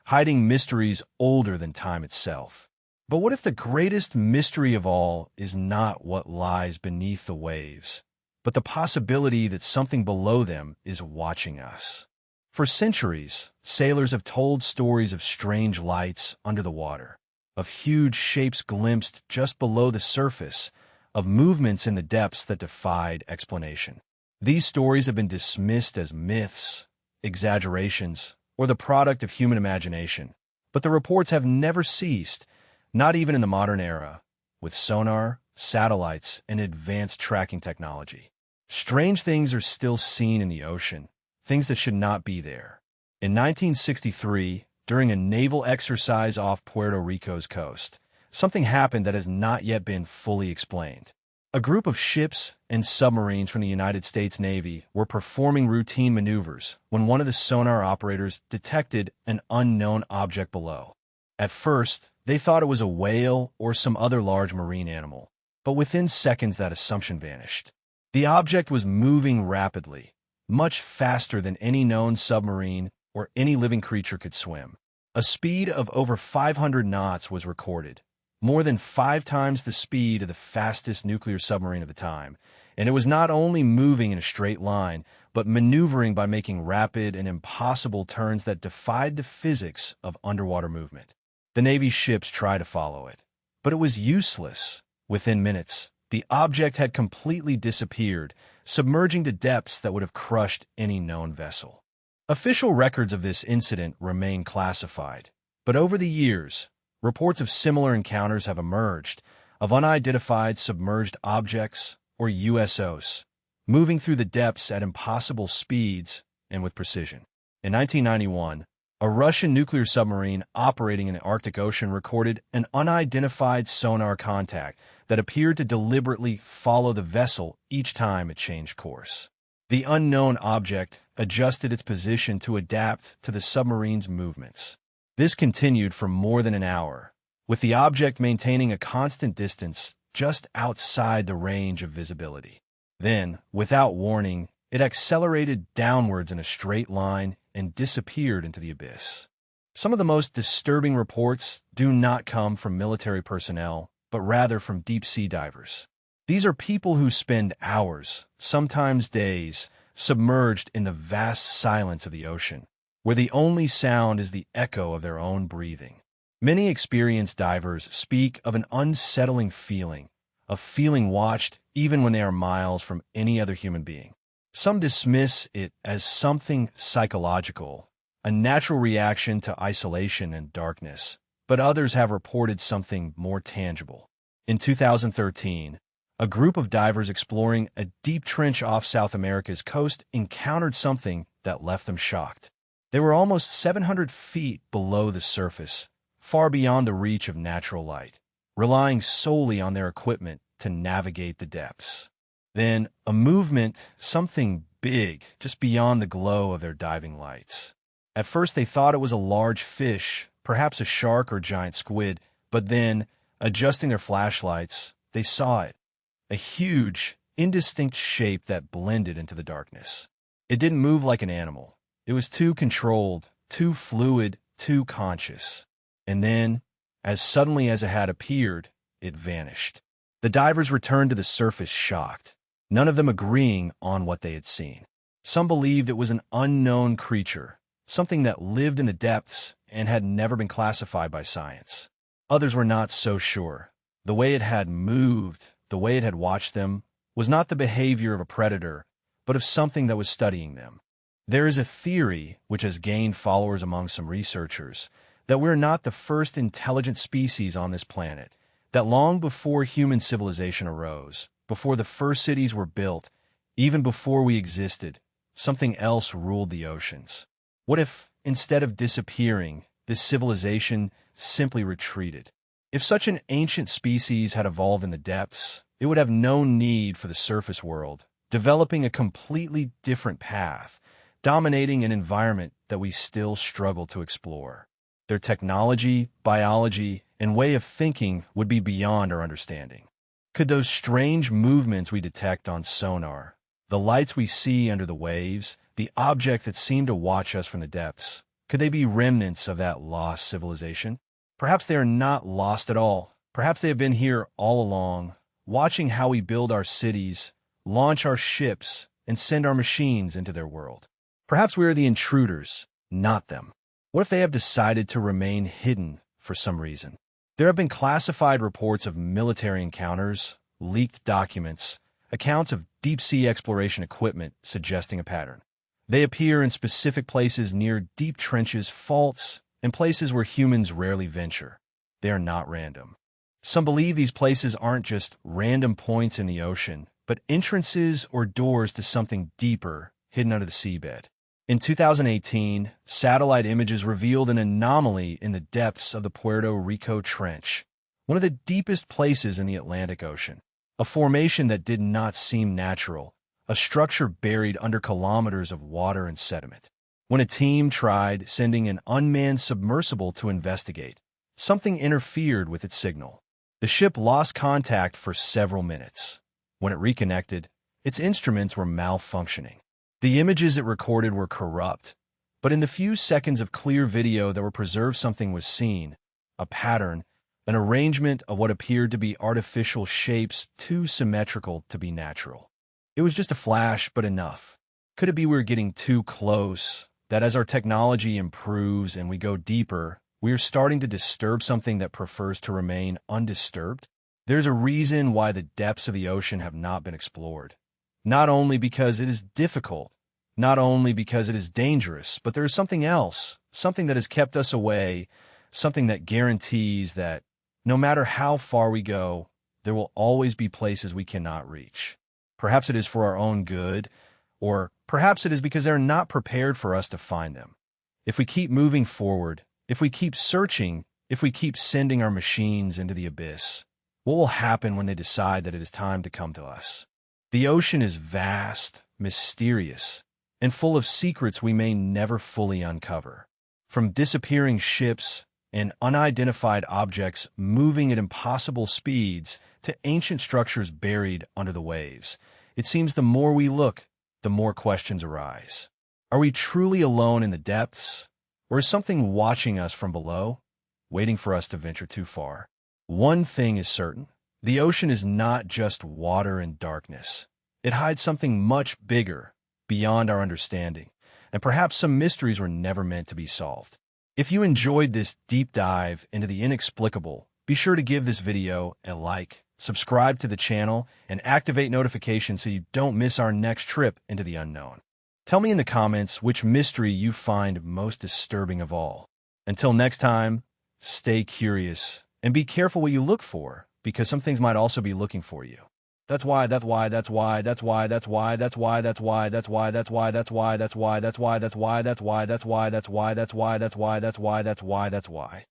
hiding mysteries older than time itself. But what if the greatest mystery of all is not what lies beneath the waves, but the possibility that something below them is watching us? For centuries, sailors have told stories of strange lights under the water, of huge shapes glimpsed just below the surface, of movements in the depths that defied explanation. These stories have been dismissed as myths, exaggerations, or the product of human imagination. But the reports have never ceased, not even in the modern era, with sonar, satellites, and advanced tracking technology. Strange things are still seen in the ocean, things that should not be there. In 1963, during a naval exercise off Puerto Rico's coast, something happened that has not yet been fully explained. A group of ships and submarines from the United States Navy were performing routine maneuvers when one of the sonar operators detected an unknown object below. At first, they thought it was a whale or some other large marine animal, but within seconds that assumption vanished. The object was moving rapidly, much faster than any known submarine or any living creature could swim. A speed of over 500 knots was recorded, more than 5 times the speed of the fastest nuclear submarine of the time, and it was not only moving in a straight line, but maneuvering by making rapid and impossible turns that defied the physics of underwater movement. The Navy's ships tried to follow it, but it was useless. Within minutes, the object had completely disappeared, submerging to depths that would have crushed any known vessel. Official records of this incident remain classified, but over the years, reports of similar encounters have emerged, of unidentified submerged objects, or USOs, moving through the depths at impossible speeds and with precision. In 1991, a Russian nuclear submarine operating in the Arctic Ocean recorded an unidentified sonar contact that appeared to deliberately follow the vessel each time it changed course. The unknown object adjusted its position to adapt to the submarine's movements. This continued for more than an hour, with the object maintaining a constant distance just outside the range of visibility. Then, without warning, it accelerated downwards in a straight line and disappeared into the abyss. Some of the most disturbing reports do not come from military personnel, but rather from deep-sea divers. These are people who spend hours, sometimes days, submerged in the vast silence of the ocean, where the only sound is the echo of their own breathing. Many experienced divers speak of an unsettling feeling, of feeling watched even when they are miles from any other human being. Some dismiss it as something psychological, a natural reaction to isolation and darkness, but others have reported something more tangible. In 2013, a group of divers exploring a deep trench off South America's coast encountered something that left them shocked. They were almost 700 feet below the surface, far beyond the reach of natural light, relying solely on their equipment to navigate the depths. Then, a movement, something big, just beyond the glow of their diving lights. At first they thought it was a large fish, perhaps a shark or giant squid, but then, adjusting their flashlights, they saw it. A huge, indistinct shape that blended into the darkness. It didn't move like an animal. It was too controlled, too fluid, too conscious. And then, as suddenly as it had appeared, it vanished. The divers returned to the surface shocked, none of them agreeing on what they had seen. Some believed it was an unknown creature, something that lived in the depths and had never been classified by science. Others were not so sure. The way it had moved, the way it had watched them, was not the behavior of a predator, but of something that was studying them. There is a theory, which has gained followers among some researchers, that we're not the first intelligent species on this planet, that long before human civilization arose, before the first cities were built, even before we existed, something else ruled the oceans. What if, instead of disappearing, this civilization simply retreated? If such an ancient species had evolved in the depths, it would have no need for the surface world, developing a completely different path, dominating an environment that we still struggle to explore. Their technology, biology, and way of thinking would be beyond our understanding. Could those strange movements we detect on sonar, the lights we see under the waves, the objects that seem to watch us from the depths, could they be remnants of that lost civilization? Perhaps they are not lost at all. Perhaps they have been here all along, watching how we build our cities, launch our ships, and send our machines into their world. Perhaps we are the intruders, not them. What if they have decided to remain hidden for some reason? There have been classified reports of military encounters, leaked documents, accounts of deep-sea exploration equipment suggesting a pattern. They appear in specific places near deep trenches, faults, and places where humans rarely venture. They are not random. Some believe these places aren't just random points in the ocean, but entrances or doors to something deeper hidden under the seabed. In 2018, satellite images revealed an anomaly in the depths of the Puerto Rico Trench, one of the deepest places in the Atlantic Ocean. A formation that did not seem natural, a structure buried under kilometers of water and sediment. When a team tried sending an unmanned submersible to investigate, something interfered with its signal. The ship lost contact for several minutes. When it reconnected, its instruments were malfunctioning. The images it recorded were corrupt, but in the few seconds of clear video that were preserved, something was seen, a pattern, an arrangement of what appeared to be artificial shapes too symmetrical to be natural. It was just a flash, but enough. Could it be we're getting too close, that as our technology improves and we go deeper, we are starting to disturb something that prefers to remain undisturbed? There's a reason why the depths of the ocean have not been explored. Not only because it is difficult, not only because it is dangerous, but there is something else, something that has kept us away, something that guarantees that no matter how far we go, there will always be places we cannot reach. Perhaps it is for our own good, or perhaps it is because they're not prepared for us to find them. If we keep moving forward, if we keep searching, if we keep sending our machines into the abyss, what will happen when they decide that it is time to come to us? The ocean is vast, mysterious, and full of secrets we may never fully uncover. From disappearing ships and unidentified objects moving at impossible speeds to ancient structures buried under the waves, it seems the more we look, the more questions arise. Are we truly alone in the depths, or is something watching us from below, waiting for us to venture too far? One thing is certain. The ocean is not just water and darkness. It hides something much bigger, beyond our understanding, and perhaps some mysteries were never meant to be solved. If you enjoyed this deep dive into the inexplicable, be sure to give this video a like, subscribe to the channel, and activate notifications so you don't miss our next trip into the unknown. Tell me in the comments which mystery you find most disturbing of all. Until next time, stay curious and be careful what you look for, because some things might also be looking for you. That's why.